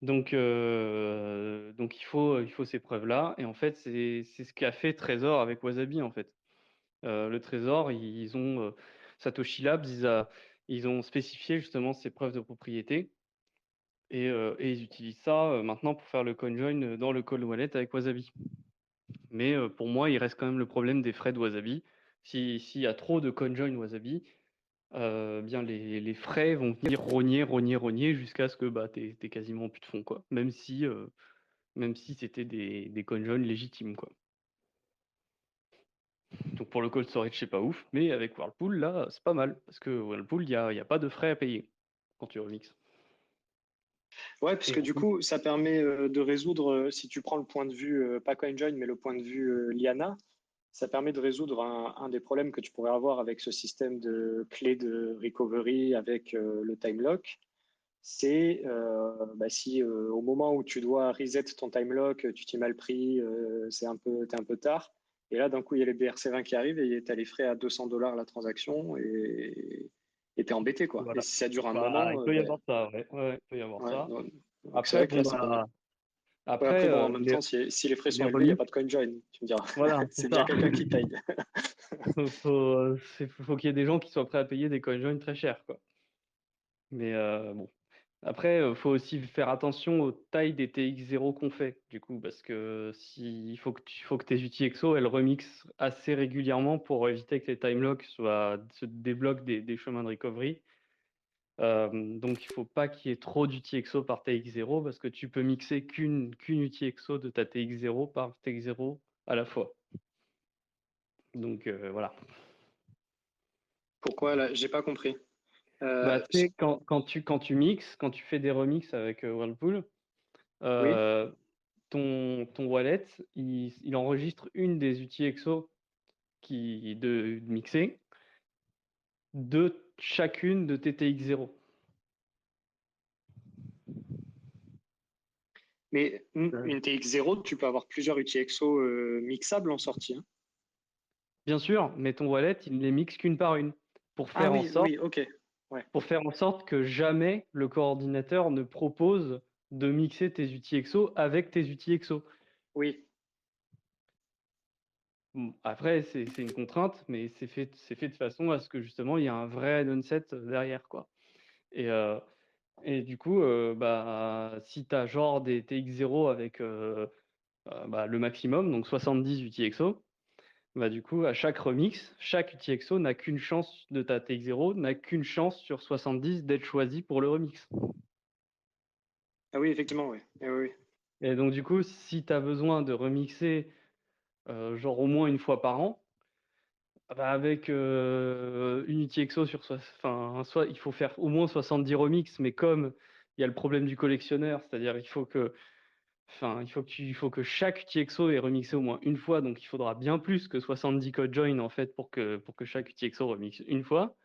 Donc il faut ces preuves-là. Et en fait, c'est ce qu'a fait Trésor avec Wasabi, en fait. Le Trésor, ils ont Satoshi Labs, ils ont spécifié justement ces preuves de propriété. Et ils utilisent ça maintenant pour faire le CoinJoin dans le Cold Wallet avec Wasabi. Mais pour moi, il reste quand même le problème des frais de Wasabi. S'il y a trop de CoinJoin Wasabi, bien les frais vont venir rogner jusqu'à ce que tu aies quasiment plus de fonds, quoi. Même si c'était des CoinJoin légitimes, quoi. Donc pour le cold storage, c'est pas ouf, mais avec Whirlpool, là, c'est pas mal. Parce que Whirlpool, il y a pas de frais à payer quand tu remixes. Ouais, parce Et que du coup, ça permet de résoudre, si tu prends le point de vue, pas CoinJoin, mais le point de vue Liana, ça permet de résoudre un des problèmes que tu pourrais avoir avec ce système de clé de recovery avec le time lock. C'est si au moment où tu dois reset ton time lock, tu t'y mal pris, t'es un peu tard. Et là, d'un coup, il y a les BRC20 qui arrivent et tu as les frais à 200 $ la transaction et t'es embêté, quoi. Et voilà. si ça dure un Bah, il moment, peut y avoir ça, ouais. Ouais, il peut y avoir ouais, ça. donc c'est Après, vrai que bon, là, c'est pas mal. Ouais, après, après, bon, en même temps, si les frais les sont élevés, il n'y a remixes, pas de CoinJoin, tu me diras. voilà, c'est C'est bien ça. quelqu'un qui paye. Faut qu'il y ait des gens qui soient prêts à payer des CoinJoin très chers, quoi. Mais bon. Après, faut aussi faire attention aux tailles des TX0 qu'on fait, du coup, parce que il faut que tes UTXO, elles remixent assez régulièrement pour éviter que les timelocks se débloquent des chemins de recovery. Donc, il faut pas qu'il y ait trop d'UTXO par TX0 parce que tu peux mixer qu'une UTXO de ta TX0 par TX0 à la fois. Donc, voilà. Pourquoi là? J'ai pas compris. Bah, tu sais, quand tu mixes, quand tu fais des remixes avec Whirlpool, oui, ton wallet, il enregistre une des UTXO de mixer de chacune de tes TX0. mais une TX0, tu peux avoir plusieurs UTXO mixables en sortie, hein. Bien sûr, mais ton wallet, il ne les mixe qu'une par une pour Ah faire en oui, sorte, oui, ok. Ouais. que jamais le coordinateur ne propose de mixer tes UTXO avec tes UTXO. Oui. Bon, après, c'est une contrainte, mais c'est fait de façon à ce que justement il y a un vrai add-on-set derrière, quoi. Et du coup, si tu as genre des TX0 avec le maximum, donc 70 UTXO, du coup, à chaque remix, chaque UTXO n'a qu'une chance de ta TX0, n'a qu'une chance sur 70 d'être choisi pour le remix. Ah oui, effectivement, oui. Eh oui. Et donc, du coup, si tu as besoin de remixer genre au moins une fois par an, avec une UTXO soit il faut faire au moins 70 remix, mais comme il y a le problème du collectionneur, c'est-à-dire il faut que chaque UTXO est remixé au moins une fois, donc il faudra bien plus que 70 code join en fait pour que chaque UTXO remixe une fois,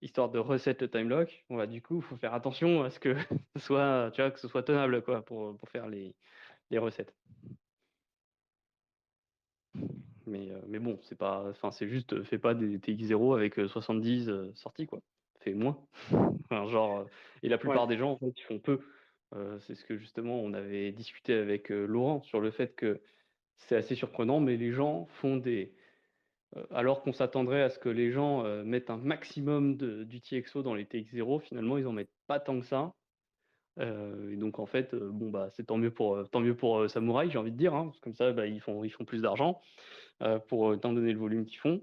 histoire de reset le time lock. Du coup, il faut faire attention à ce que que ce soit tenable quoi, pour faire les recettes. Mais bon, c'est juste, fais pas des TX0 avec 70 sorties, quoi. Fais moins. Et la plupart Ouais. des gens, en fait, ils font peu. C'est ce que justement on avait discuté avec Laurent sur le fait que c'est assez surprenant, mais les gens font alors qu'on s'attendrait à ce que les gens mettent un maximum d'UTXO dans les TX0, finalement, ils en mettent pas tant que ça. Et donc en fait, bon bah c'est tant mieux pour Samouraï, j'ai envie de dire, hein, parce que comme ça bah, ils font plus d'argent pour étant donné le volume qu'ils font.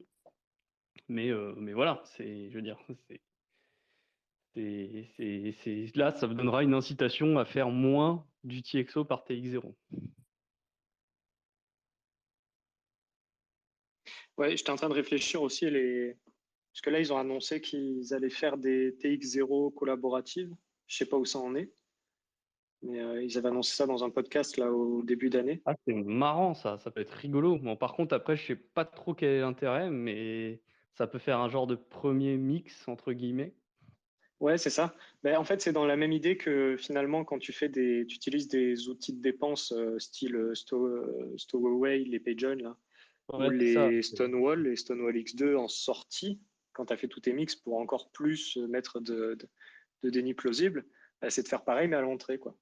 Mais voilà, je veux dire, là ça me donnera une incitation à faire moins d'UTXO par TX0. Ouais, j'étais en train de réfléchir aussi parce que là ils ont annoncé qu'ils allaient faire des TX0 collaboratives. Je sais pas où ça en est, mais ils avaient annoncé ça dans un podcast là au début d'année. Ah, c'est marrant ça peut être rigolo. Bon, par contre, après, je sais pas trop quel est l'intérêt, mais ça peut faire un genre de premier mix, entre guillemets. Ouais, c'est ça. Ben, en fait, c'est dans la même idée que finalement, quand tu utilises des outils de dépense style Stowaway, les PageOn, là, ou Ouais, c'est ça. les Stonewall X2 en sortie, quand tu as fait tous tes mix pour encore plus mettre de déni plausible, ben, c'est de faire pareil, mais à l'entrée, quoi.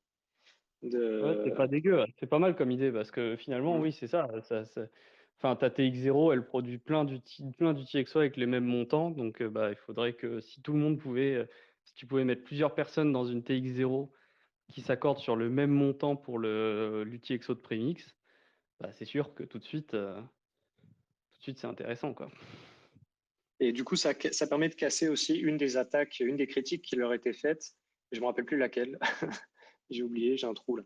Ouais, c'est De... pas dégueu. C'est pas mal comme idée, parce que finalement, Mm. oui, c'est ça. Enfin, ta TX0, elle produit plein d'UTXO avec les mêmes montants. Donc, bah, il faudrait que si tout le monde pouvait, si tu pouvais mettre plusieurs personnes dans une TX0 qui s'accordent sur le même montant pour l'UTXO de prémix, bah, c'est sûr que tout de suite, c'est intéressant, quoi. Et du coup, ça permet de casser aussi une des attaques, une des critiques qui leur était faite. Je me rappelle plus laquelle. J'ai oublié, j'ai un trou là.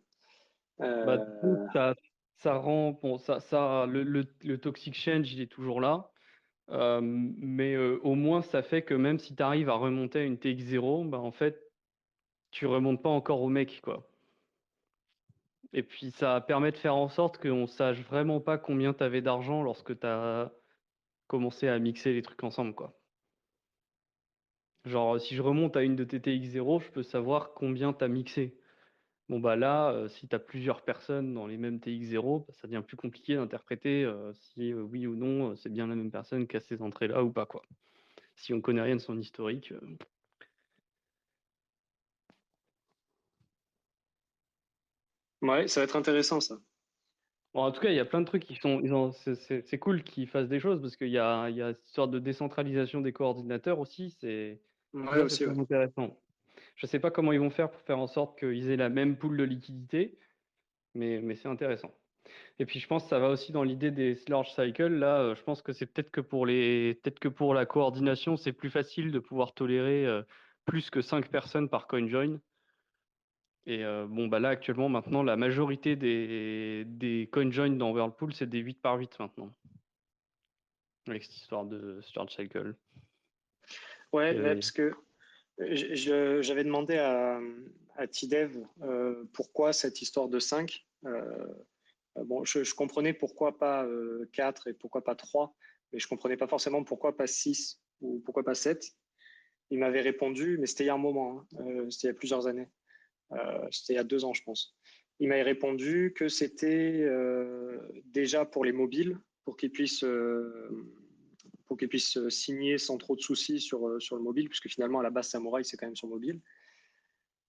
Bah, du coup, Euh, ça rend, bon, le toxic change, il est toujours là. Mais au moins, ça fait que même si tu arrives à remonter à une TX0, bah, en fait, tu remontes pas encore au mec, quoi. Et puis, ça permet de faire en sorte qu'on sache vraiment pas combien tu avais d'argent lorsque tu as commencé à mixer les trucs ensemble, quoi. Genre, si je remonte à une de tes TX0, je peux savoir combien tu as mixé. Bon, bah là, si tu as plusieurs personnes dans les mêmes TX0, bah, ça devient plus compliqué d'interpréter si oui ou non c'est bien la même personne qui a ces entrées-là ou pas, quoi. Si on connaît rien de son historique. ouais, ça va être intéressant ça. Bon, en tout cas, il y a plein de trucs qui sont. C'est cool qu'ils fassent des choses parce qu'il y a cette sorte de décentralisation des coordinateurs aussi. Ouais, Ça, c'est aussi, très ouais. intéressant. Je ne sais pas comment ils vont faire pour faire en sorte qu'ils aient la même pool de liquidité, mais c'est intéressant. Et puis, je pense que ça va aussi dans l'idée des large cycles. Là, je pense que c'est peut-être que pour la coordination, c'est plus facile de pouvoir tolérer plus que 5 personnes par CoinJoin. Et bon, bah là, actuellement, maintenant, la majorité des CoinJoin dans Whirlpool, c'est des 8 par 8 maintenant, avec cette histoire de Large Cycle. Ouais, ouais, Et- parce que j'avais demandé à Tidev pourquoi cette histoire de 5. Bon, je comprenais pourquoi pas 4 et pourquoi pas 3, mais je comprenais pas forcément pourquoi pas 6 ou pourquoi pas 7. Il m'avait répondu, mais c'était il y a un moment, hein, c'était il y a plusieurs années. C'était il y a 2 ans, je pense. Il m'avait répondu que c'était déjà pour les mobiles, pour qu'ils puissent signer sans trop de soucis sur le mobile, puisque finalement, à la base, Samurai, c'est quand même sur mobile.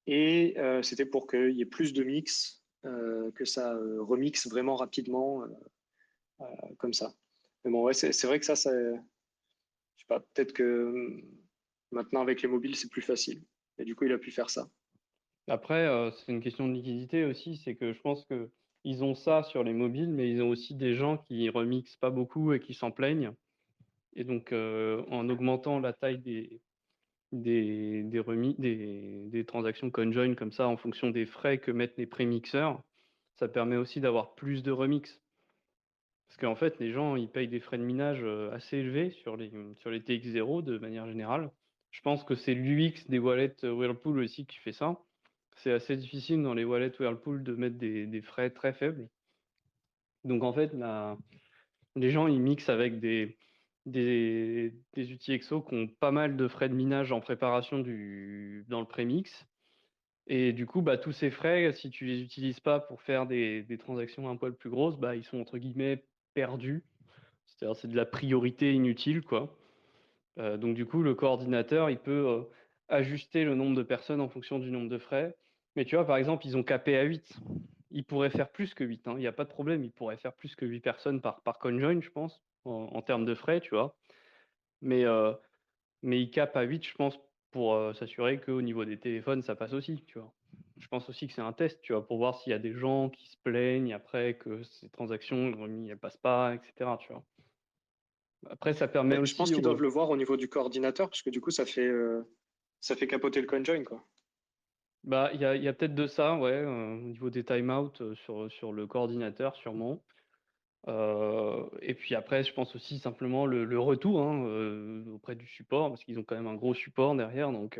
Et c'était pour qu'il y ait plus de mix, que ça remixe vraiment rapidement, comme ça. Mais bon, ouais, c'est vrai que ça, je sais pas, peut-être que maintenant, avec les mobiles, c'est plus facile. Et du coup, il a pu faire ça. Après, c'est une question de liquidité aussi. C'est que je pense que ils ont ça sur les mobiles, mais ils ont aussi des gens qui remixent pas beaucoup et qui s'en plaignent. Et donc, en augmentant la taille des transactions conjoin comme ça en fonction des frais que mettent les prémixeurs, ça permet aussi d'avoir plus de remix. Parce qu'en fait, les gens, ils payent des frais de minage assez élevés sur les TX0 de manière générale. Je pense que c'est l'UX des wallets Whirlpool aussi qui fait ça. C'est assez difficile dans les wallets Whirlpool de mettre des frais très faibles. Donc en fait, les gens, ils mixent avec des UTXO qui ont pas mal de frais de minage en préparation dans le prémix. Et du coup, bah, tous ces frais, si tu les utilises pas pour faire des transactions un poil plus grosses, bah, ils sont entre guillemets perdus. C'est-à-dire c'est de la priorité inutile, quoi. Donc du coup, le coordinateur, il peut ajuster le nombre de personnes en fonction du nombre de frais. Mais tu vois, par exemple, ils ont capé à 8. Ils pourraient faire plus que 8, hein. Il n'y a pas de problème, ils pourraient faire plus que 8 personnes par conjoin, je pense, en termes de frais, tu vois. Mais, euh, mais ils capent à 8, je pense, pour s'assurer qu'au niveau des téléphones, ça passe aussi, tu vois. je pense aussi que c'est un test, tu vois, pour voir s'il y a des gens qui se plaignent après que ces transactions, elles passent pas, etc., tu vois. Après, ça permet Je pense aussi qu'ils doivent le voir au niveau du coordinateur, parce que du coup, ça fait capoter le CoinJoin, quoi. Bah, il y a peut-être de ça, ouais, au niveau des timeouts sur le coordinateur, sûrement. Et puis après, je pense aussi simplement le retour hein, auprès du support, parce qu'ils ont quand même un gros support derrière. Donc,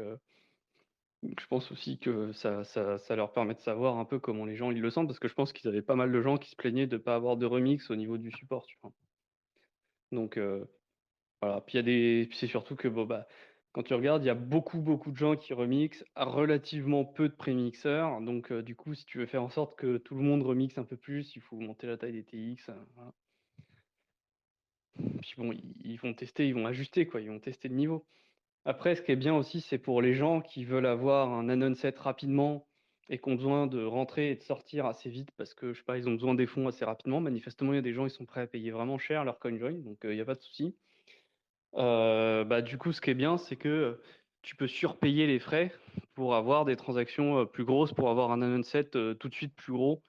je pense aussi que ça leur permet de savoir un peu comment les gens ils le sentent, parce que je pense qu'ils avaient pas mal de gens qui se plaignaient de ne pas avoir de remix au niveau du support, tu vois. Donc, voilà. Puis puis c'est surtout que bon, bah, quand tu regardes, il y a beaucoup de gens qui remixent, relativement peu de prémixeurs. Donc, du coup, si tu veux faire en sorte que tout le monde remixe un peu plus, il faut monter la taille des TX. Voilà. Puis bon, ils vont tester, ils vont ajuster, quoi. Ils vont tester le niveau. Après, ce qui est bien aussi, c'est pour les gens qui veulent avoir un anon set rapidement et qui ont besoin de rentrer et de sortir assez vite parce que, je sais pas, ils ont besoin des fonds assez rapidement. Manifestement, il y a des gens, ils sont prêts à payer vraiment cher leur CoinJoin, donc il n'y a pas de souci. Bah, du coup, ce qui est bien, c'est que tu peux surpayer les frais pour avoir des transactions plus grosses, pour avoir un anon set tout de suite plus gros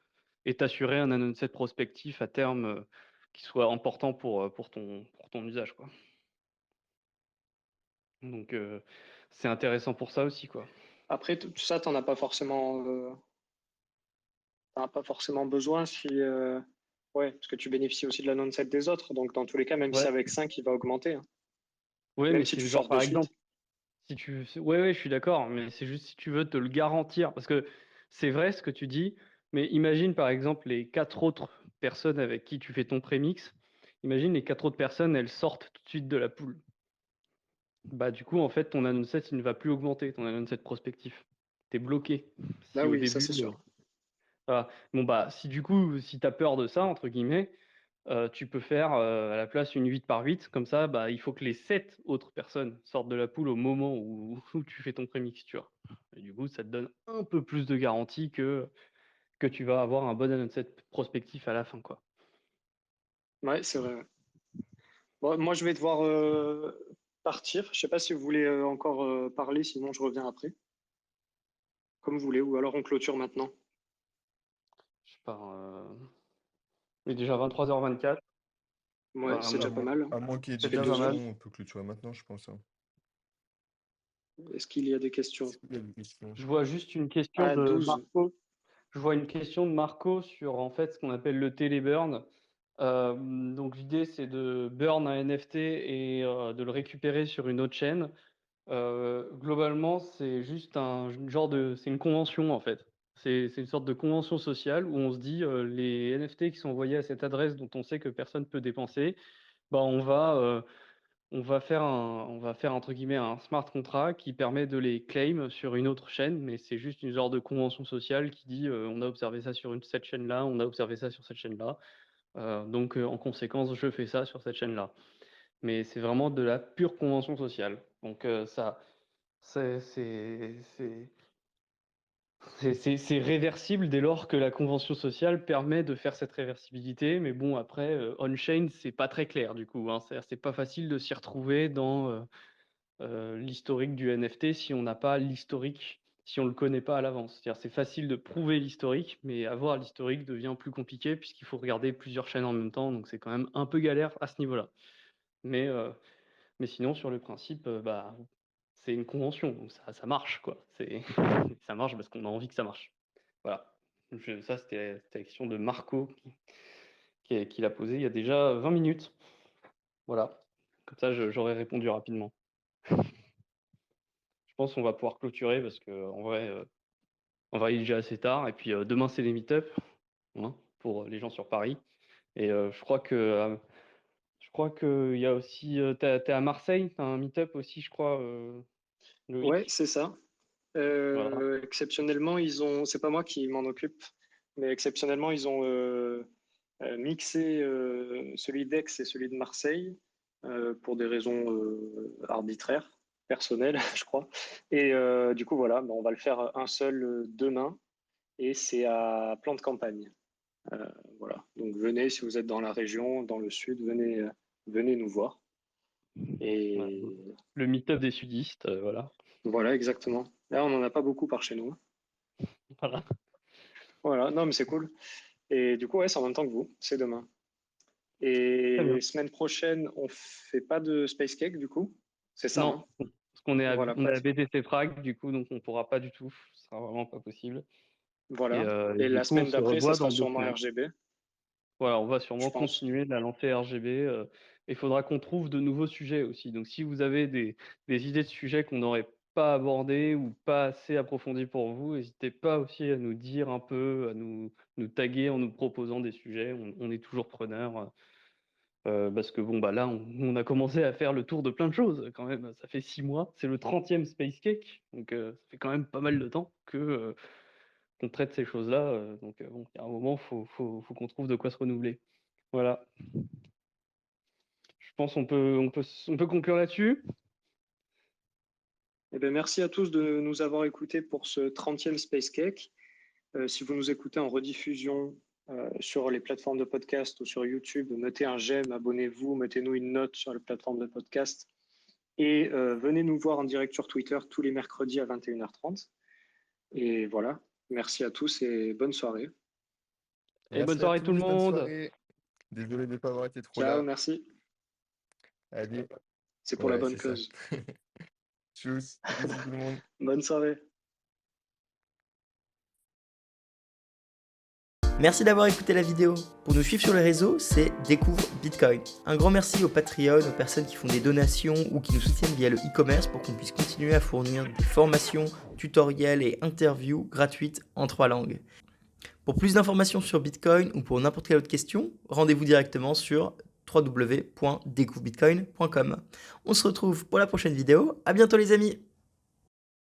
et t'assurer un anon set prospectif à terme qui soit important pour ton usage, quoi. Donc, c'est intéressant pour ça aussi, quoi. Après, tout ça, t'en as pas forcément besoin si, ouais, parce que tu bénéficies aussi de la non-set des autres. Donc, dans tous les cas, même si c'est Ouais, avec 5, il va augmenter, hein. ouais, Même mais si tu c'est genre, sors de par suite. exemple, ouais, je suis d'accord, mais c'est juste si tu veux te le garantir, parce que c'est vrai ce que tu dis, mais imagine par exemple les 4 autres personnes avec qui tu fais ton prémix, imagine les 4 autres personnes, elles sortent tout de suite de la poule. Bah, du coup, en fait, ton annonce set, il ne va plus augmenter, ton annonce set prospectif. T'es bloqué. Là, Si au oui, ça, début, c'est sûr. voilà. Bon, bah, si du coup, si tu as peur de ça, entre guillemets, tu peux faire à la place une 8 par 8. Comme ça, bah, il faut que les 7 autres personnes sortent de la poule au moment où tu fais ton prémix, tu vois. Et du coup, ça te donne un peu plus de garantie que tu vas avoir un bon set prospectif à la fin, quoi. Ouais, c'est vrai. Ouais. Bon, moi, je vais devoir partir. Je sais pas si vous voulez encore parler, sinon je reviens après. Comme vous voulez, ou alors on clôture maintenant. Je pars. Il est déjà 23h24. Ouais, Bah, c'est déjà pas mal, hein. À moins qu'il y ait Ça des c'est fait déjà pas 2 heures. mal. questions, on peut clôturer maintenant, je pense, hein. Est-ce qu'il y a des questions? Est-ce qu'il y a des questions? Je vois juste une question Ah, de 12. Marco. Je vois une question de Marco sur en fait ce qu'on appelle le téléburn. Donc l'idée c'est de burn un NFT et de le récupérer sur une autre chaîne. Globalement, c'est juste c'est une convention en fait. C'est une sorte de convention sociale où on se dit les NFT qui sont envoyés à cette adresse dont on sait que personne peut dépenser, bah on va faire entre guillemets un smart contract qui permet de les claim sur une autre chaîne, mais c'est juste une sorte de convention sociale qui dit on a observé ça sur cette chaîne-là, on a observé ça sur cette chaîne-là. Donc en conséquence, je fais ça sur cette chaîne-là. Mais c'est vraiment de la pure convention sociale. Donc ça, c'est c'est réversible dès lors que la convention sociale permet de faire cette réversibilité. Mais bon, après, on-chain, c'est pas très clair du coup, hein. C'est pas facile de s'y retrouver dans l'historique du NFT si on n'a pas l'historique, si on le connaît pas à l'avance. C'est-à-dire, c'est facile de prouver l'historique, mais avoir l'historique devient plus compliqué puisqu'il faut regarder plusieurs chaînes en même temps. Donc, c'est quand même un peu galère à ce niveau-là. Mais, euh, mais sinon, sur le principe, bah, c'est une convention, donc ça marche, quoi. Ça marche parce qu'on a envie que ça marche. Voilà. Ça, c'était la question de Marco qui l'a posée il y a déjà 20 minutes. Voilà. Comme ça, j'aurais répondu rapidement. Je pense qu'on va pouvoir clôturer parce que en vrai, il est déjà assez tard. Et puis demain, c'est les meet-up hein, pour les gens sur Paris. Et je crois que il y a aussi. T'es à Marseille, t'as un meet-up aussi, je crois, Ouais, Loïc. c'est ça. Voilà. Exceptionnellement, c'est pas moi qui m'en occupe, mais exceptionnellement, ils ont mixé celui d'Aix et celui de Marseille pour des raisons arbitraires, personnelles, je crois. Et du coup, voilà, on va le faire un seul demain et c'est à Plan de Campagne. Voilà. Donc venez si vous êtes dans la région, dans le sud, venez nous voir. Voilà. Et Le meet-up des sudistes, voilà. voilà, exactement. Là, on n'en a pas beaucoup par chez nous. Voilà. Voilà, non, mais c'est cool. Et du coup, ouais, c'est en même temps que vous, c'est demain. Très bien. Et semaine prochaine, on fait pas de Space Cake, du coup? C'est ça, Non, hein? parce qu'on est Voilà, on est pas à BTC Prague, du coup, donc on pourra pas du tout. Ce sera vraiment pas possible. voilà. Et Et du la coup, on semaine se d'après, ça revoit sera dans 2 sûrement semaines. RGB, Voilà, on va je sûrement pense. continuer de la lancer RGB. Il faudra qu'on trouve de nouveaux sujets aussi. Donc, si vous avez des idées de sujets qu'on n'aurait pas abordés ou pas assez approfondis pour vous, n'hésitez pas aussi à nous dire un peu, à nous taguer en nous proposant des sujets. On est toujours preneurs. Parce que bon, bah là, on a commencé à faire le tour de plein de choses quand même. Ça fait 6 mois. C'est le 30e Space Cake. Donc, ça fait quand même pas mal de temps qu'on traite ces choses-là. Donc, bon, il y a un moment, faut qu'on trouve de quoi se renouveler. Voilà. Je pense on peut conclure là-dessus. Eh bien, merci à tous de nous avoir écoutés pour ce 30e Space Cake. Si vous nous écoutez en rediffusion sur les plateformes de podcast ou sur YouTube, mettez un j'aime, abonnez-vous, mettez-nous une note sur les plateformes de podcast et venez nous voir en direct sur Twitter tous les mercredis à 21h30. Et voilà, merci à tous et bonne soirée. Et bonne Merci à soirée tout le tous, bonne monde. soirée. Désolé de ne pas avoir été trop Ciao, là. merci. Allez, C'est pour la ouais, bonne c'est ça. cause. Tchuss, bisous tout le monde. Bonne soirée. Merci d'avoir écouté la vidéo. Pour nous suivre sur les réseaux, c'est Découvre Bitcoin. Un grand merci aux Patreon, aux personnes qui font des donations ou qui nous soutiennent via le e-commerce pour qu'on puisse continuer à fournir des formations, tutoriels et interviews gratuites en 3 langues. Pour plus d'informations sur Bitcoin ou pour n'importe quelle autre question, rendez-vous directement sur www.découvrebitcoin.com. On se retrouve pour la prochaine vidéo. À bientôt les amis.